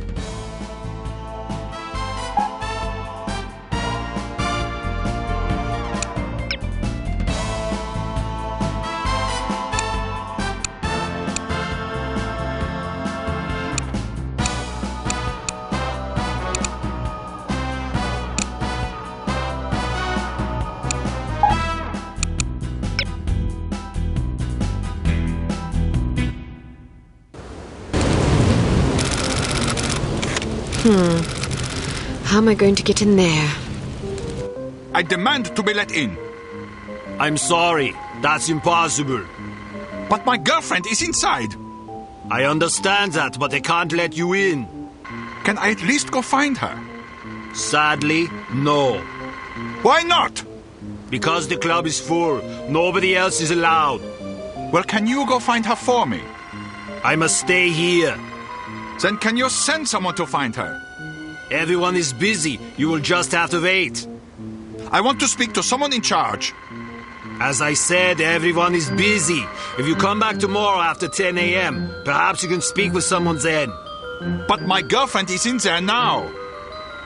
How am I going to get in there? I demand to be let in. I'm sorry, that's impossible. But my girlfriend is inside. I understand that, but I can't let you in. Can I at least go find her? Sadly, no. Why not? Because the club is full. Nobody else is allowed. Well, can you go find her for me? I must stay here. Then can you send someone to find her? Everyone is busy. You will just have to wait. I want to speak to someone in charge. As I said, everyone is busy. If you come back tomorrow after 10 a.m., perhaps you can speak with someone then. But my girlfriend is in there now.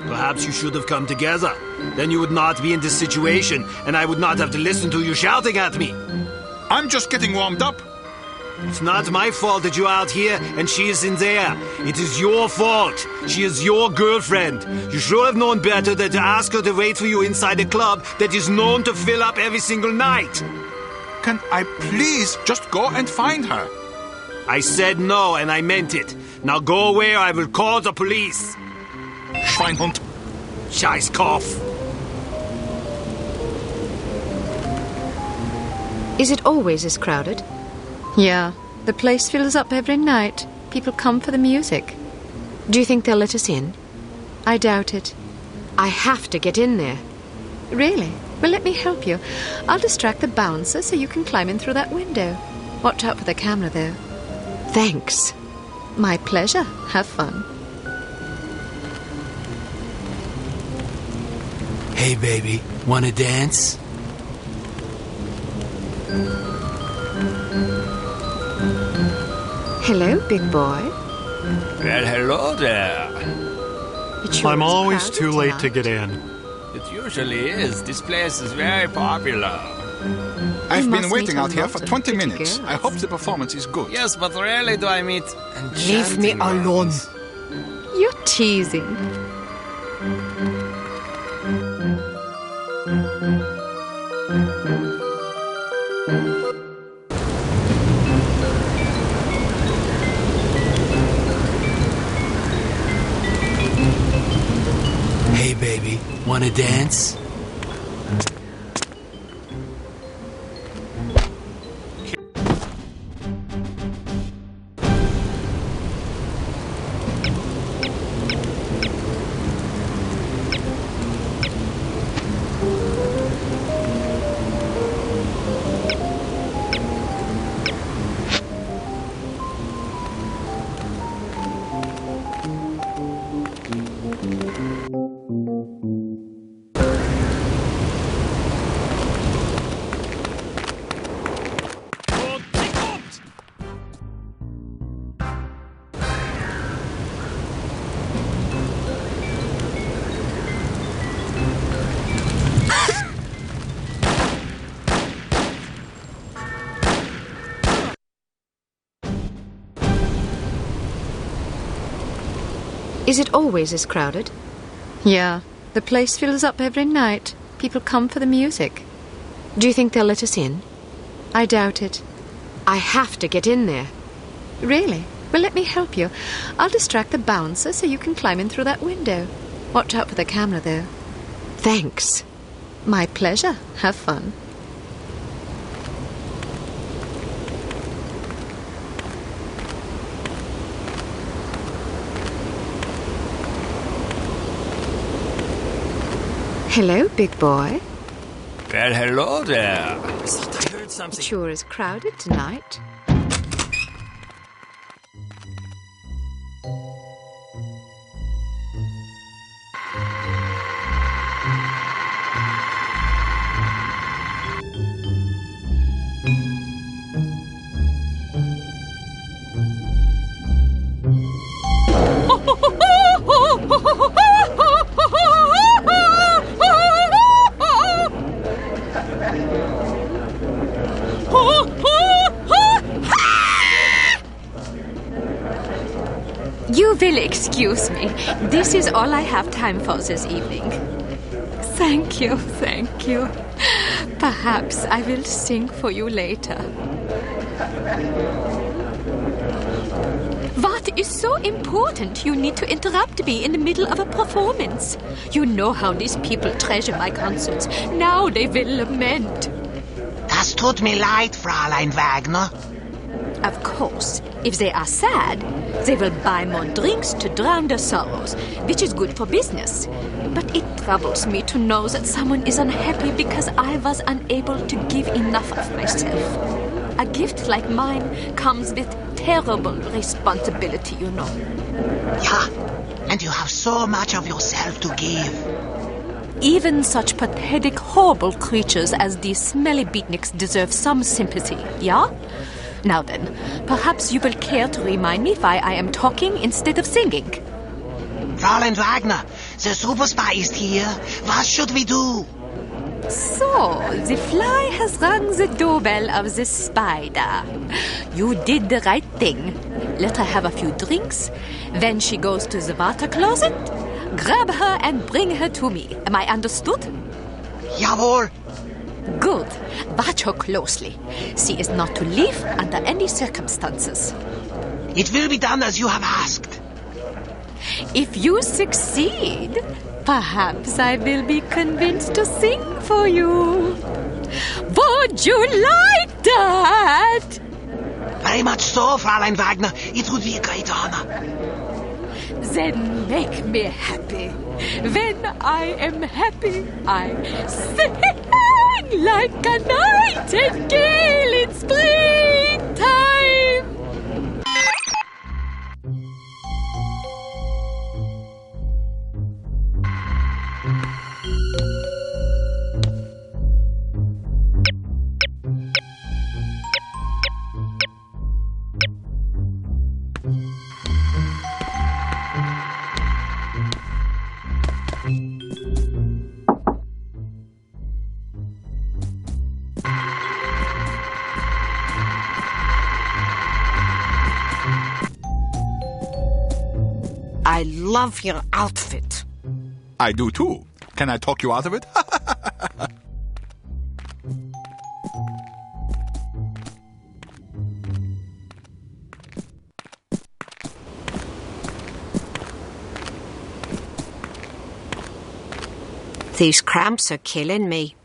Perhaps you should have come together. Then you would not be in this situation, and I would not have to listen to you shouting at me. I'm just getting warmed up. It's not my fault that you're out here and she is in there. It is your fault. She is your girlfriend. You should have known better than to ask her to wait for you inside a club that is known to fill up every single night. Can I please just go and find her? I said no, and I meant it. Now go away or I will call the police. Schweinhund. Scheißkopf. Is it always as crowded? Yeah, the place fills up every night. People come for the music. Do you think they'll let us in? I doubt it. I have to get in there. Really? Well, let me help you. I'll distract the bouncer so you can climb in through that window. Watch out for the camera, though. Thanks. My pleasure. Have fun. Hey, baby, wanna dance? Hello, big boy. Well, hello there. I'm always too late to get in. It usually is. This place is very popular. I've been waiting out here for 20 minutes. I hope the performance is good. Yes, but rarely do I meet Leave me alone. You're teasing. Hey, baby, wanna dance? Is it always as crowded? Yeah, the place fills up every night. People come for the music. Do you think they'll let us in? I doubt it. I have to get in there. Really? Well, let me help you. I'll distract the bouncer so you can climb in through that window. Watch out for the camera, though. Thanks. My pleasure. Have fun. Hello, big boy. Well, hello there. I thought I heard something. It sure is crowded tonight. You will excuse me. This is all I have time for this evening. Thank you, thank you. Perhaps I will sing for you later. What is so important you need to interrupt me in the middle of a performance? You know how these people treasure my concerts. Now they will lament. Das tut mir leid, Fräulein Wagner. Of course, if they are sad, they will buy more drinks to drown their sorrows, which is good for business. But it troubles me to know that someone is unhappy because I was unable to give enough of myself. A gift like mine comes with terrible responsibility, you know. Yeah, and you have so much of yourself to give. Even such pathetic, horrible creatures as these smelly beatniks deserve some sympathy, yeah? Now then, perhaps you will care to remind me why I am talking instead of singing. Fräulein Wagner, the super spy is here. What should we do? So, the fly has rung the doorbell of the spider. You did the right thing. Let her have a few drinks. When she goes to the water closet, grab her and bring her to me. Am I understood? Jawohl. Good. Watch her closely. She is not to leave under any circumstances. It will be done as you have asked. If you succeed, perhaps I will be convinced to sing for you. Would you like that? Very much so, Fräulein Wagner. It would be a great honor. Then make me happy. When I am happy, I sing like a nightingale in springtime. I love your outfit. I do too. Can I talk you out of it? These cramps are killing me.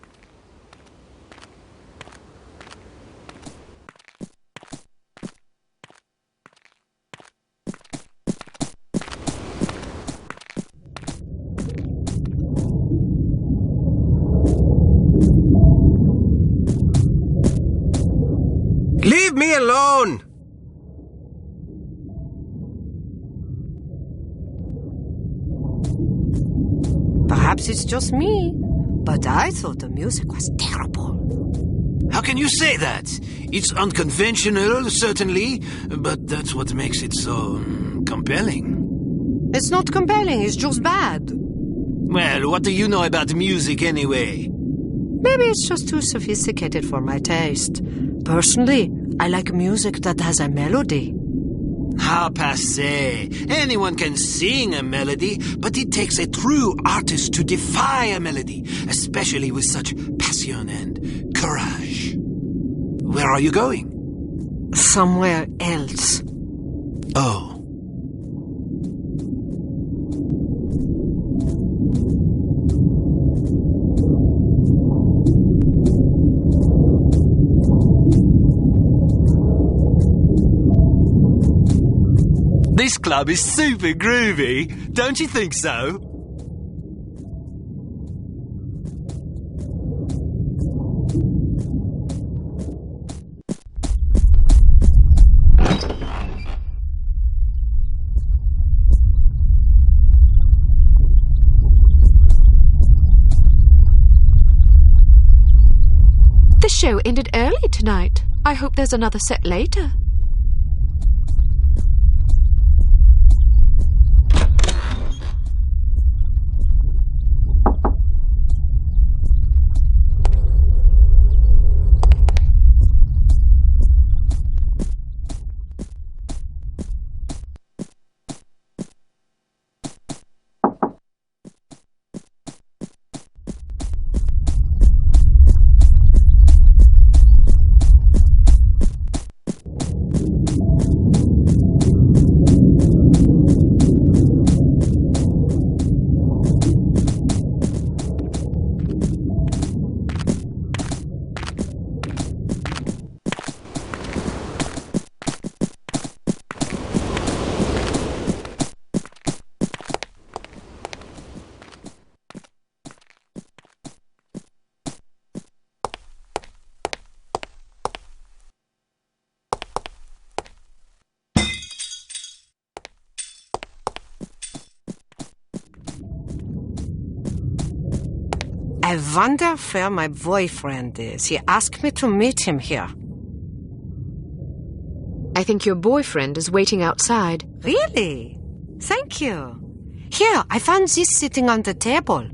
Leave me alone! Perhaps it's just me, but I thought the music was terrible. How can you say that? It's unconventional, certainly, but that's what makes it so compelling. It's not compelling, it's just bad. Well, what do you know about music anyway? Maybe it's just too sophisticated for my taste. Personally, I like music that has a melody. How passé. Anyone can sing a melody, but it takes a true artist to defy a melody, especially with such passion and courage. Where are you going? Somewhere else. Oh. This club is super groovy, don't you think so? The show ended early tonight. I hope there's another set later. I wonder where my boyfriend is. He asked me to meet him here. I think your boyfriend is waiting outside. Really? Thank you. Here, I found this sitting on the table.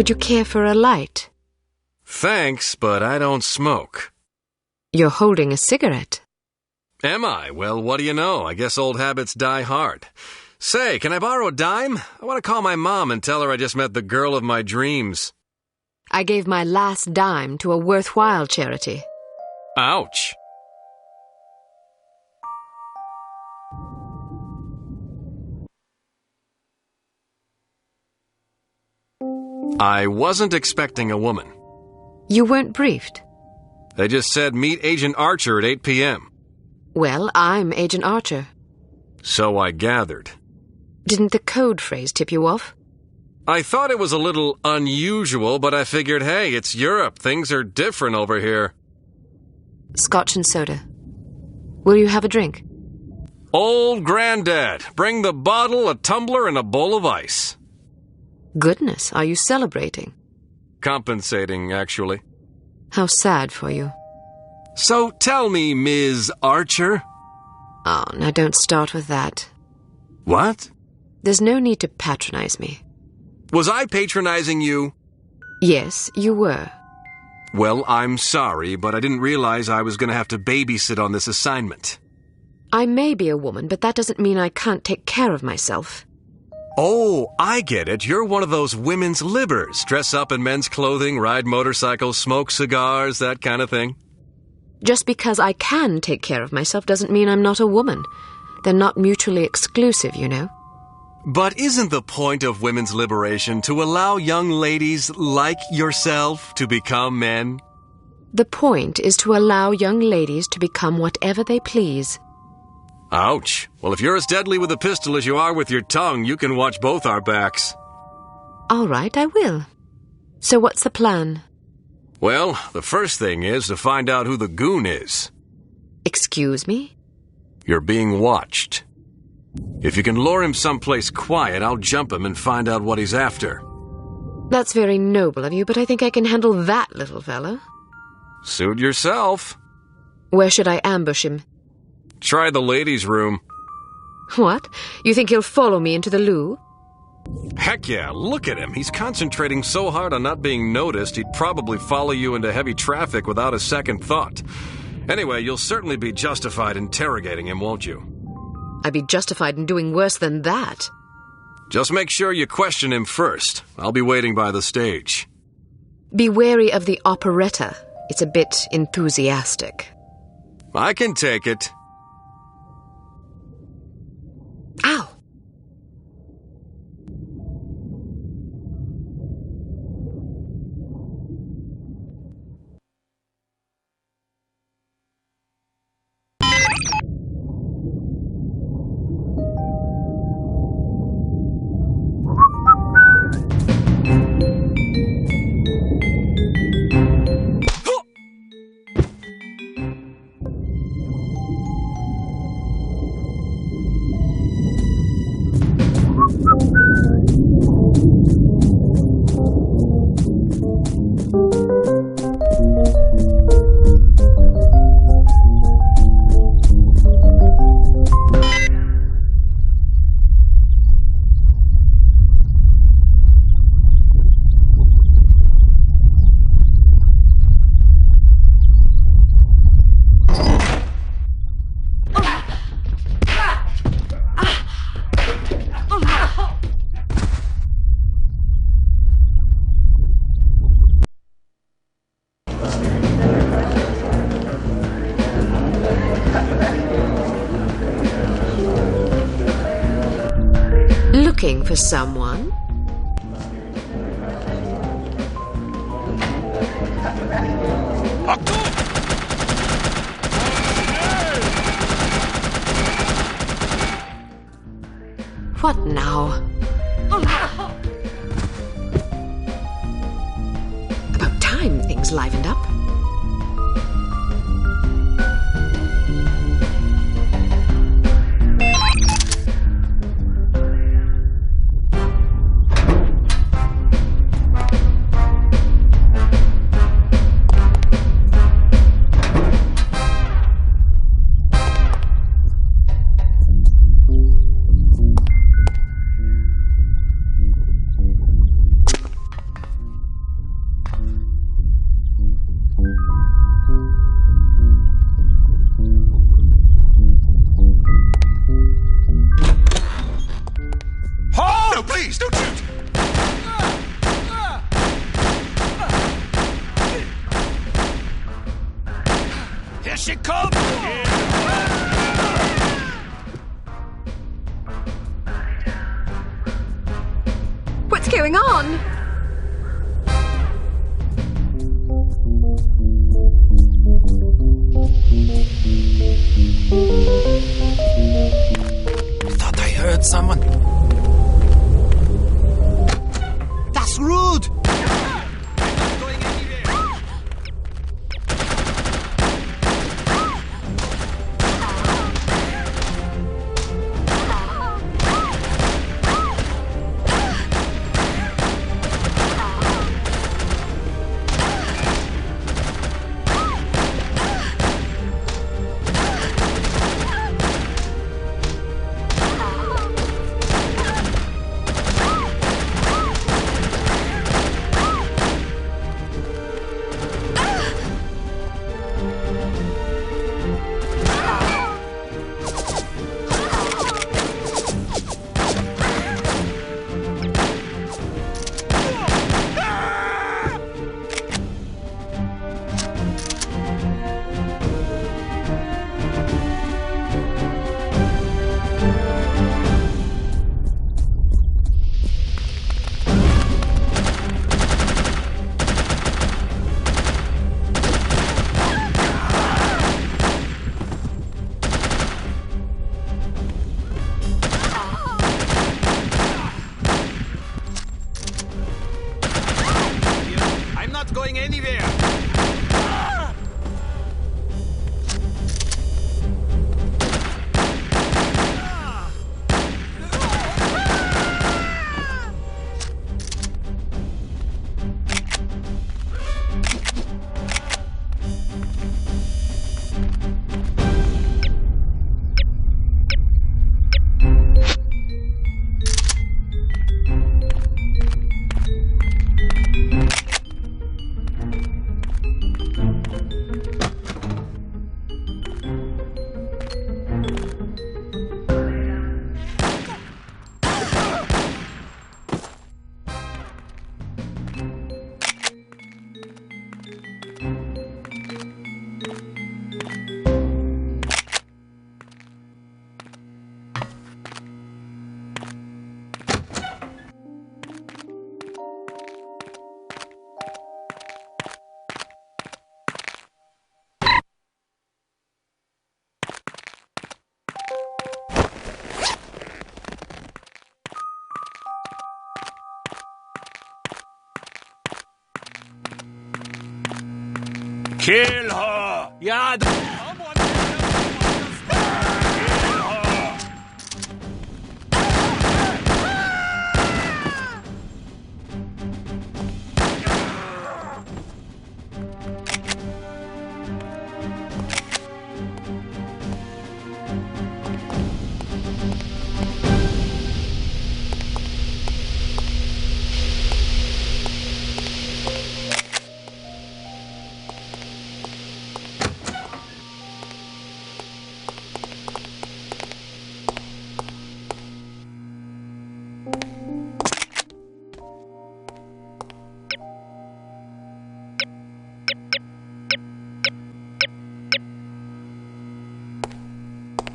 Would you care for a light? Thanks, but I don't smoke. You're holding a cigarette. Am I? Well, what do you know? I guess old habits die hard. Say, can I borrow a dime? I want to call my mom and tell her I just met the girl of my dreams. I gave my last dime to a worthwhile charity. Ouch. I wasn't expecting a woman. You weren't briefed? They just said meet Agent Archer at 8 p.m. Well, I'm Agent Archer. So I gathered. Didn't the code phrase tip you off? I thought it was a little unusual, but I figured, hey, it's Europe. Things are different over here. Scotch and soda. Will you have a drink? Old Granddad. Bring the bottle, a tumbler, and a bowl of ice. Goodness, are you celebrating? Compensating, actually. How sad for you. So tell me, Ms. Archer. Oh, now don't start with that. What? There's no need to patronize me. Was I patronizing you? Yes, you were. Well, I'm sorry, but I didn't realize I was going to have to babysit on this assignment. I may be a woman, but that doesn't mean I can't take care of myself. Oh, I get it. You're one of those women's libbers. Dress up in men's clothing, ride motorcycles, smoke cigars, that kind of thing. Just because I can take care of myself doesn't mean I'm not a woman. They're not mutually exclusive, you know. But isn't the point of women's liberation to allow young ladies like yourself to become men? The point is to allow young ladies to become whatever they please. Ouch. Well, if you're as deadly with a pistol as you are with your tongue, you can watch both our backs. All right, I will. So what's the plan? Well, the first thing is to find out who the goon is. Excuse me? You're being watched. If you can lure him someplace quiet, I'll jump him and find out what he's after. That's very noble of you, but I think I can handle that little fella. Suit yourself. Where should I ambush him? Try the ladies' room. What? You think he'll follow me into the loo? Heck yeah, look at him. He's concentrating so hard on not being noticed, he'd probably follow you into heavy traffic without a second thought. Anyway, you'll certainly be justified interrogating him, won't you? I'd be justified in doing worse than that. Just make sure you question him first. I'll be waiting by the stage. Be wary of the operetta. It's a bit enthusiastic. I can take it. Ow! Looking for someone? What now? About time things livened up. Here she comes! What's going on? I thought I heard someone. That's rude! Going anywhere. Kill her! Yeah,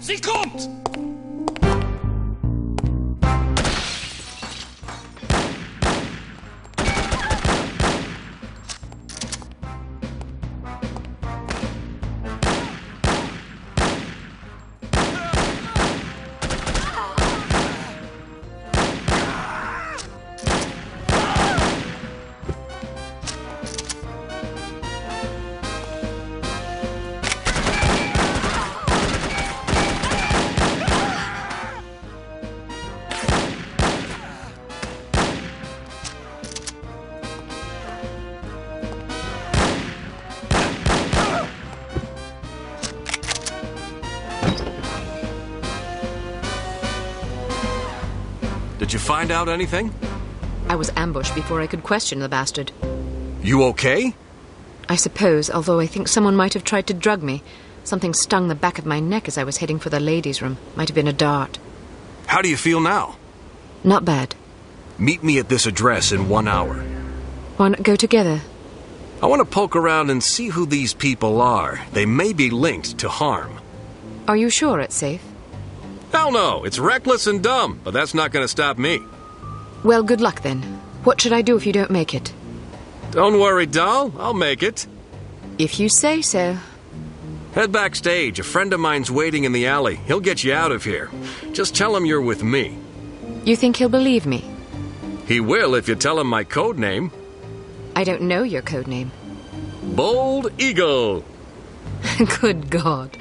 Sie kommt! Did you find out anything? I was ambushed before I could question the bastard. You okay? I suppose, although I think someone might have tried to drug me. Something stung the back of my neck as I was heading for the ladies' room. Might have been a dart. How do you feel now? Not bad. Meet me at this address in 1 hour. Why not go together? I want to poke around and see who these people are. They may be linked to harm. Are you sure it's safe? Hell no, it's reckless and dumb, but that's not going to stop me. Well, good luck then. What should I do if you don't make it? Don't worry, doll. I'll make it. If you say so. Head backstage. A friend of mine's waiting in the alley. He'll get you out of here. Just tell him you're with me. You think he'll believe me? He will if you tell him my code name. I don't know your code name. Bold Eagle. Good God.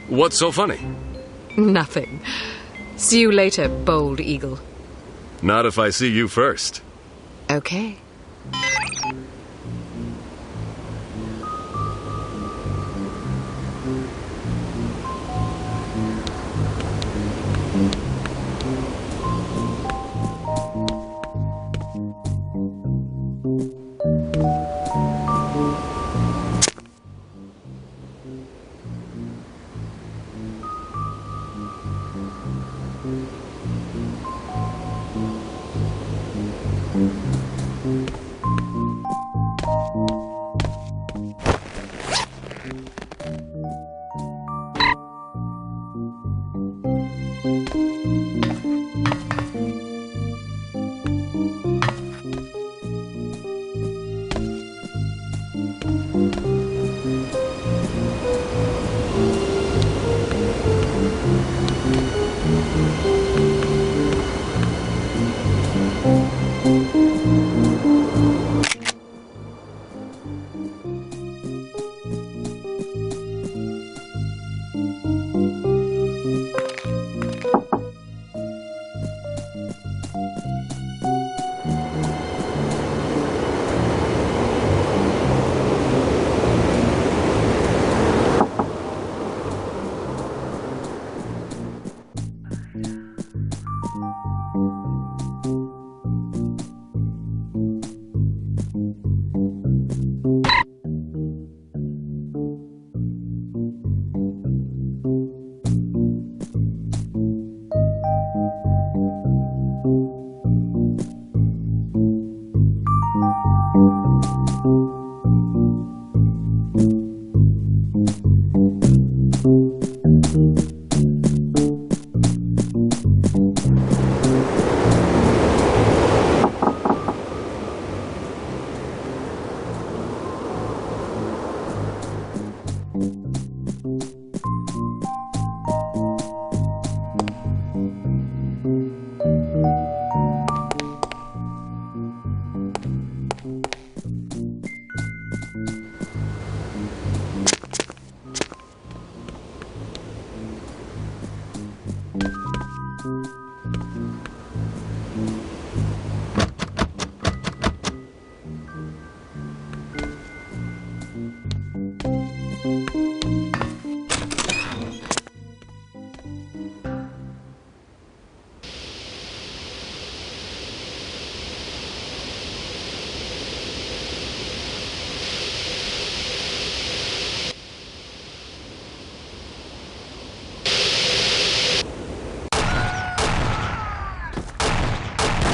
What's so funny? Nothing. See you later, Bold Eagle. Not if I see you first. Okay.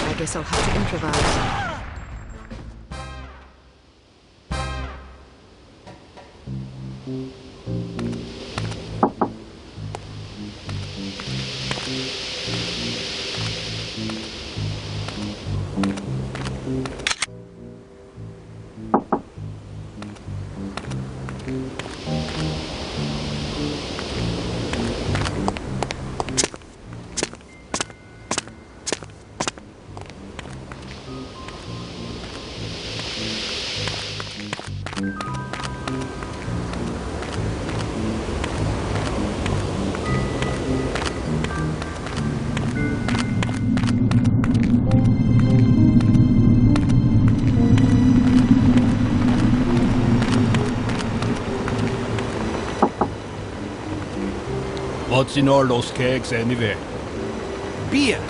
I guess I'll have to improvise. What's in all those kegs anyway? Beer.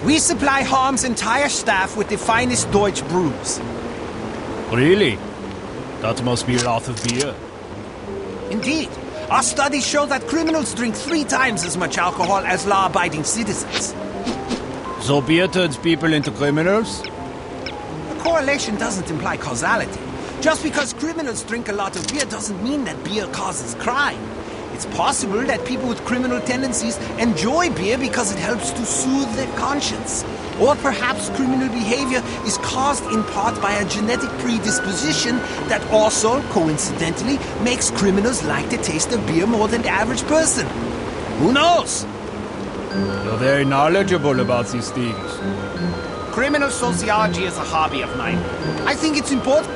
We supply Harm's entire staff with the finest Deutsch brews. Really? That must be a lot of beer. Indeed. Our studies show that criminals drink 3 times as much alcohol as law-abiding citizens. So beer turns people into criminals? The correlation doesn't imply causality. Just because criminals drink a lot of beer doesn't mean that beer causes crime. It's possible that people with criminal tendencies enjoy beer because it helps to soothe their conscience. Or perhaps criminal behavior is caused in part by a genetic predisposition that also, coincidentally, makes criminals like the taste of beer more than the average person. Who knows? You're very knowledgeable about these things. Criminal sociology is a hobby of mine. I think it's important.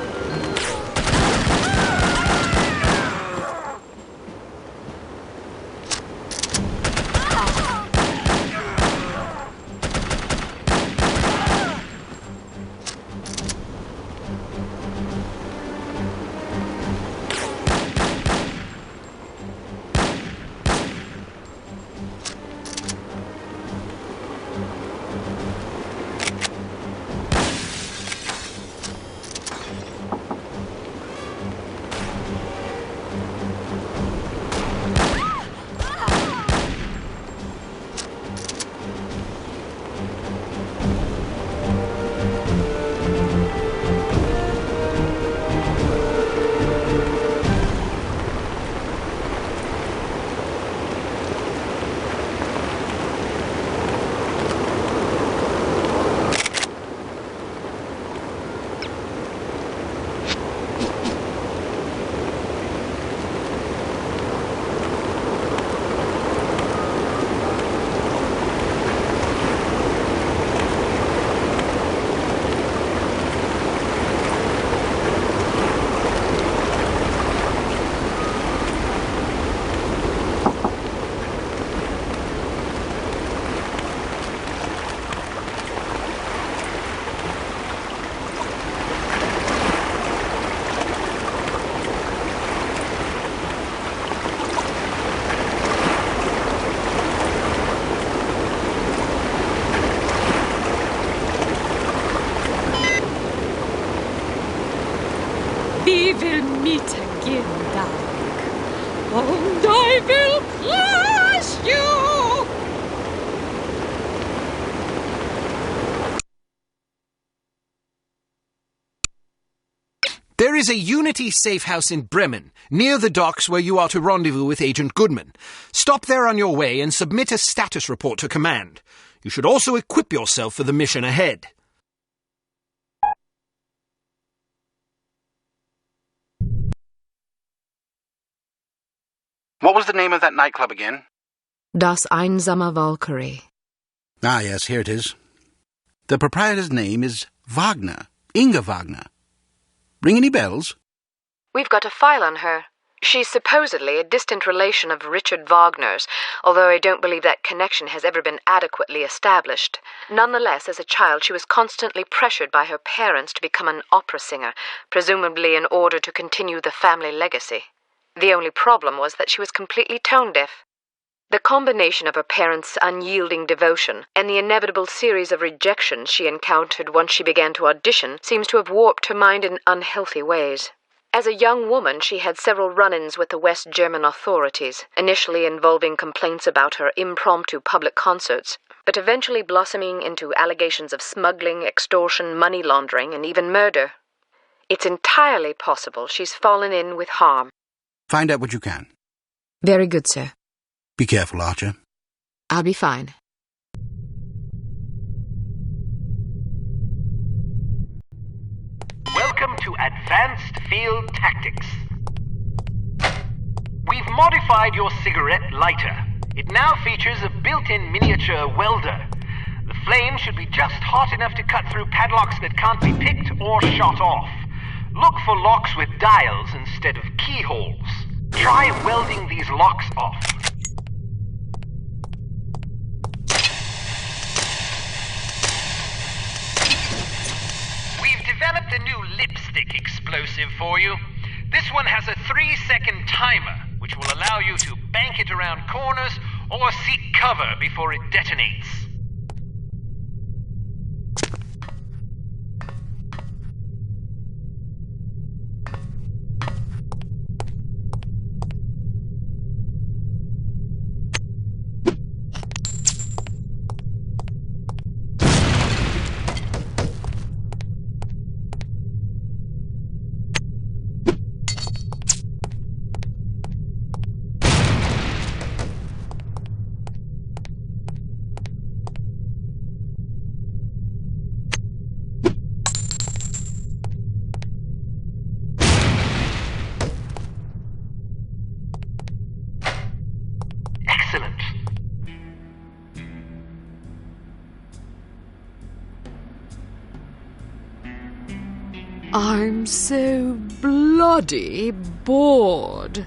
We will meet again, darling. And I will crush you! There is a Unity safe house in Bremen, near the docks where you are to rendezvous with Agent Goodman. Stop there on your way and submit a status report to command. You should also equip yourself for the mission ahead. What was the name of that nightclub again? Das Einsame Valkyrie. Ah, yes, here it is. The proprietor's name is Wagner. Inga Wagner. Ring any bells? We've got a file on her. She's supposedly a distant relation of Richard Wagner's, although I don't believe that connection has ever been adequately established. Nonetheless, as a child, she was constantly pressured by her parents to become an opera singer, presumably in order to continue the family legacy. The only problem was that she was completely tone-deaf. The combination of her parents' unyielding devotion and the inevitable series of rejections she encountered once she began to audition seems to have warped her mind in unhealthy ways. As a young woman, she had several run-ins with the West German authorities, initially involving complaints about her impromptu public concerts, but eventually blossoming into allegations of smuggling, extortion, money laundering, and even murder. It's entirely possible she's fallen in with harm. Find out what you can. Very good, sir. Be careful, Archer. I'll be fine. Welcome to Advanced Field Tactics. We've modified your cigarette lighter. It now features a built-in miniature welder. The flame should be just hot enough to cut through padlocks that can't be picked or shot off. Look for locks with dials instead of keyholes. Try welding these locks off. We've developed a new lipstick explosive for you. This one has a 3-second timer, which will allow you to bank it around corners or seek cover before it detonates. Excellent. I'm so bloody bored.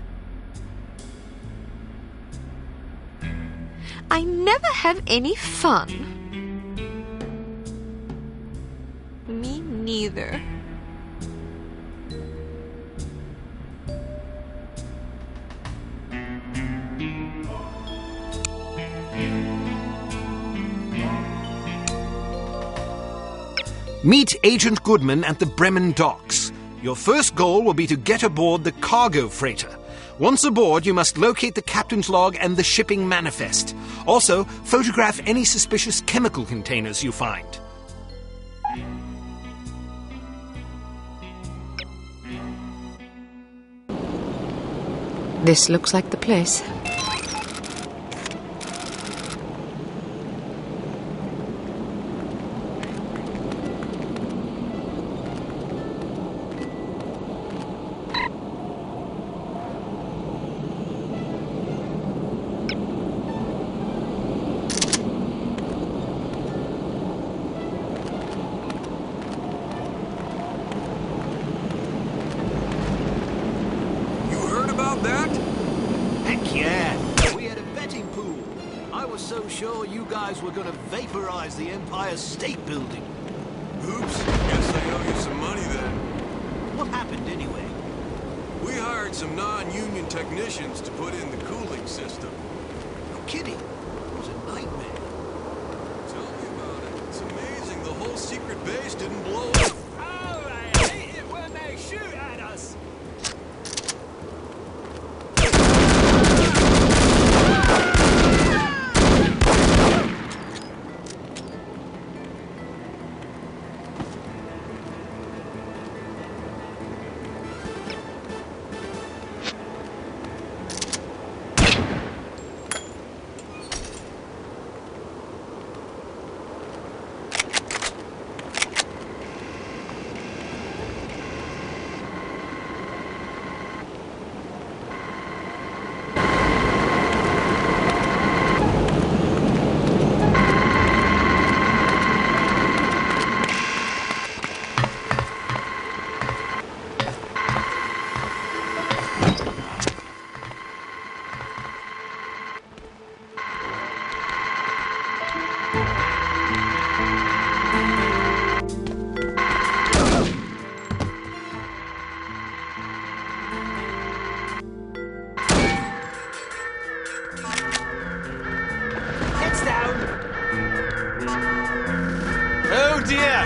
I never have any fun. Me neither. Meet Agent Goodman at the Bremen docks. Your first goal will be to get aboard the cargo freighter. Once aboard, you must locate the captain's log and the shipping manifest. Also, photograph any suspicious chemical containers you find. This looks like the place. We're going to vaporize the Empire State Building. Oops, guess I owe you some money then. What happened anyway? We hired some non-union technicians to put in the cooling system. No kidding. It was a nightmare. Tell me about it. It's amazing the whole secret base didn't blow up. Oh, I hate it when they shoot at us. Oh dear!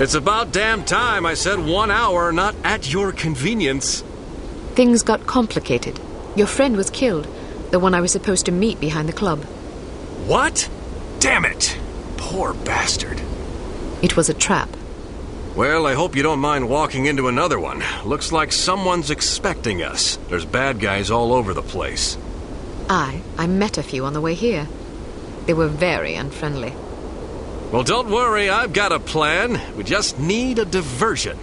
It's about damn time I said 1 hour, not at your convenience. Things got complicated. Your friend was killed, the one I was supposed to meet behind the club. What? Damn it! Poor bastard. It was a trap. Well, I hope you don't mind walking into another one. Looks like someone's expecting us. There's bad guys all over the place. I met a few on the way here. They were very unfriendly. Well, don't worry, I've got a plan. We just need a diversion.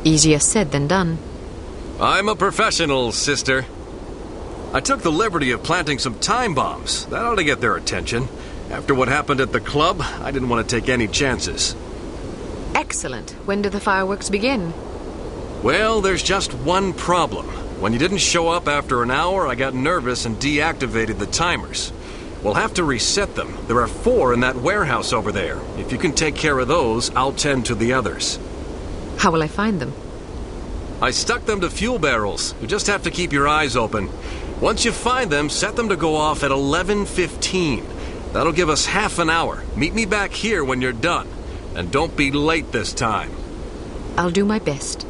Easier said than done. I'm a professional, sister. I took the liberty of planting some time bombs. That ought to get their attention. After what happened at the club, I didn't want to take any chances. Excellent. When do the fireworks begin? Well, there's just one problem. When you didn't show up after an hour, I got nervous and deactivated the timers. We'll have to reset them. There are 4 in that warehouse over there. If you can take care of those, I'll tend to the others. How will I find them? I stuck them to fuel barrels. You just have to keep your eyes open. Once you find them, set them to go off at 11:15. That'll give us half an hour. Meet me back here when you're done. And don't be late this time. I'll do my best.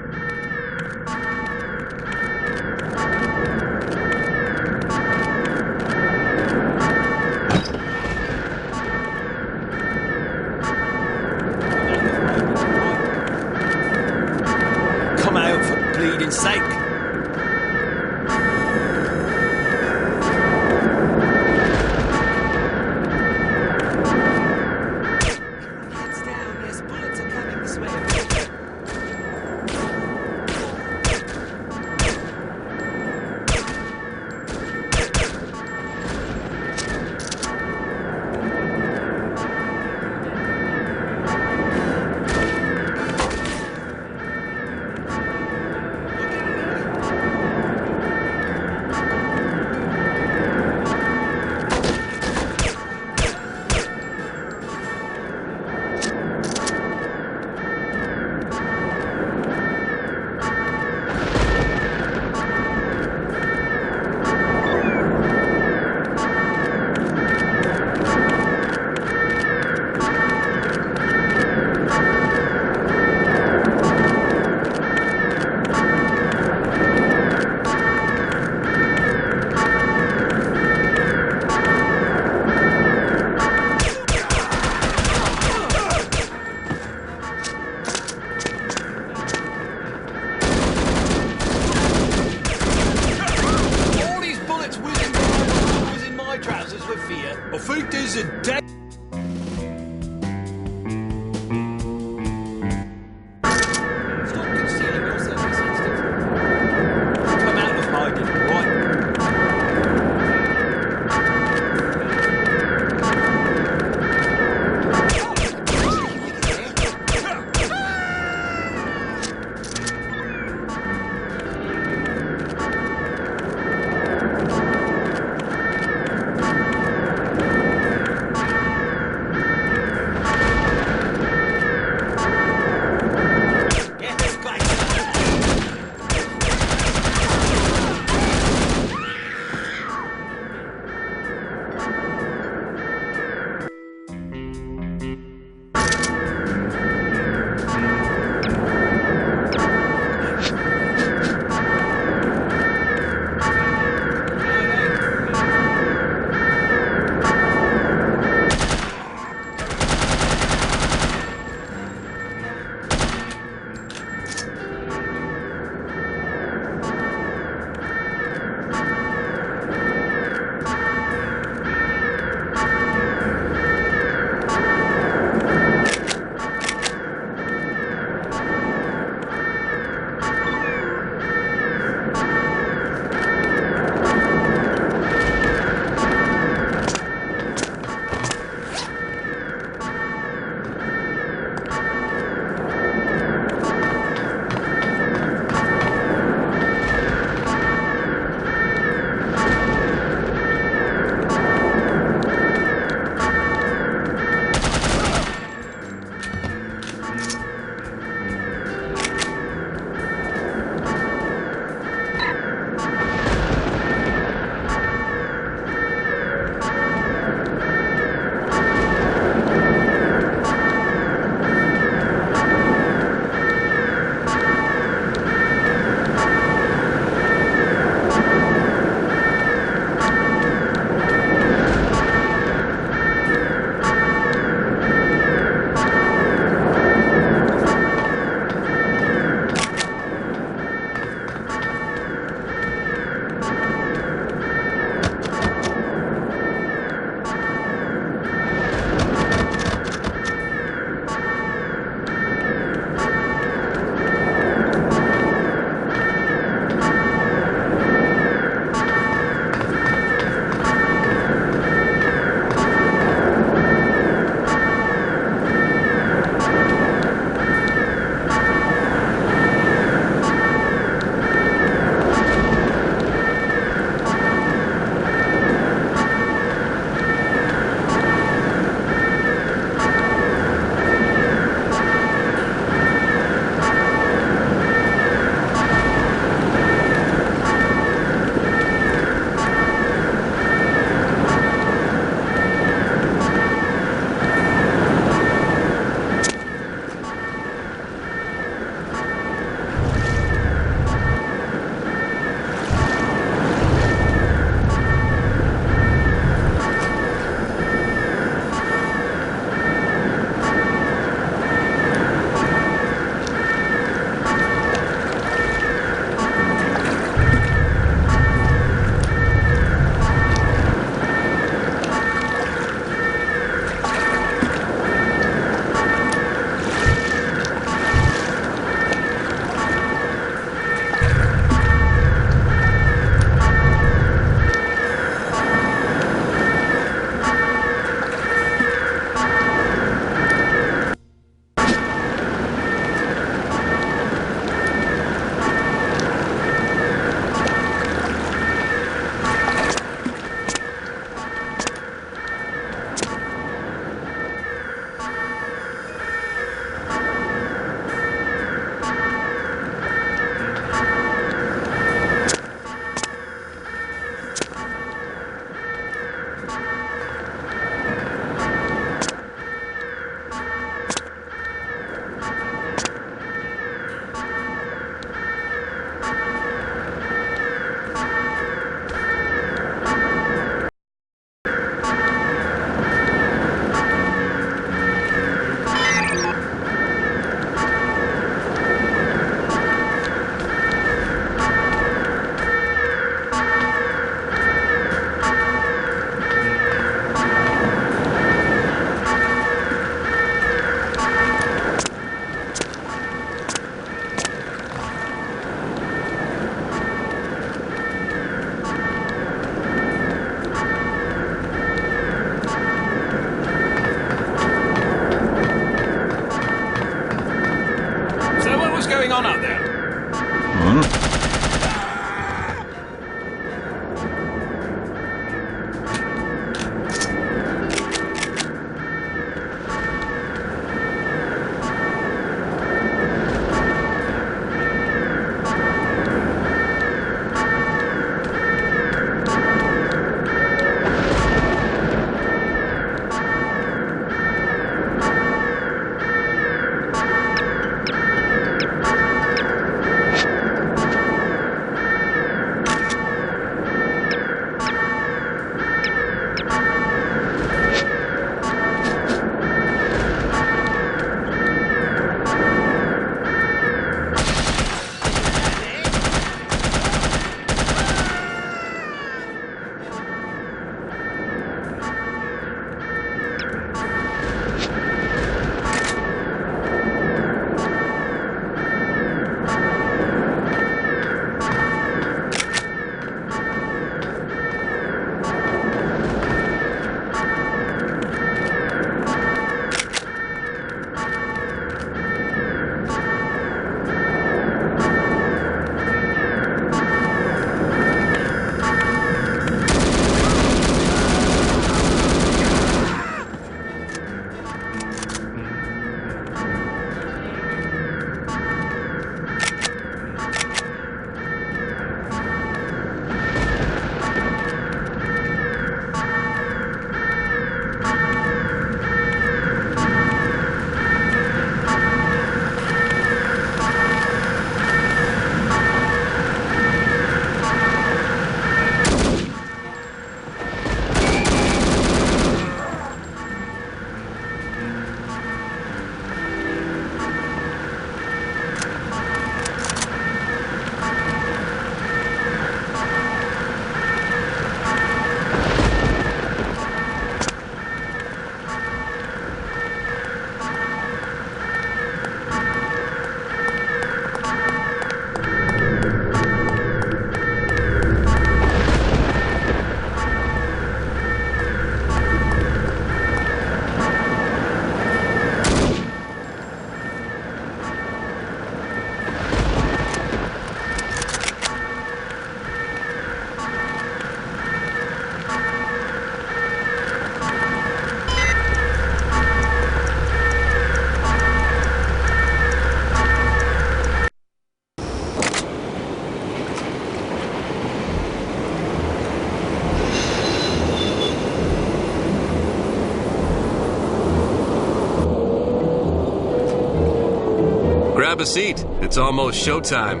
Grab a seat. It's almost showtime.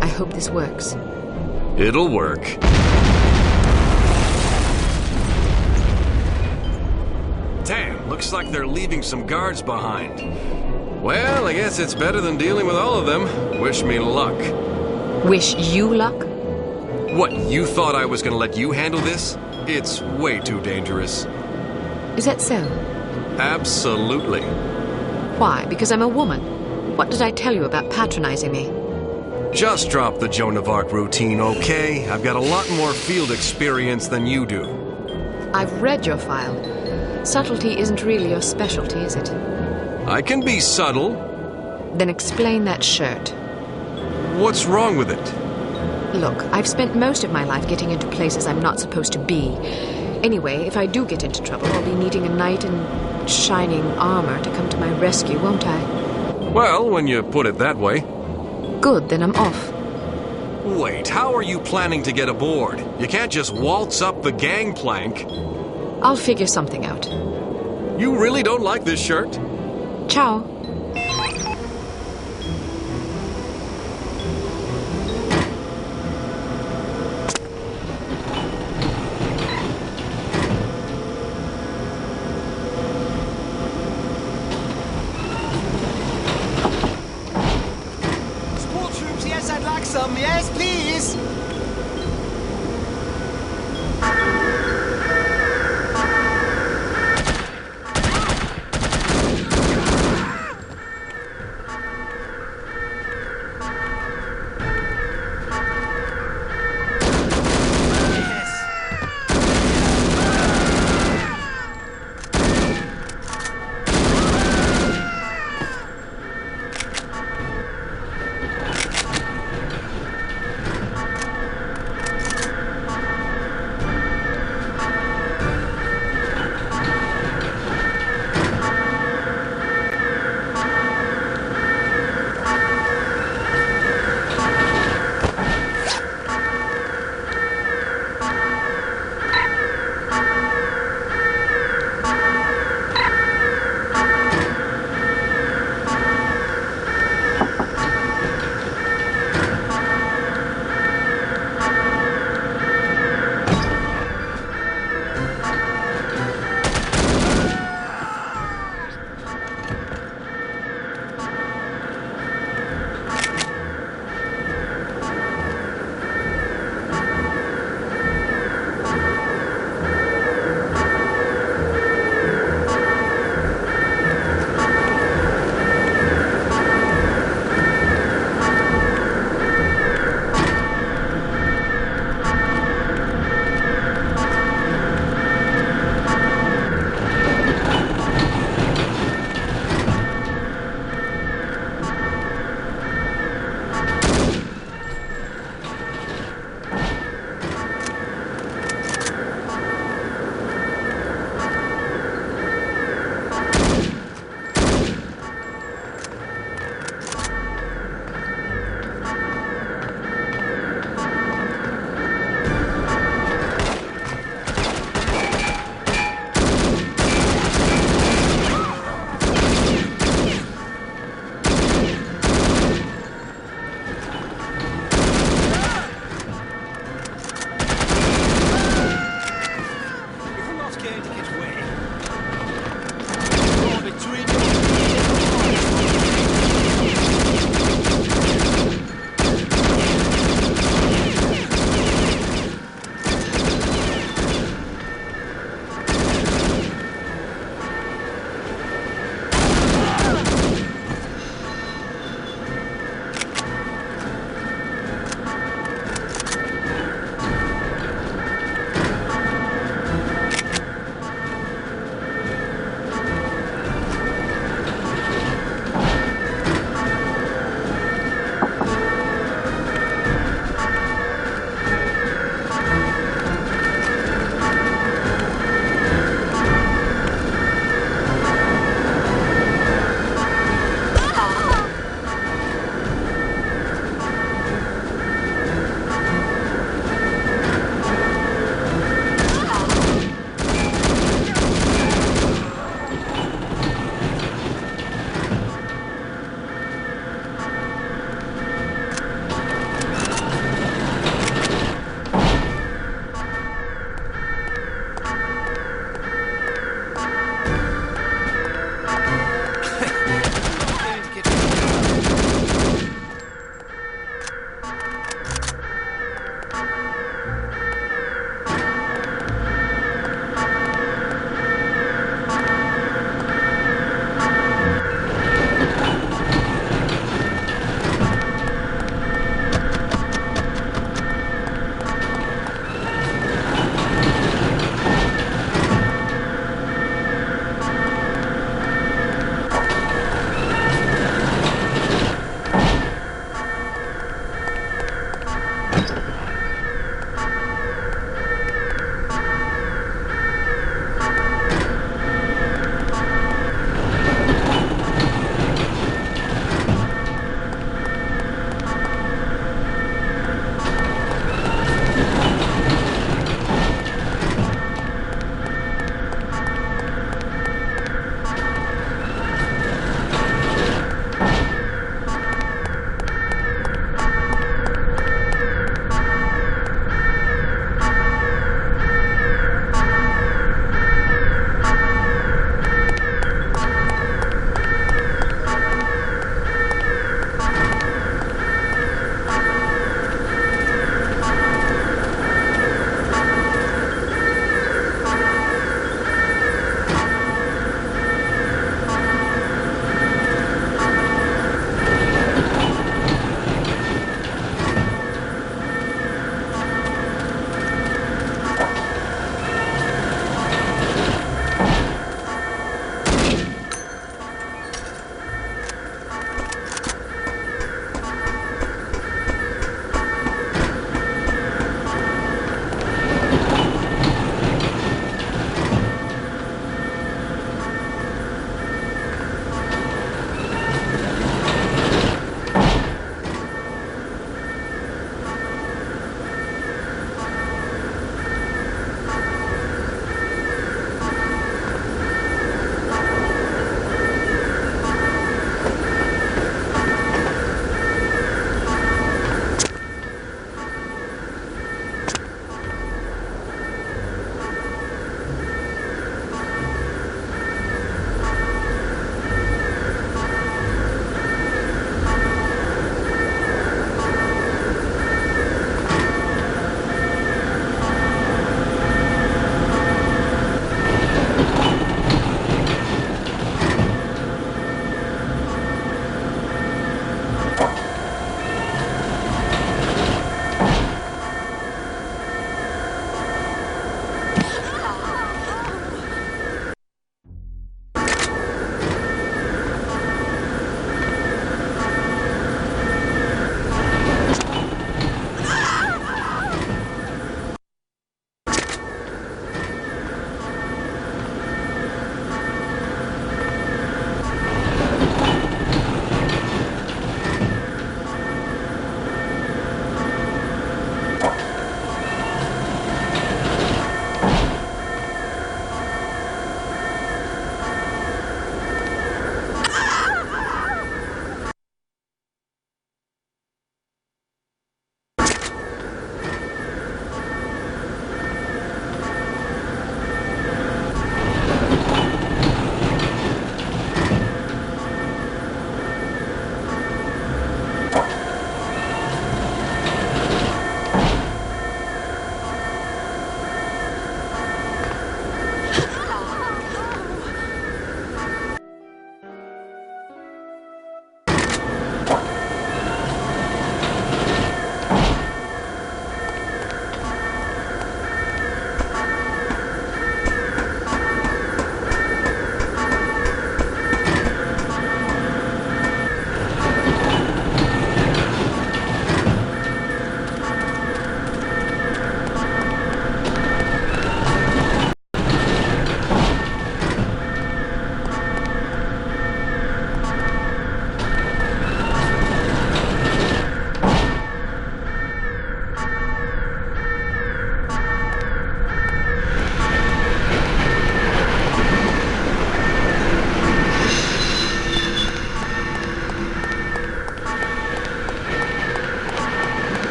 I hope this works. It'll work. Damn, looks like they're leaving some guards behind. Well, I guess it's better than dealing with all of them. Wish me luck. Wish you luck? What, you thought I was gonna let you handle this? It's way too dangerous. Is that so? Absolutely. Why? Because I'm a woman? What did I tell you about patronizing me? Just drop the Joan of Arc routine, okay? I've got a lot more field experience than you do. I've read your file. Subtlety isn't really your specialty, is it? I can be subtle. Then explain that shirt. What's wrong with it? Look, I've spent most of my life getting into places I'm not supposed to be. Anyway, if I do get into trouble, I'll be needing a knight in shining armor to come to my rescue, won't I? Well, when you put it that way. Good, then I'm off. Wait, how are you planning to get aboard? You can't just waltz up the gangplank. I'll figure something out. You really don't like this shirt? Ciao. School troops, yes, I'd like some. Yes, please.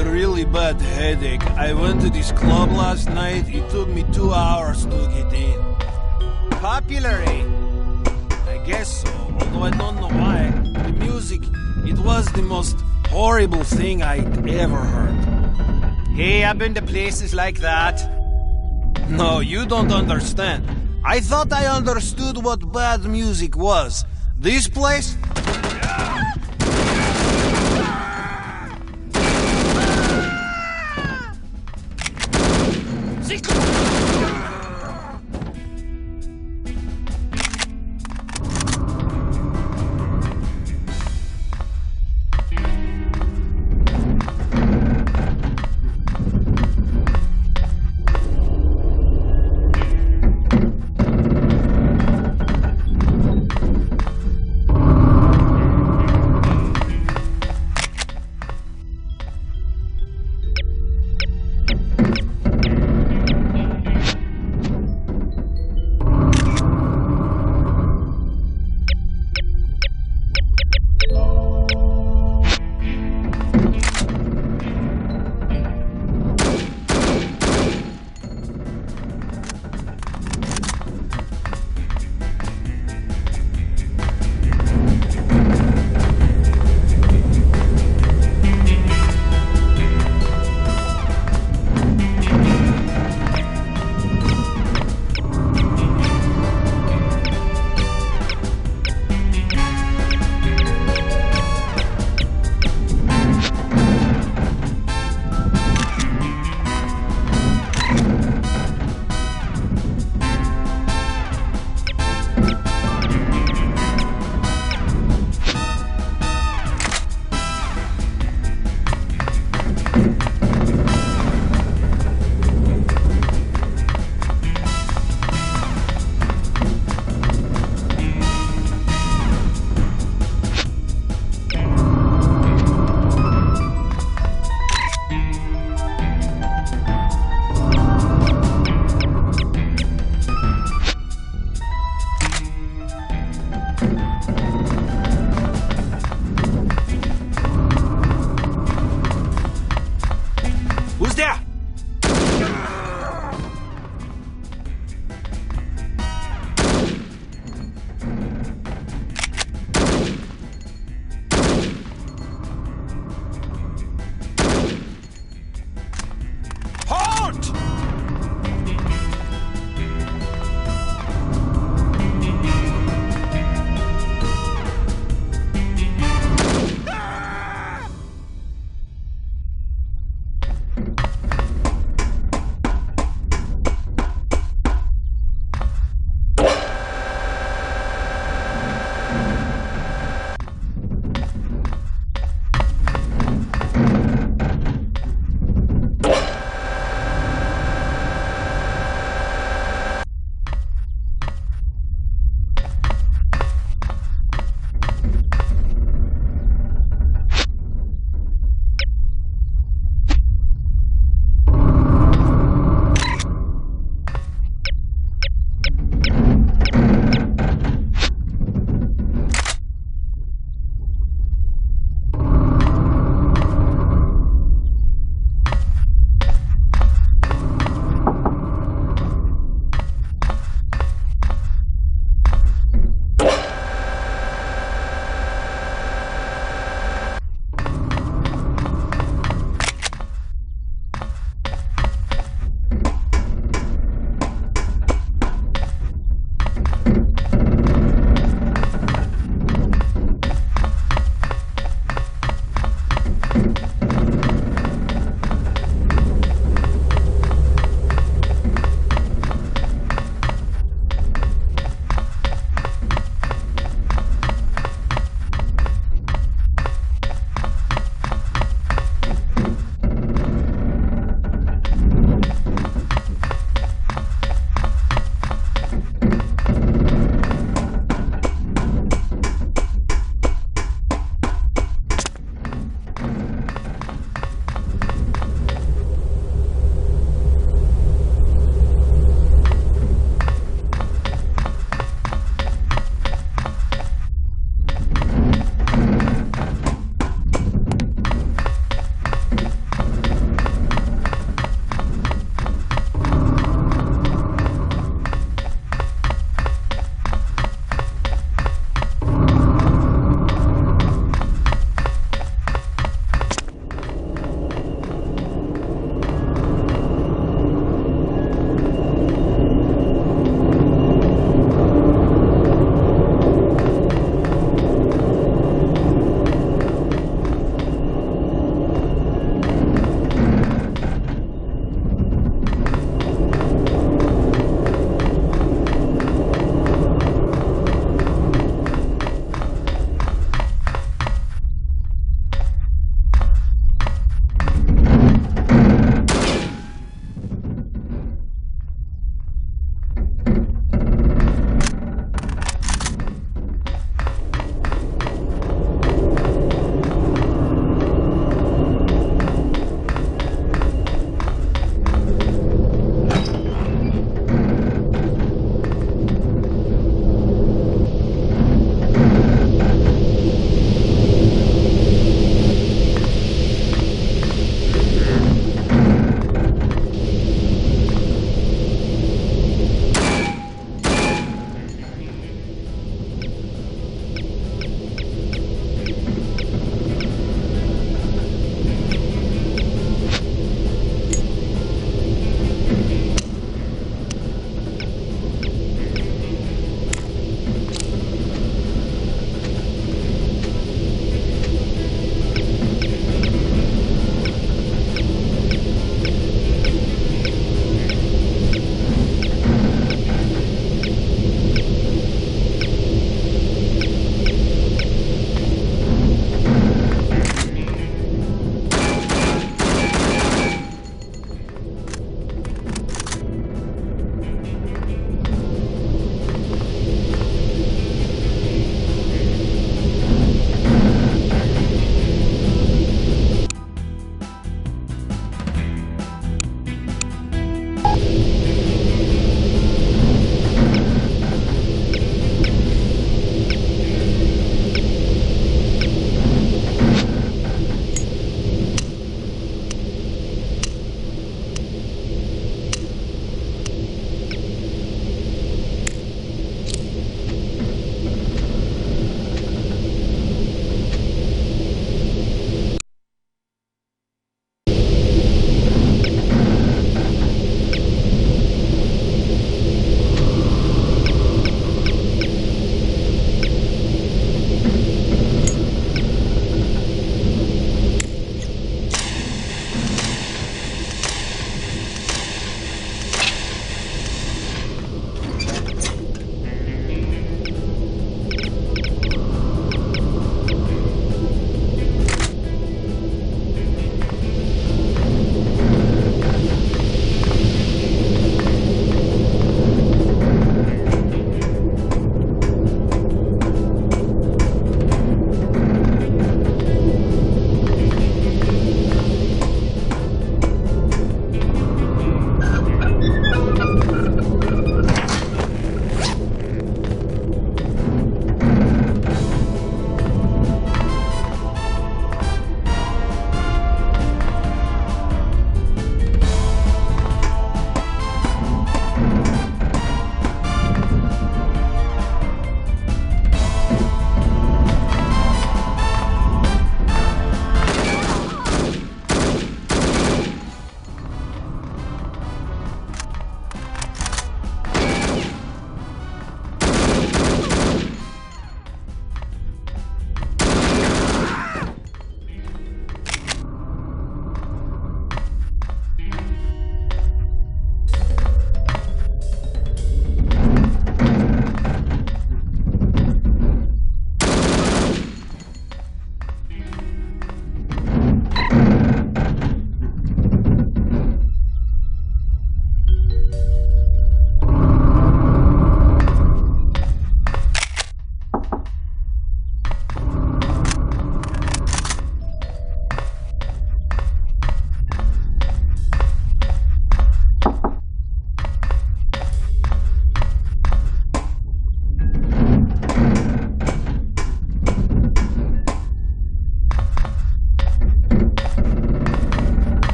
a really bad headache. I went to this club last night. It took me 2 hours to get in. Popular, eh? I guess so, although I don't know why. The music, it was the most horrible thing I'd ever heard. Hey, I've been to places like that. No, you don't understand. I thought I understood what bad music was. This place?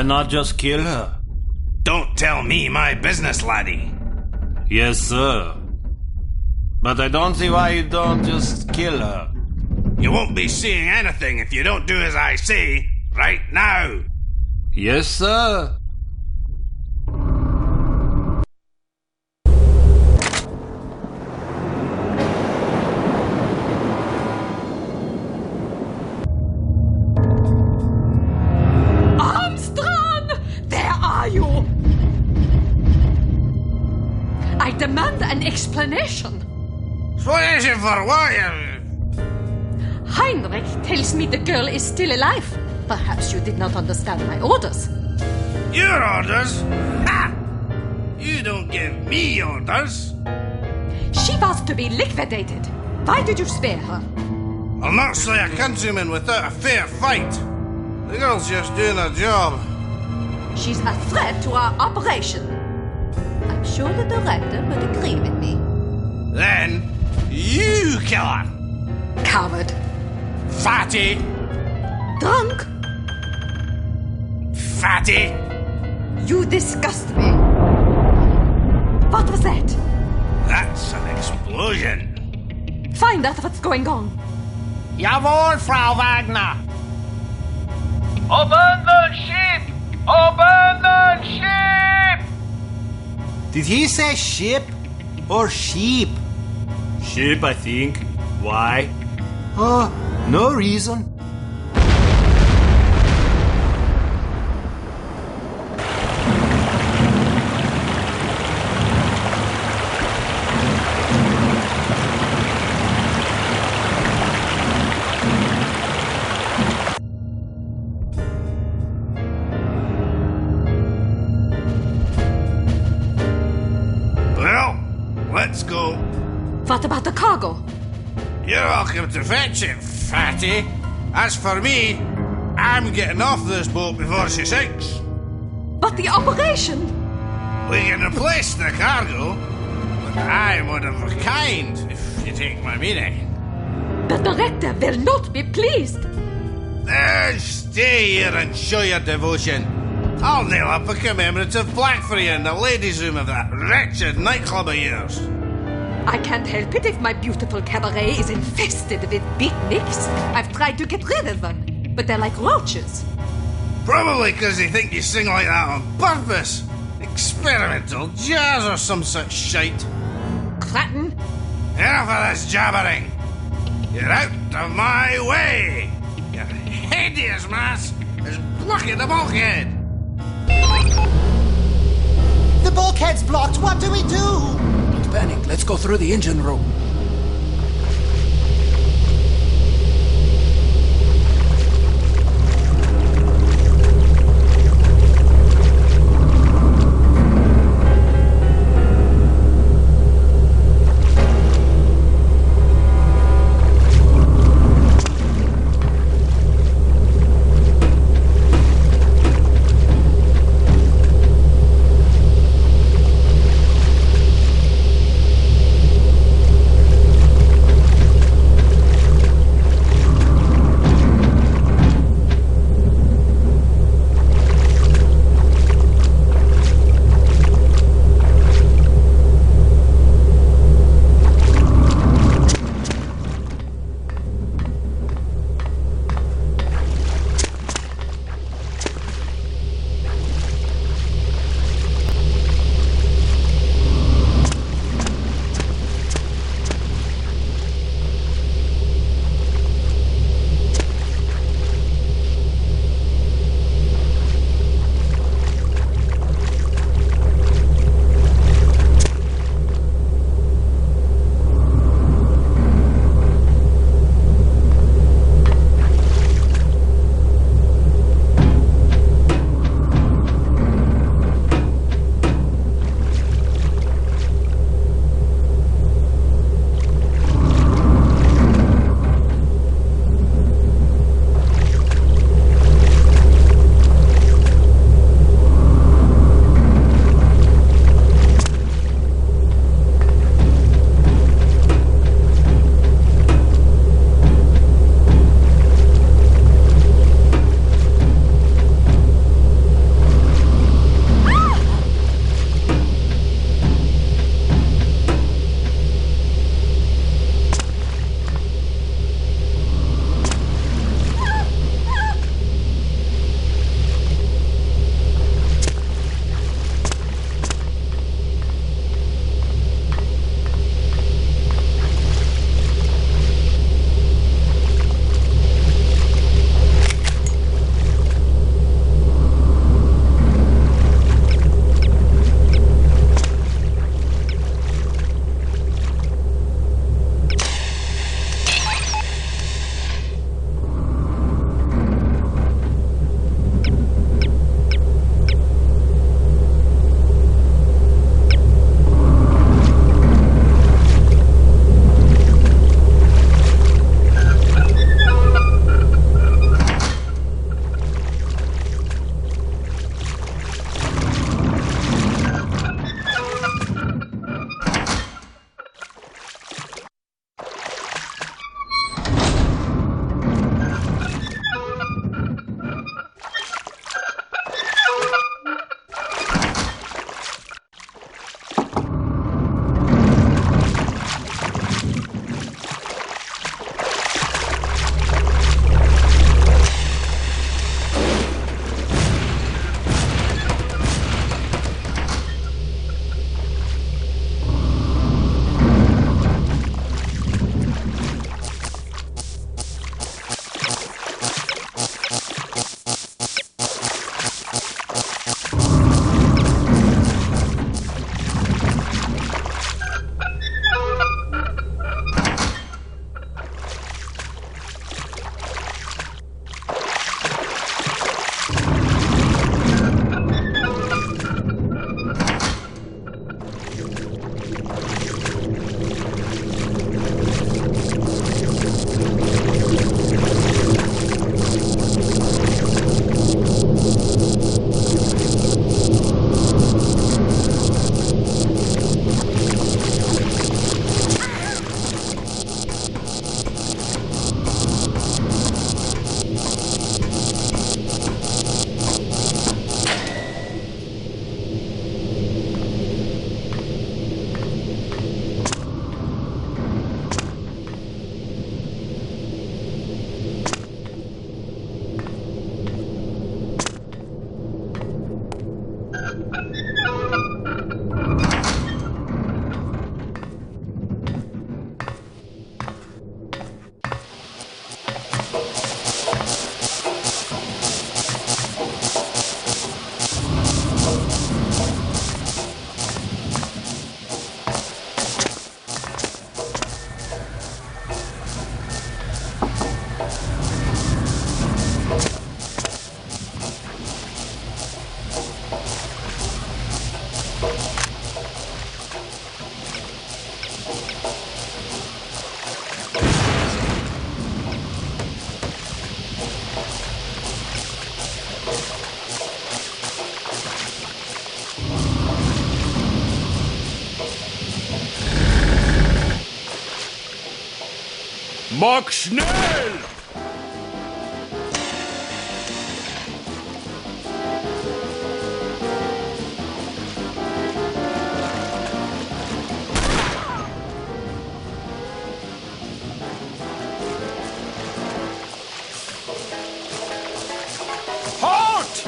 Why not just kill her? Don't tell me my business, laddie. Yes, sir. But I don't see why you don't just kill her. You won't be seeing anything if you don't do as I say right now. Yes, sir. I demand an explanation. Explanation for what? Heinrich tells me the girl is still alive. Perhaps you did not understand my orders. Your orders? Ha! You don't give me orders. She was to be liquidated. Why did you spare her? I'll not slay a countryman without a fair fight. The girl's just doing her job. She's a threat to our operation. I'm sure the director would agree with me. Then, you kill her! Coward. Fatty! Drunk. Fatty! You disgust me. What was that? That's an explosion. Find out what's going on. Jawohl, Frau Wagner. Abandon ship! Abandon ship! Did he say ship or sheep? Ship, I think. Why? No reason. Let's go. What about the cargo? You're welcome to fetch it, fatty. As for me, I'm getting off this boat before she sinks. But the operation? We can replace the cargo, but I'm one of a kind, if you take my meaning. The director will not be pleased. Then stay here and show your devotion. I'll nail up a commemorative plaque for you in the ladies' room of that wretched nightclub of yours. I can't help it if my beautiful cabaret is infested with beatniks. I've tried to get rid of them, but they're like roaches. Probably because they think you sing like that on purpose. Experimental jazz or some such shite. Clatton. Enough of this jabbering. You're out of my way. Your hideous mass is blocking the bulkhead. The bulkhead's blocked. What do we do? Don't panic. Let's go through the engine room. Mach schnell! Halt!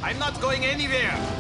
I'm not going anywhere.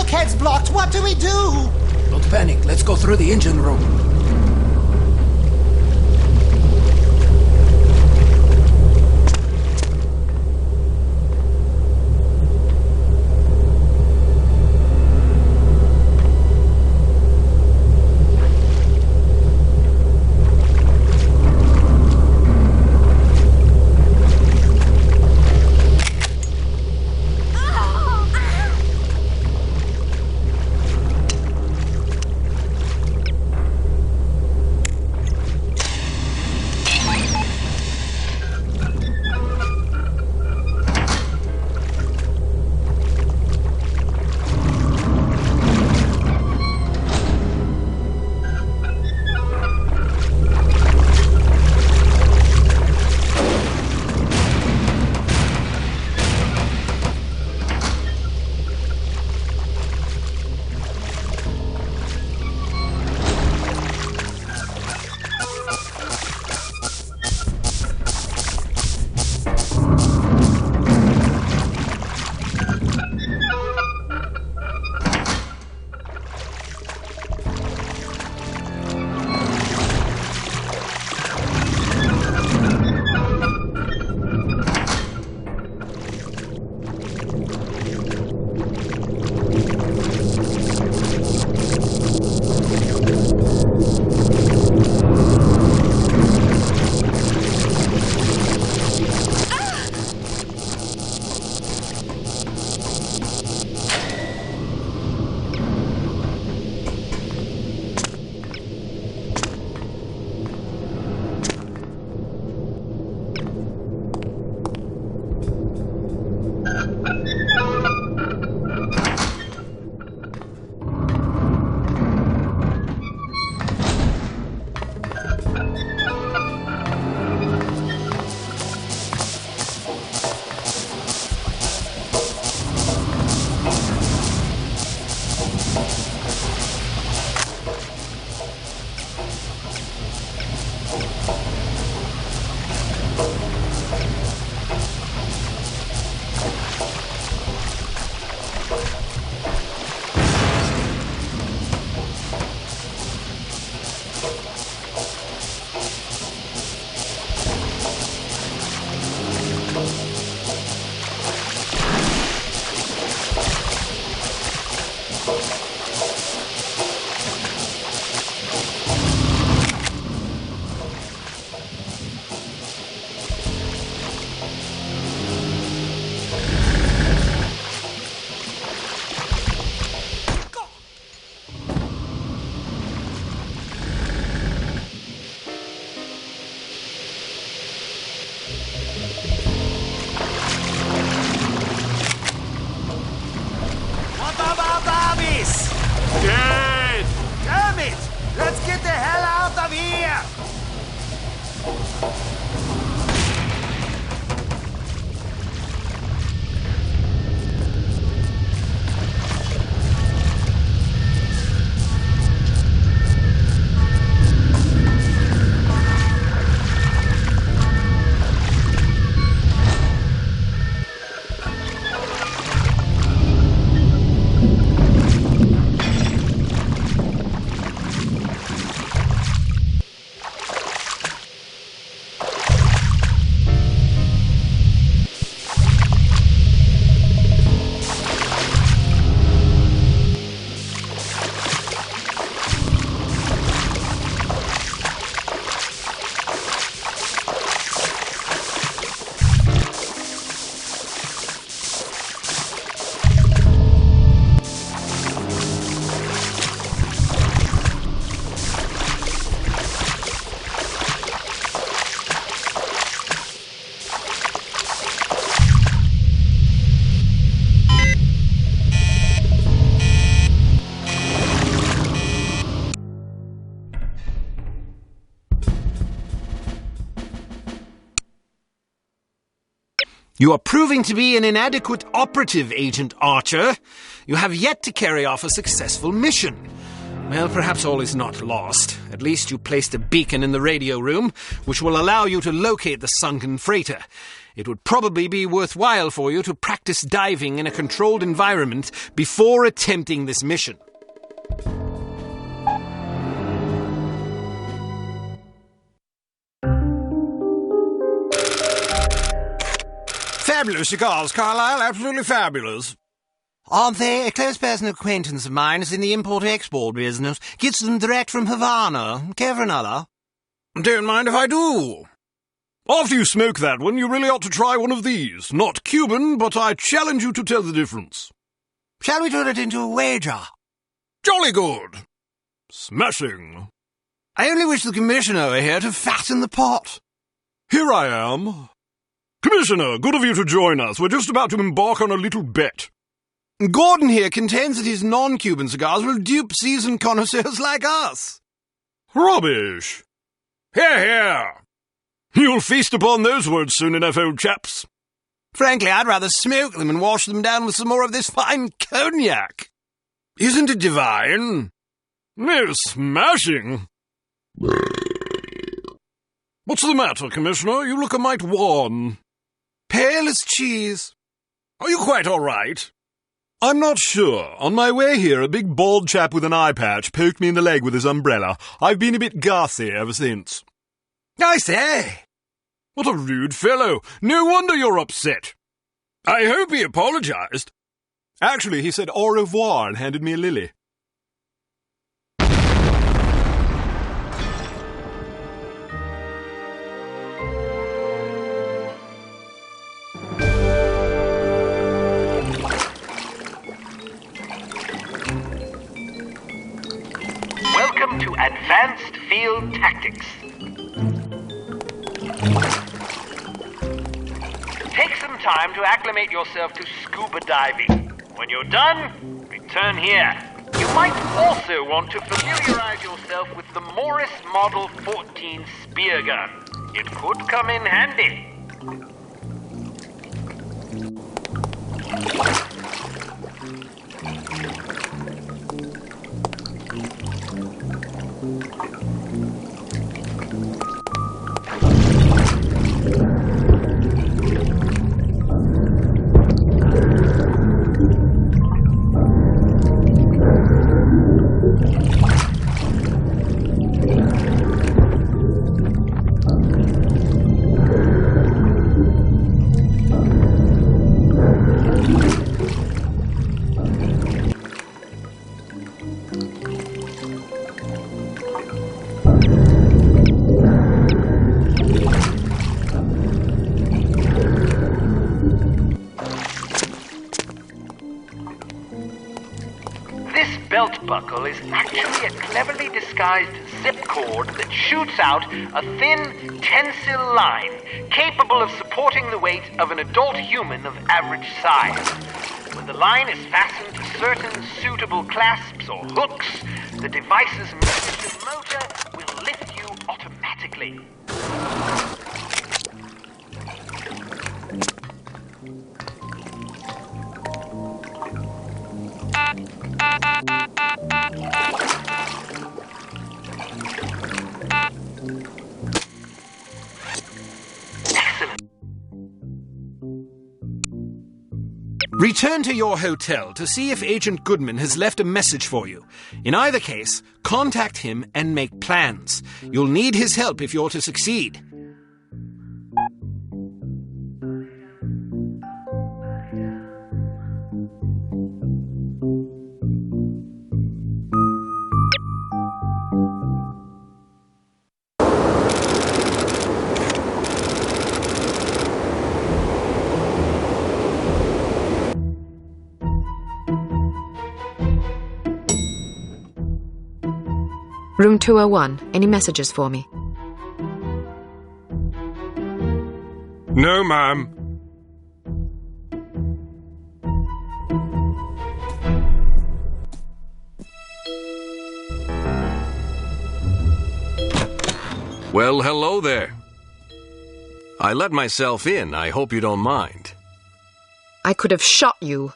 bulkhead's blocked. What do we do? Don't panic. Let's go through the engine room. You are proving to be an inadequate operative, Agent Archer. You have yet to carry off a successful mission. Well, perhaps all is not lost. At least you placed a beacon in the radio room, which will allow you to locate the sunken freighter. It would probably be worthwhile for you to practice diving in a controlled environment before attempting this mission. Fabulous cigars, Carlyle. Absolutely fabulous. Aren't they? A close personal acquaintance of mine is in the import-export business. Gets them direct from Havana. Care for another? Don't mind if I do. After you smoke that one, you really ought to try one of these. Not Cuban, but I challenge you to tell the difference. Shall we turn it into a wager? Jolly good. Smashing. I only wish the Commissioner were here to fatten the pot. Here I am. Commissioner, good of you to join us. We're just about to embark on a little bet. Gordon here contends that his non-Cuban cigars will dupe seasoned connoisseurs like us. Rubbish. Hear, hear. You'll feast upon those words soon enough, old chaps. Frankly, I'd rather smoke them and wash them down with some more of this fine cognac. Isn't it divine? No, smashing. What's the matter, Commissioner? You look a mite wan. Pale as cheese. Are you quite all right? I'm not sure. On my way here, a big bald chap with an eye patch poked me in the leg with his umbrella. I've been a bit gassy ever since. I say! What a rude fellow. No wonder you're upset. I hope he apologized. Actually, he said au revoir and handed me a lily. Welcome to Advanced Field Tactics. Take some time to acclimate yourself to scuba diving. When you're done, return here. You might also want to familiarize yourself with the Morris Model 14 spear gun. It could come in handy. Belt buckle is actually a cleverly disguised zip cord that shoots out a thin, tensile line capable of supporting the weight of an adult human of average size. When the line is fastened to certain suitable clasps or hooks, the device's magnetic motor will lift you automatically. Return to your hotel to see if Agent Goodman has left a message for you. In either case, contact him and make plans. You'll need his help if you're to succeed. Room 201. Any messages for me? No, ma'am. Well, hello there. I let myself in. I hope you don't mind. I could have shot you.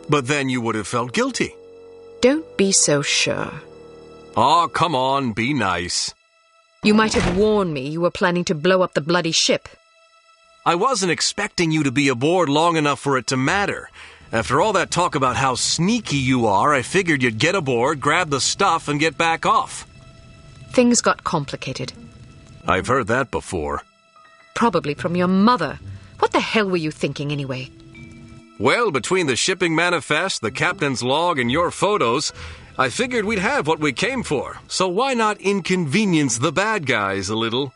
But then you would have felt guilty. Don't be so sure. Oh, come on, be nice. You might have warned me you were planning to blow up the bloody ship. I wasn't expecting you to be aboard long enough for it to matter. After all that talk about how sneaky you are, I figured you'd get aboard, grab the stuff, and get back off. Things got complicated. I've heard that before. Probably from your mother. What the hell were you thinking, anyway? Well, between the shipping manifest, the captain's log, and your photos, I figured we'd have what we came for. So why not inconvenience the bad guys a little?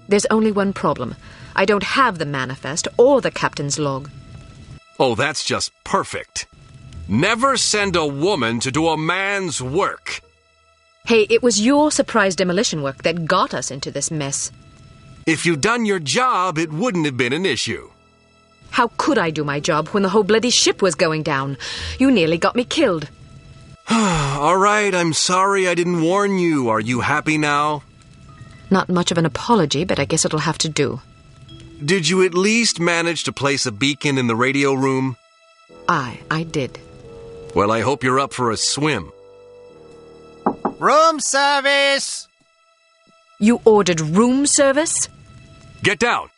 There's only one problem. I don't have the manifest or the captain's log. Oh, that's just perfect. Never send a woman to do a man's work. Hey, it was your surprise demolition work that got us into this mess. If you'd done your job, it wouldn't have been an issue. How could I do my job when the whole bloody ship was going down? You nearly got me killed. All right, I'm sorry I didn't warn you. Are you happy now? Not much of an apology, but I guess it'll have to do. Did you at least manage to place a beacon in the radio room? I did. Well, I hope you're up for a swim. Room service! You ordered room service? Get down!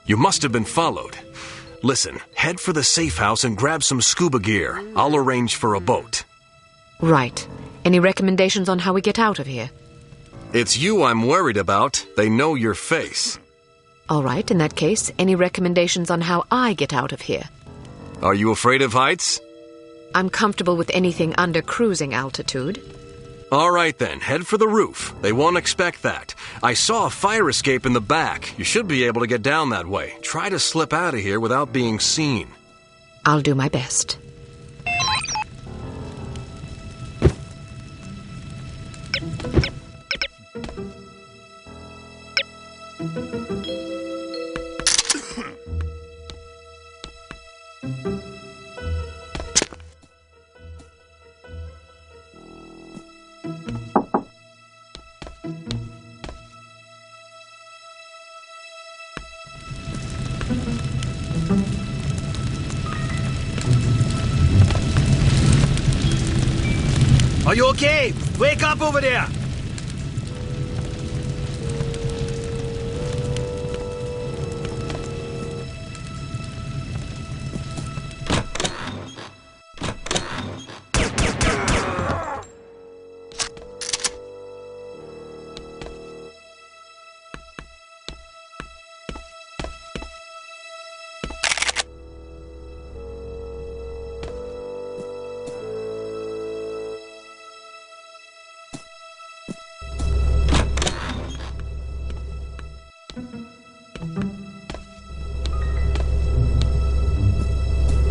You must have been followed. Listen, head for the safe house and grab some scuba gear. I'll arrange for a boat. Right. Any recommendations on how we get out of here? It's you I'm worried about. They know your face. All right, in that case, any recommendations on how I get out of here? Are you afraid of heights? I'm comfortable with anything under cruising altitude. All right then, head for the roof. They won't expect that. I saw a fire escape in the back. You should be able to get down that way. Try to slip out of here without being seen. I'll do my best. Are you okay? Wake up over there!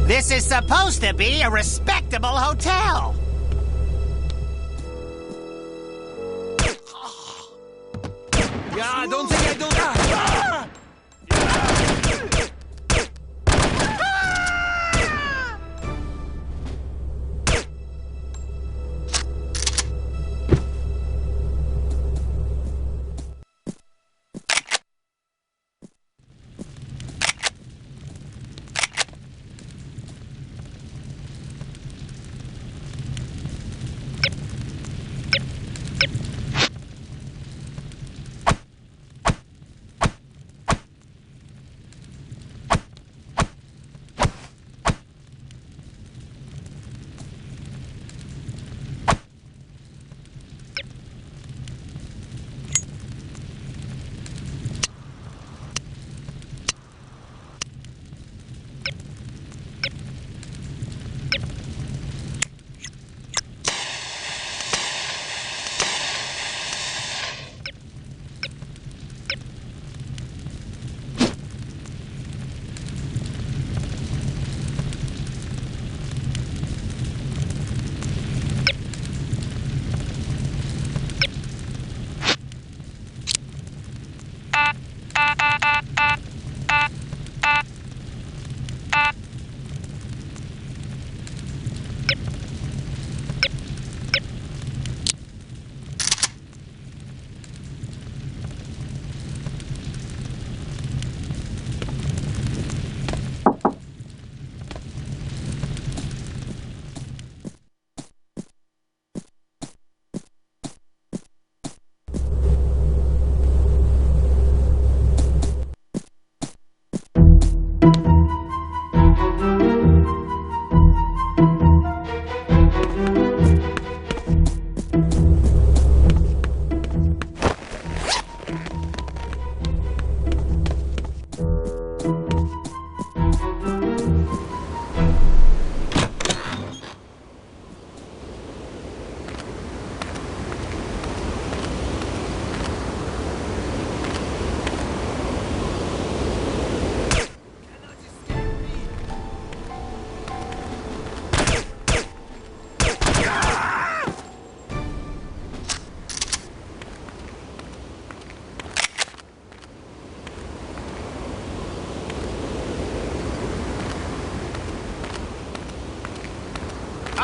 This is supposed to be a respectable hotel. Yeah, don't think I don't...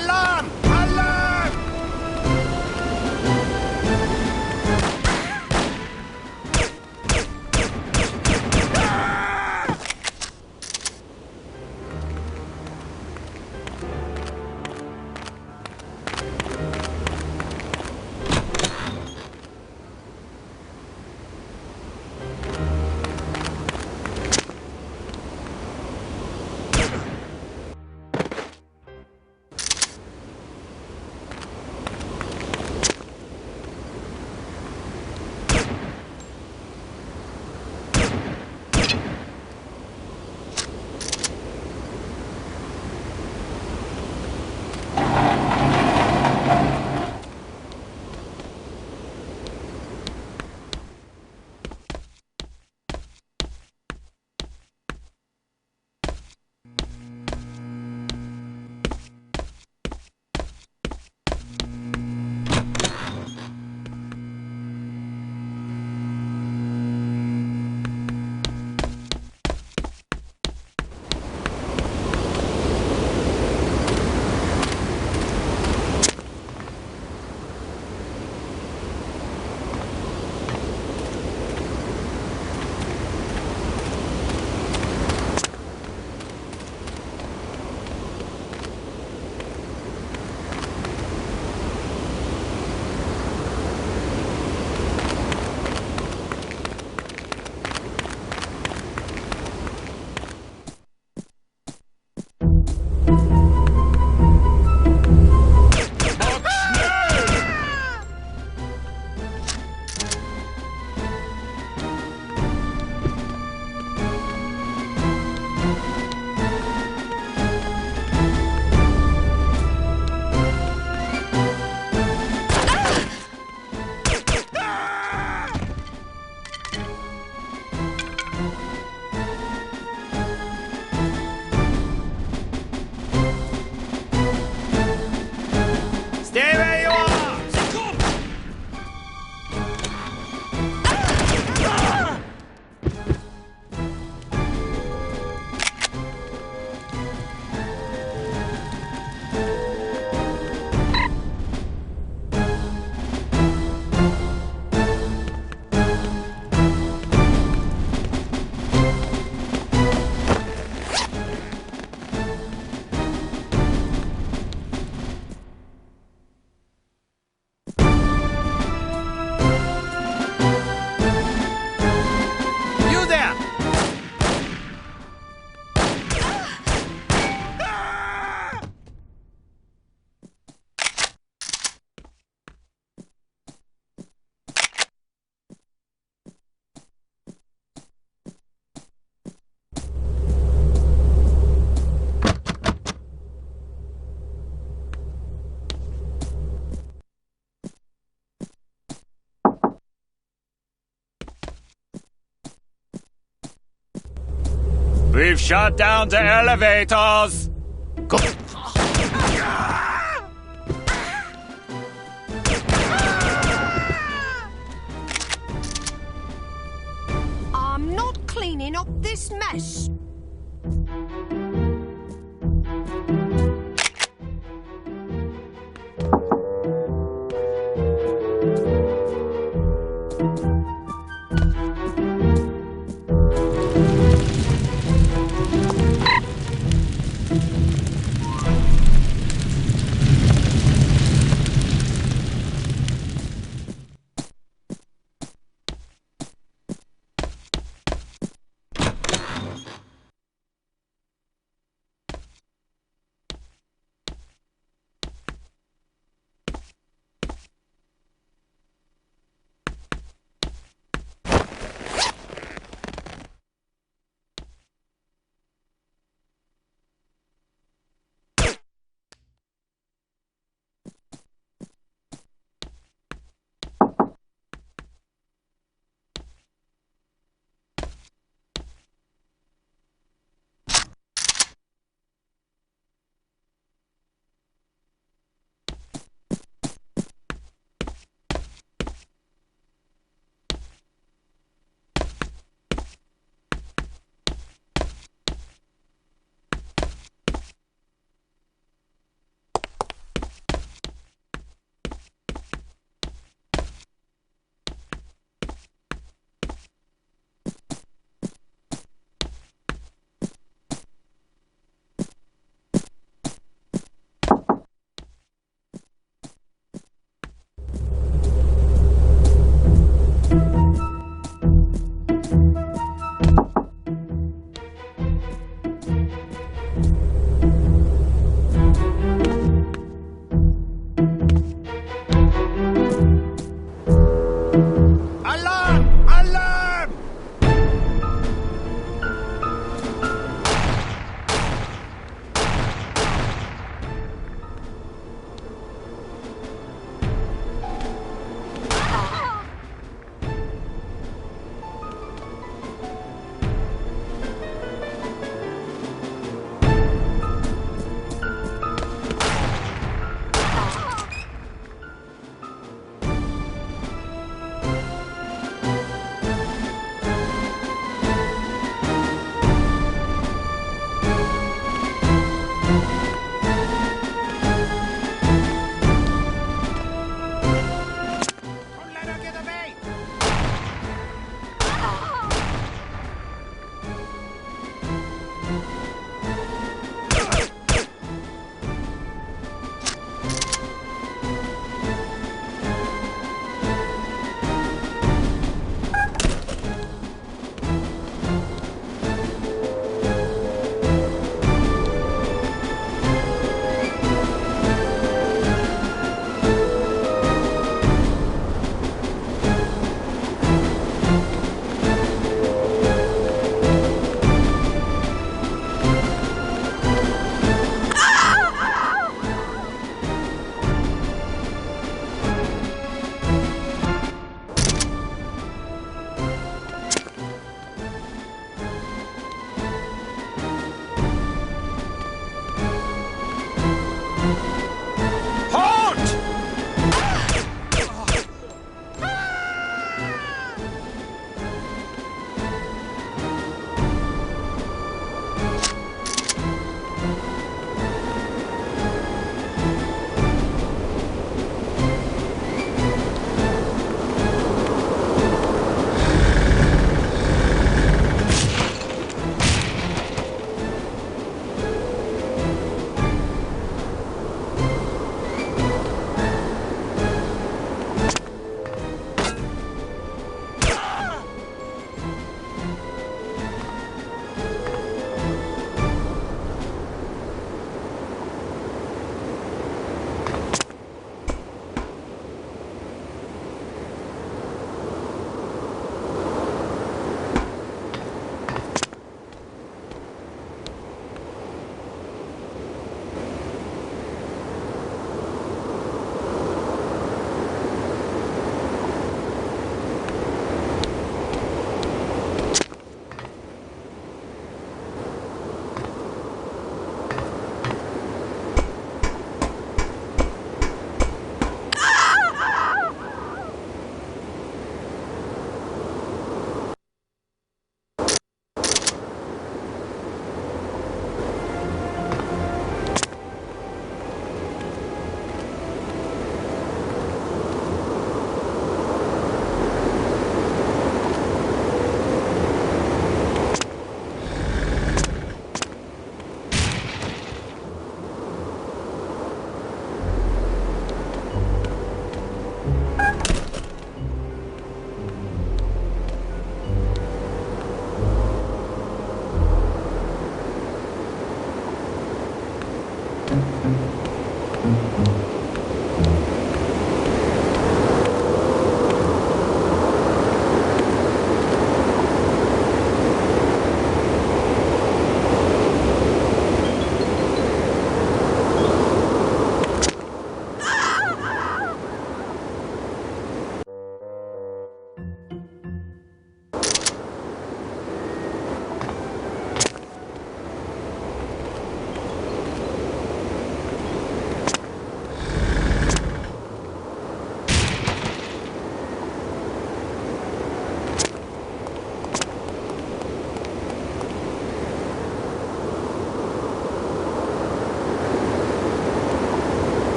Alarm! Alarm! We've shut down the elevators! Go! I'm not cleaning up this mess.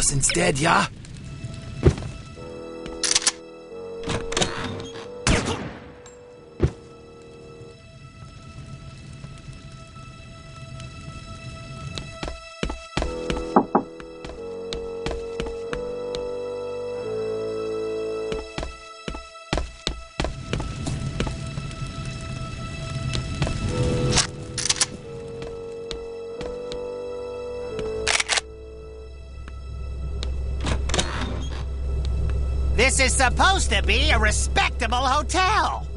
us instead, yeah? This is supposed to be a respectable hotel.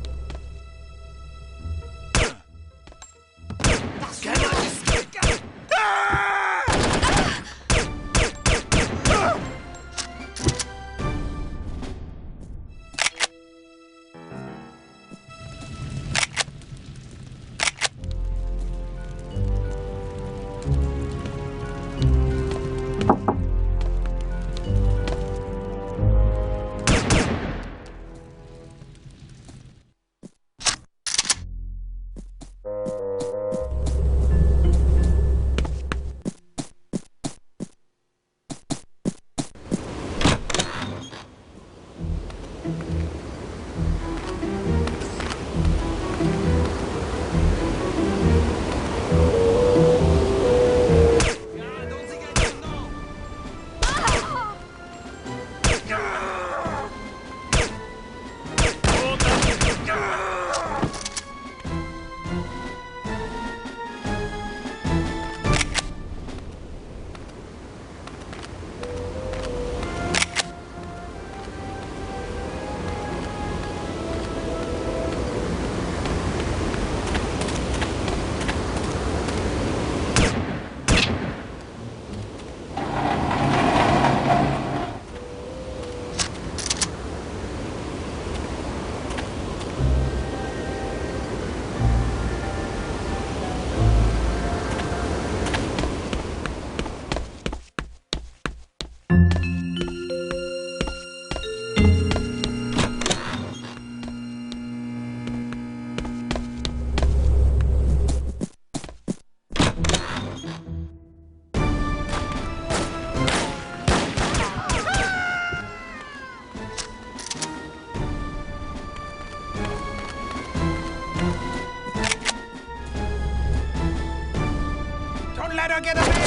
Get away!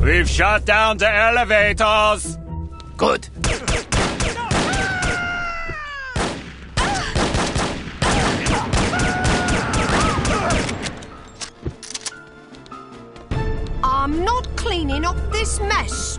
We've shut down the elevators. Good. I'm not cleaning up this mess.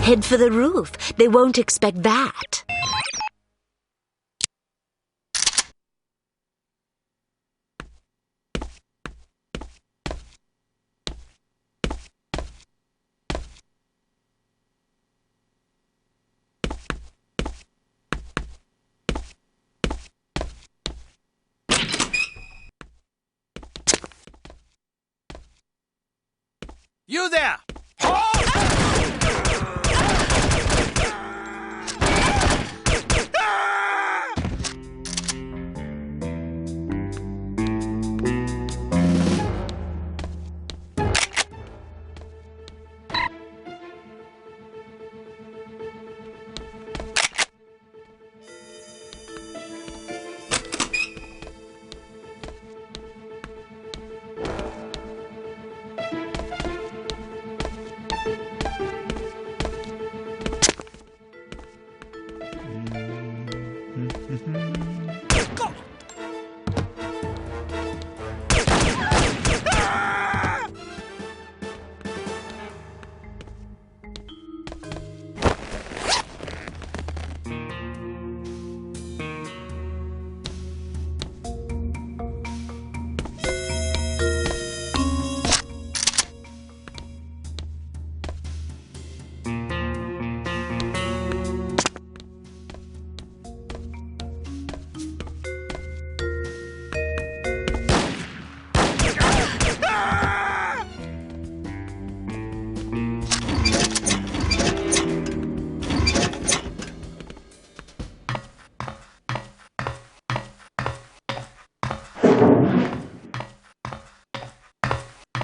Head for the roof. They won't expect that. You there!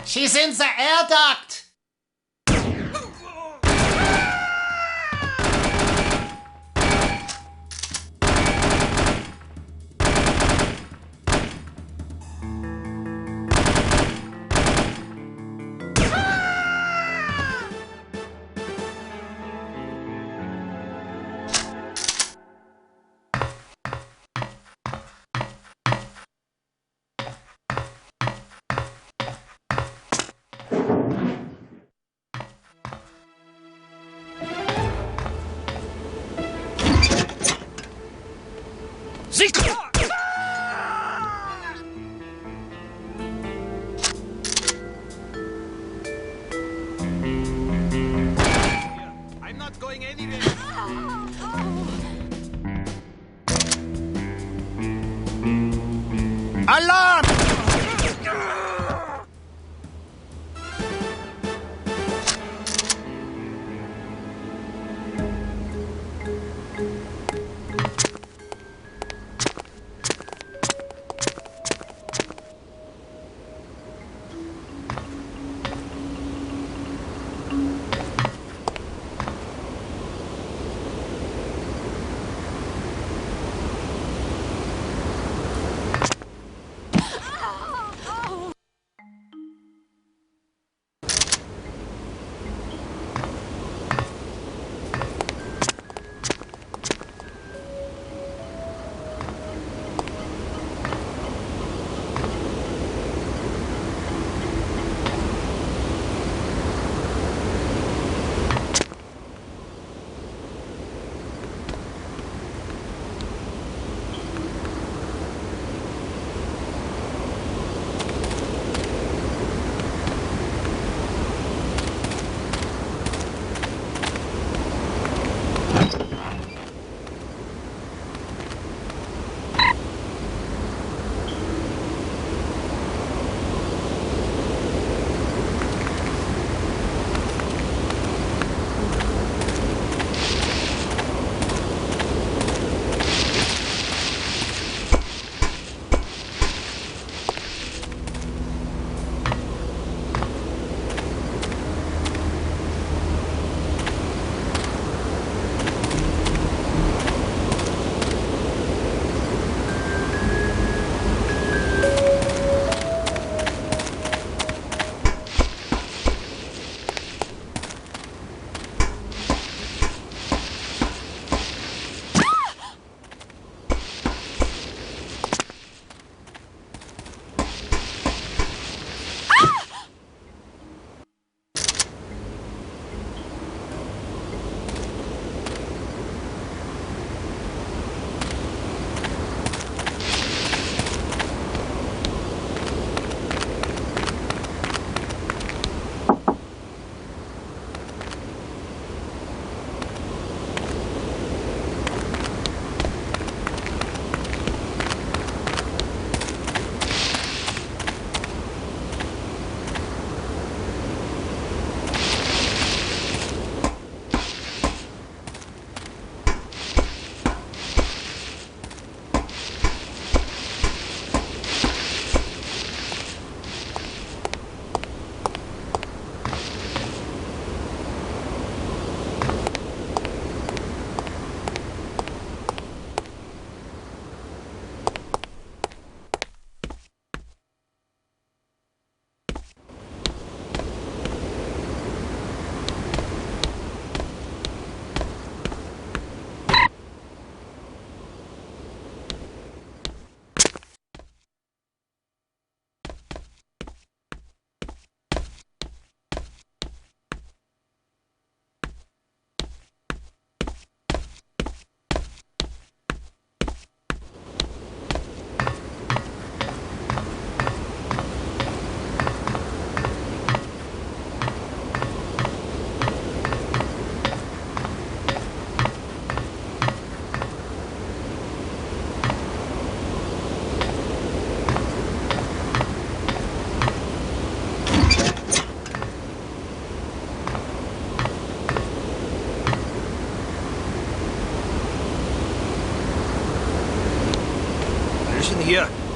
She's in the air duct! I'm not going anywhere. Alarm!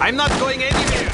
I'm not going anywhere.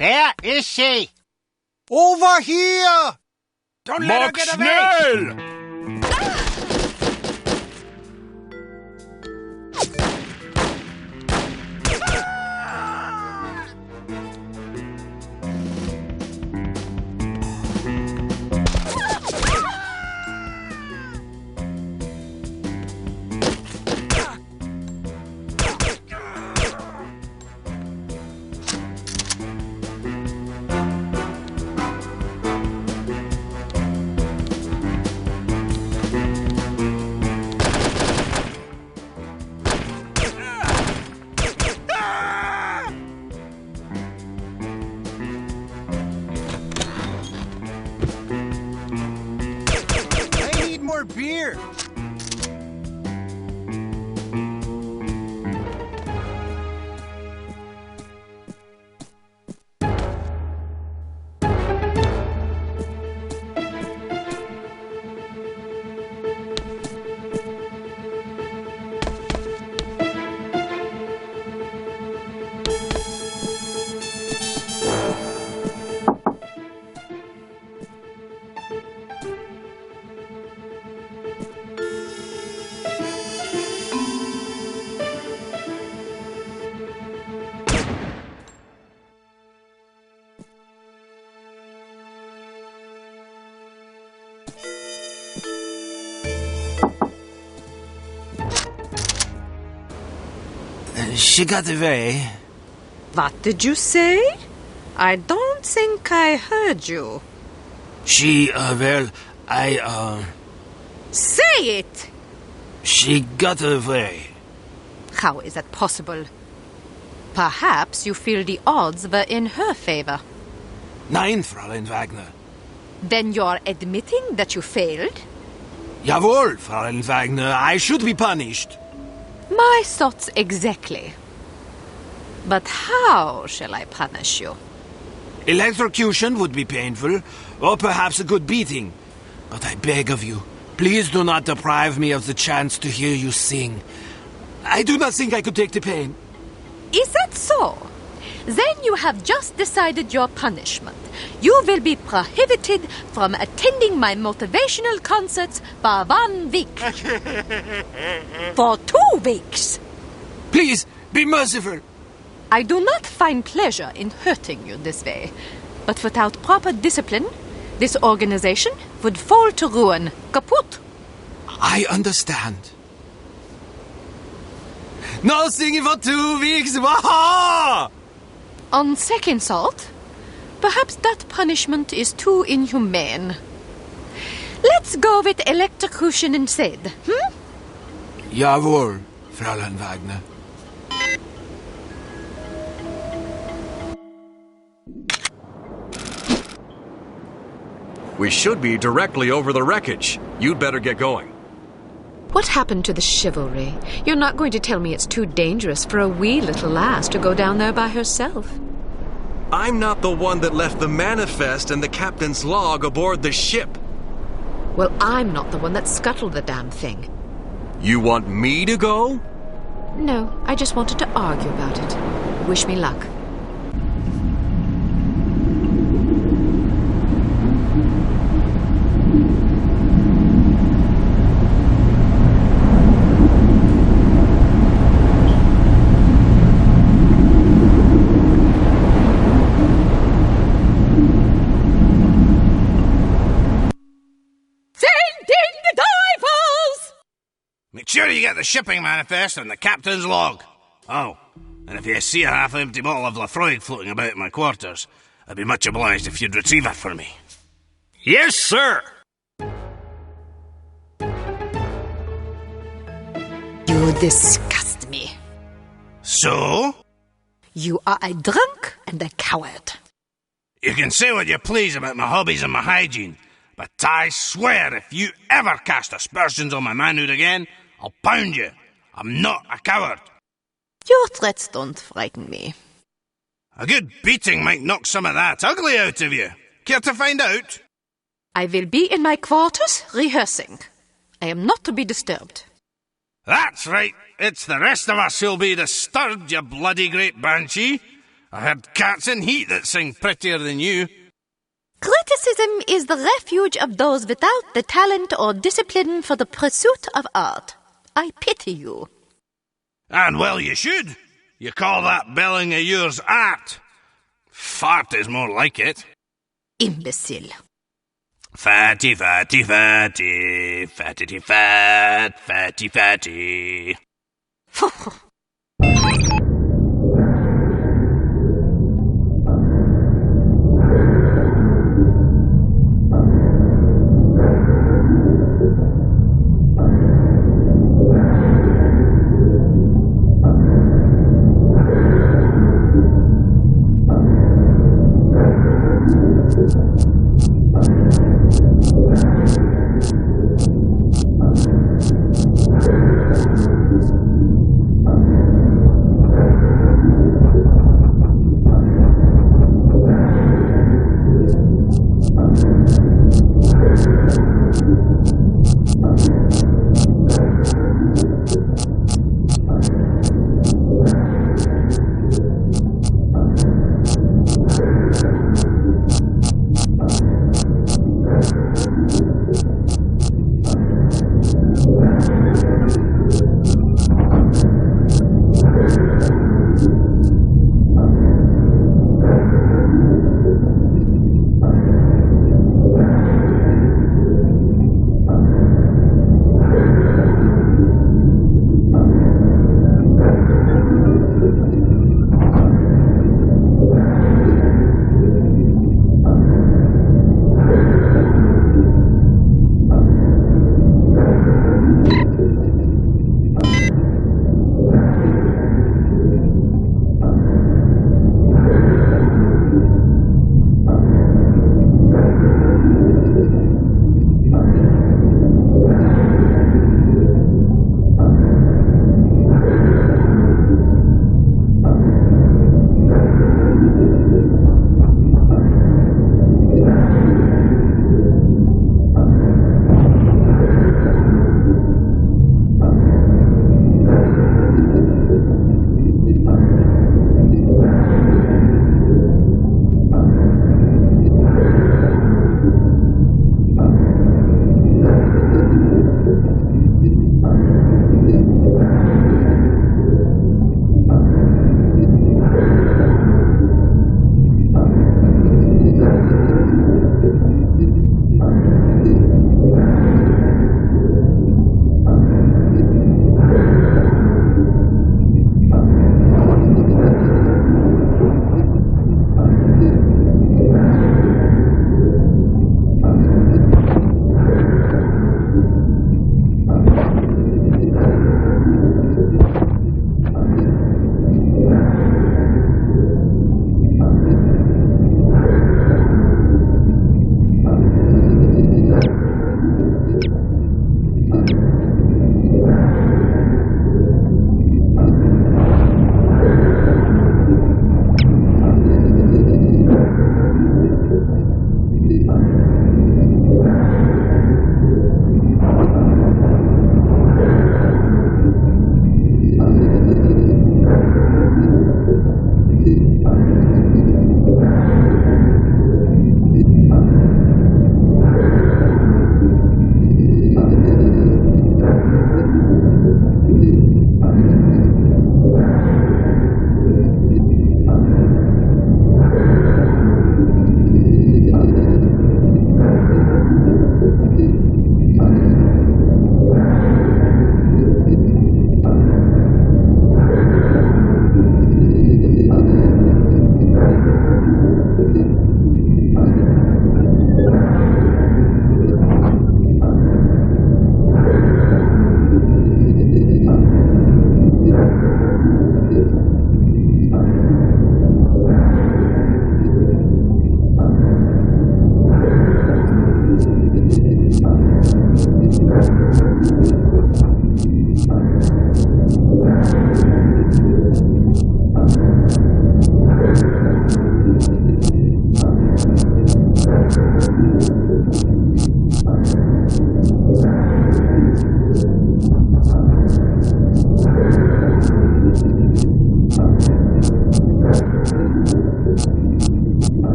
Where is she? Over here! Don't let her get away! Schnell! Beer. She got away. What did you say? I don't think I heard you. She, Say it! She got away. How is that possible? Perhaps you feel the odds were in her favor. Nein, Fräulein Wagner. Then you're admitting that you failed? Jawohl, Fräulein Wagner. I should be punished. My thoughts exactly. But how shall I punish you? Electrocution would be painful, or perhaps a good beating. But I beg of you, please do not deprive me of the chance to hear you sing. I do not think I could take the pain. Is that so? Then you have just decided your punishment. You will be prohibited from attending my motivational concerts for 1 week. For 2 weeks. Please, Be merciful. I do not find pleasure in hurting you this way, but without proper discipline, this organization would fall to ruin. Kaput! I understand. No singing for 2 weeks. Waha! On second thought, perhaps that punishment is too inhumane. Let's go with electrocution instead, Jawohl, Fräulein Wagner. We should be directly over the wreckage. You'd better get going. What happened to the chivalry? You're not going to tell me it's too dangerous for a wee little lass to go down there by herself. I'm not the one that left the manifest and the captain's log aboard the ship. Well, I'm not the one that scuttled the damn thing. You want me to go? No, I just wanted to argue about it. Wish me luck. Make sure you get the shipping manifest and the captain's log. Oh, and if you see a half-empty bottle of Lafroig floating about in my quarters, I'd be much obliged if you'd retrieve it for me. Yes, sir! You disgust me. So? You are a drunk and a coward. You can say what you please about my hobbies and my hygiene, but I swear if you ever cast aspersions on my manhood again, I'll pound you. I'm not a coward. Your threats don't frighten me. A good beating might knock some of that ugly out of you. Care to find out? I will be in my quarters rehearsing. I am not to be disturbed. That's right. It's the rest of us who'll be disturbed, you bloody great banshee. I heard cats in heat that sing prettier than you. Criticism is the refuge of those without the talent or discipline for the pursuit of art. I pity you. And well you should. You call that belling of yours art. Fart is more like it. Imbecile. Fatty, fatty, fatty, fatty, fat, fatty, fatty.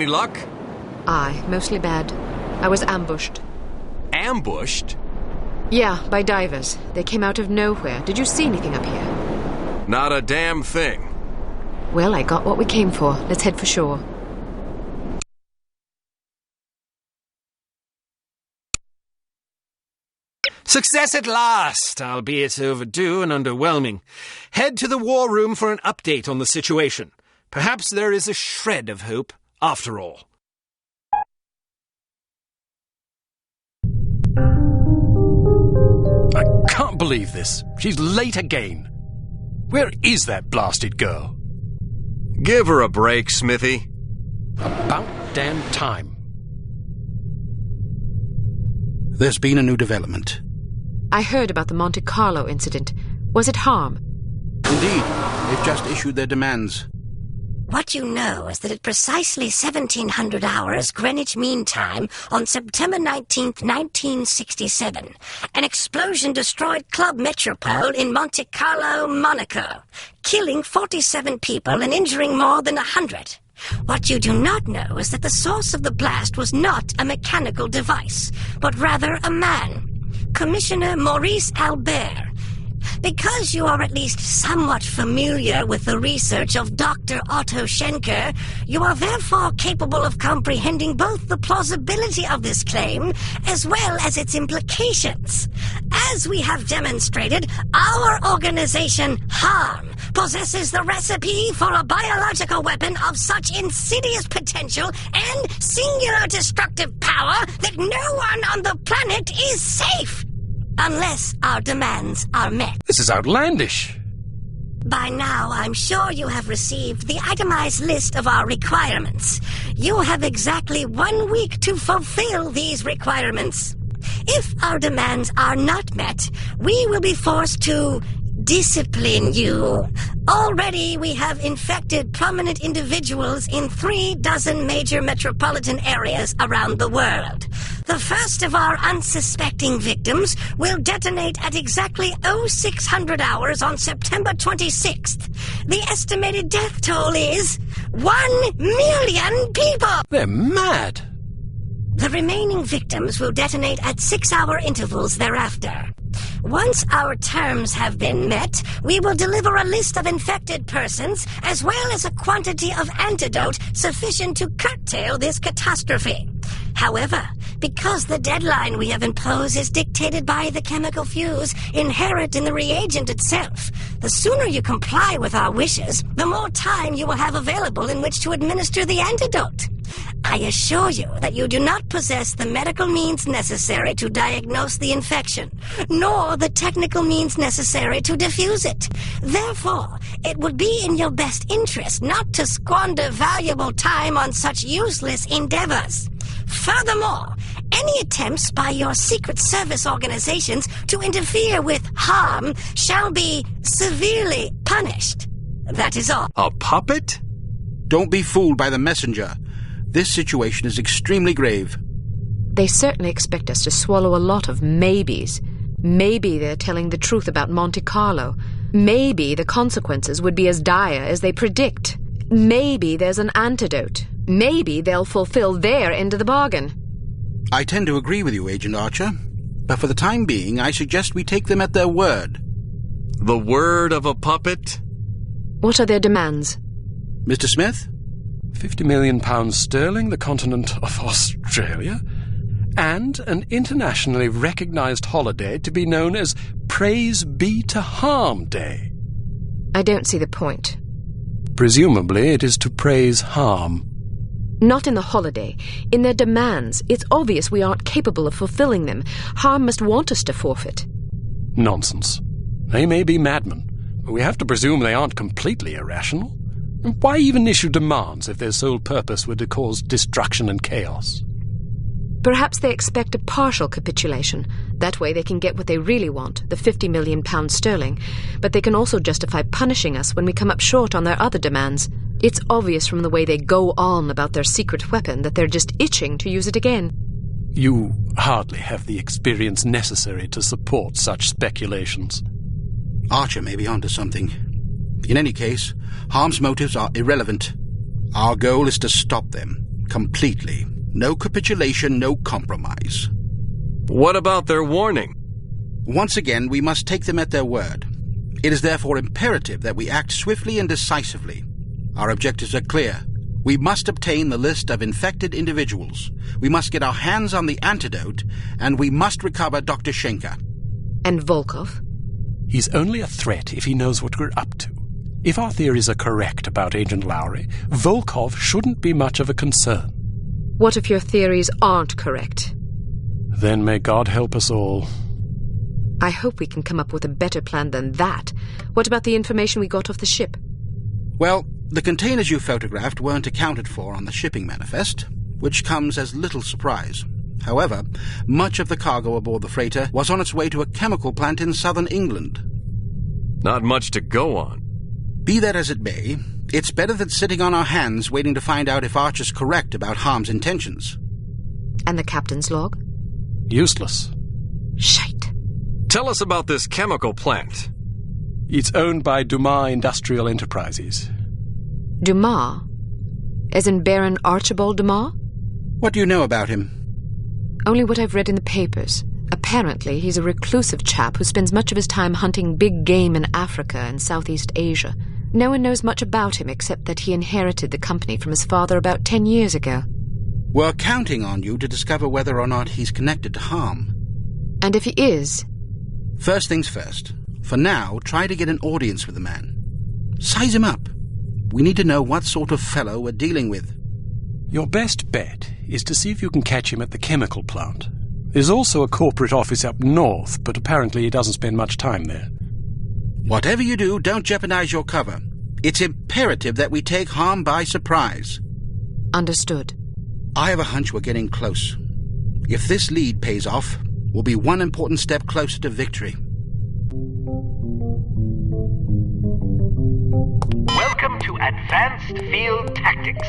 Any luck? Aye, mostly bad. I was ambushed. Ambushed? Yeah, by divers. They came out of nowhere. Did you see anything up here? Not a damn thing. Well, I got what we came for. Let's head for shore. Success at last, albeit overdue and underwhelming. Head to the war room for an update on the situation. Perhaps there is a shred of hope, after all. I can't believe this. She's late again. Where is that blasted girl? Give her a break, Smithy. About damn time. There's been a new development. I heard about the Monte Carlo incident. Was it harm? Indeed. They've just issued their demands. What you know is that at precisely 1700 hours Greenwich Mean Time on September 19th, 1967, an explosion destroyed Club Metropole in Monte Carlo, Monaco, killing 47 people and injuring more than 100. What you do not know is that the source of the blast was not a mechanical device, but rather a man, Commissioner Maurice Albert. Because you are at least somewhat familiar with the research of Dr. Otto Schenker, you are therefore capable of comprehending both the plausibility of this claim as well as its implications. As we have demonstrated, our organization, HARM, possesses the recipe for a biological weapon of such insidious potential and singular destructive power that no one on the planet is safe. Unless our demands are met. This is outlandish. By now, I'm sure you have received the itemized list of our requirements. You have exactly 1 week to fulfill these requirements. If our demands are not met, we will be forced to discipline you. Already we have infected prominent individuals in 36 major metropolitan areas around the world. The first of our unsuspecting victims will detonate at exactly 0600 hours on September 26th. The estimated death toll is 1 million people! They're mad! The remaining victims will detonate at 6-hour intervals thereafter. Once our terms have been met, we will deliver a list of infected persons as well as a quantity of antidote sufficient to curtail this catastrophe. However, because the deadline we have imposed is dictated by the chemical fuse inherent in the reagent itself, the sooner you comply with our wishes, the more time you will have available in which to administer the antidote. I assure you that you do not possess the medical means necessary to diagnose the infection, nor the technical means necessary to diffuse it. Therefore, it would be in your best interest not to squander valuable time on such useless endeavors. Furthermore, any attempts by your secret service organizations to interfere with harm shall be severely punished. That is all. A puppet? Don't be fooled by the messenger. This situation is extremely grave. They certainly expect us to swallow a lot of maybes. Maybe they're telling the truth about Monte Carlo. Maybe the consequences would be as dire as they predict. Maybe there's an antidote. Maybe they'll fulfill their end of the bargain. I tend to agree with you, Agent Archer. But for the time being, I suggest we take them at their word. The word of a puppet? What are their demands? Mr. Smith? £50 million sterling, the continent of Australia, and an internationally recognized holiday to be known as Praise Be to Harm Day. I don't see the point. Presumably it is to praise harm. Not in the holiday. In their demands. It's obvious we aren't capable of fulfilling them. Harm must want us to forfeit. Nonsense. They may be madmen, but we have to presume they aren't completely irrational. Why even issue demands if their sole purpose were to cause destruction and chaos? Perhaps they expect a partial capitulation. That way they can get what they really want, the £50 million sterling. But they can also justify punishing us when we come up short on their other demands. It's obvious from the way they go on about their secret weapon that they're just itching to use it again. You hardly have the experience necessary to support such speculations. Archer may be onto something. In any case, Harm's motives are irrelevant. Our goal is to stop them, Completely. No capitulation, no compromise. What about their warning? Once again, we must take them at their word. It is therefore imperative that we act swiftly and decisively. Our objectives are clear. We must obtain the list of infected individuals. We must get our hands on the antidote, and we must recover Dr. Schenker. And Volkov? He's only a threat if he knows what we're up to. If our theories are correct about Agent Lowry, Volkov shouldn't be much of a concern. What if your theories aren't correct? Then may God help us all. I hope we can come up with a better plan than that. What about the information we got off the ship? Well, the containers you photographed weren't accounted for on the shipping manifest, which comes as little surprise. However, much of the cargo aboard the freighter was on its way to a chemical plant in southern England. Not much to go on. Be that as it may, it's better than sitting on our hands waiting to find out if Archer's correct about Harm's intentions. And the captain's log? Useless. Shite. Tell us about this chemical plant. It's owned by Dumas Industrial Enterprises. Dumas? As in Baron Archibald Dumas? What do you know about him? Only what I've read in the papers. Apparently, he's a reclusive chap who spends much of his time hunting big game in Africa and Southeast Asia. No one knows much about him except that he inherited the company from his father about 10 years ago. We're counting on you to discover whether or not he's connected to Harm. And if he is? First things first. For now, try to get an audience with the man. Size him up. We need to know what sort of fellow we're dealing with. Your best bet is to see if you can catch him at the chemical plant. There's also a corporate office up north, but apparently he doesn't spend much time there. Whatever you do, don't jeopardize your cover. It's imperative that we take Harm by surprise. Understood. I have a hunch we're getting close. If this lead pays off, we'll be one important step closer to victory. Welcome to Advanced Field Tactics.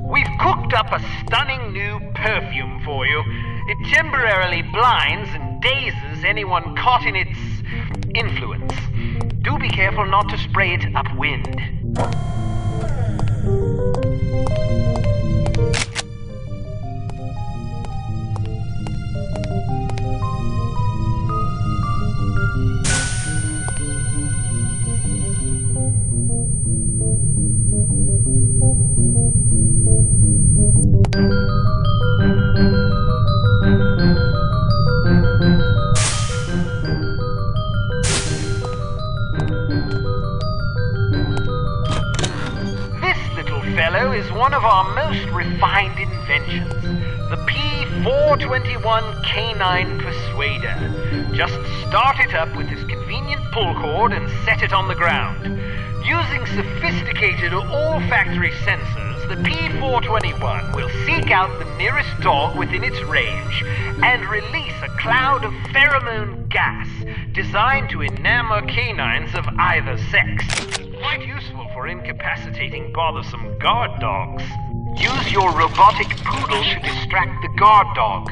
We've cooked up a stunning new perfume for you. It temporarily blinds and dazes anyone caught in its influence. Do be careful not to spray it upwind. Is one of our most refined inventions, the P421 Canine Persuader. Just start it up with this convenient pull cord and set it on the ground. Using sophisticated olfactory sensors, the P421 will seek out the nearest dog within its range and release a cloud of pheromone gas designed to enamor canines of either sex. Quite useful for incapacitating bothersome guard dogs. Use your robotic poodle to distract the guard dog.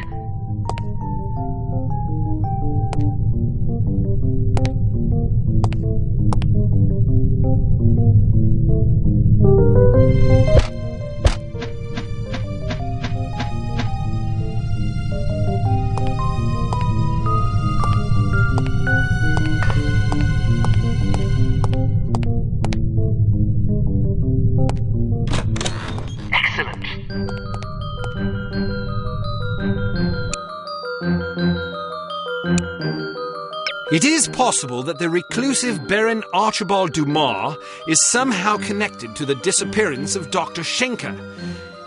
It is possible that the reclusive Baron Archibald Dumas is somehow connected to the disappearance of Dr. Schenker.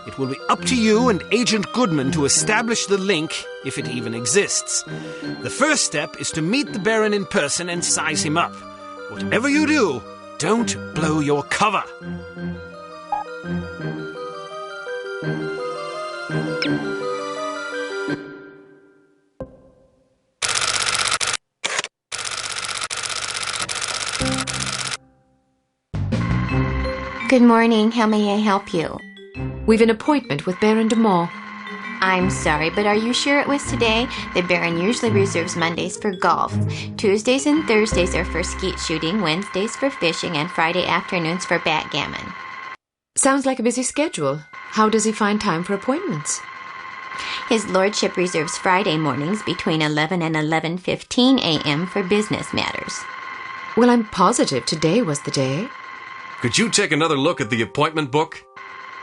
It will be up to you and Agent Goodman to establish the link, if it even exists. The first step is to meet the Baron in person and size him up. Whatever you do, don't blow your cover. Good morning. How may I help you? We've an appointment with Baron Dumas. I'm sorry, but are you sure it was today? The Baron usually reserves Mondays for golf. Tuesdays and Thursdays are for skeet shooting, Wednesdays for fishing, and Friday afternoons for backgammon. Sounds like a busy schedule. How does he find time for appointments? His lordship reserves Friday mornings between 11 and 11:15 a.m. for business matters. Well, I'm positive today was the day. Could you take another look at the appointment book?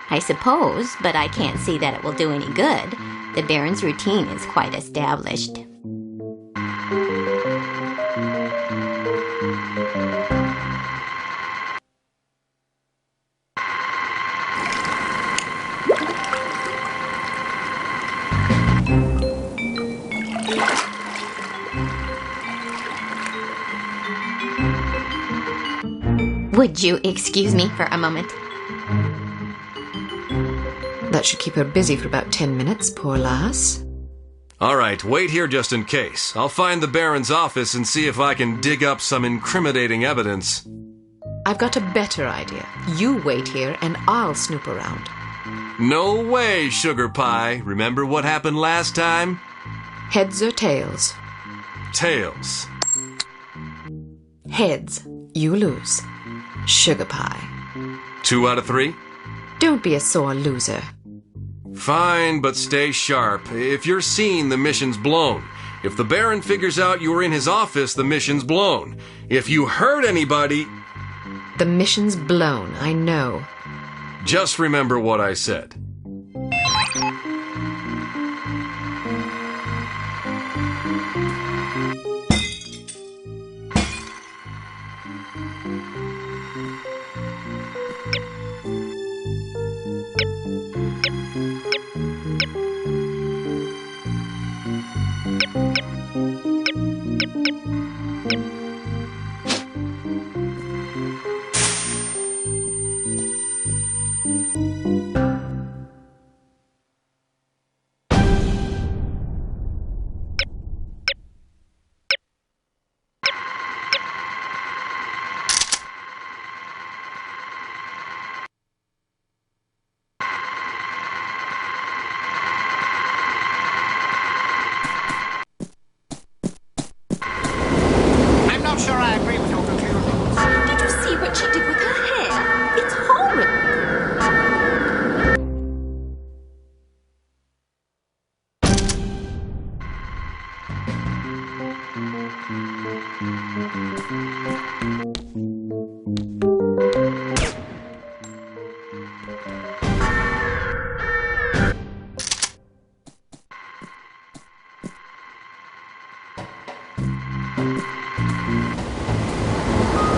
I suppose, but I can't see that it will do any good. The Baron's routine is quite established. Would you excuse me for a moment? That should keep her busy for about 10 minutes, poor lass. All right, wait here just in case. I'll find the Baron's office and see if I can dig up some incriminating evidence. I've got a better idea. You wait here and I'll snoop around. No way, Sugar Pie. Remember what happened last time? Heads or tails? Tails. Heads. You lose. Sugar Pie. 2 out of 3? Don't be a sore loser. Fine, but stay sharp. If you're seen, the mission's blown. If the Baron figures out you were in his office, the mission's blown. If you hurt anybody... The mission's blown, I know. Just remember what I said.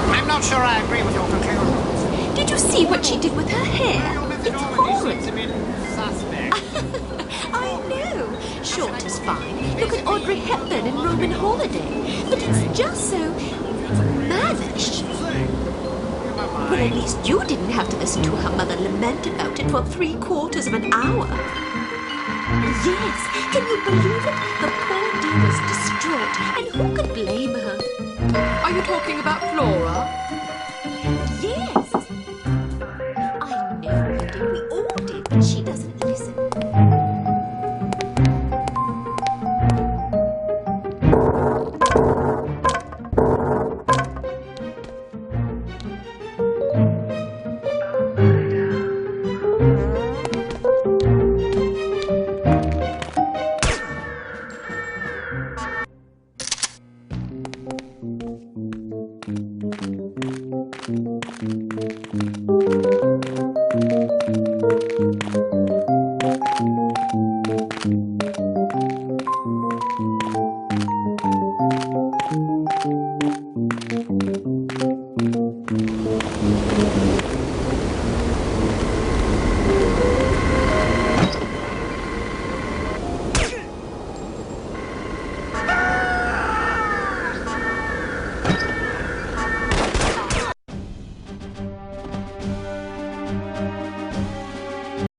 I'm not sure I agree with your conclusions. Did you see what she did with her hair? It's horrid. I know. Short is fine. Look at Audrey Hepburn in Roman Holiday. But it's just so mannish. Well, at least you didn't have to listen to her mother lament about it for 3/4 of an hour. Yes, can you believe it? The poor dear was distraught, and who could blame her? Are you talking about Flora?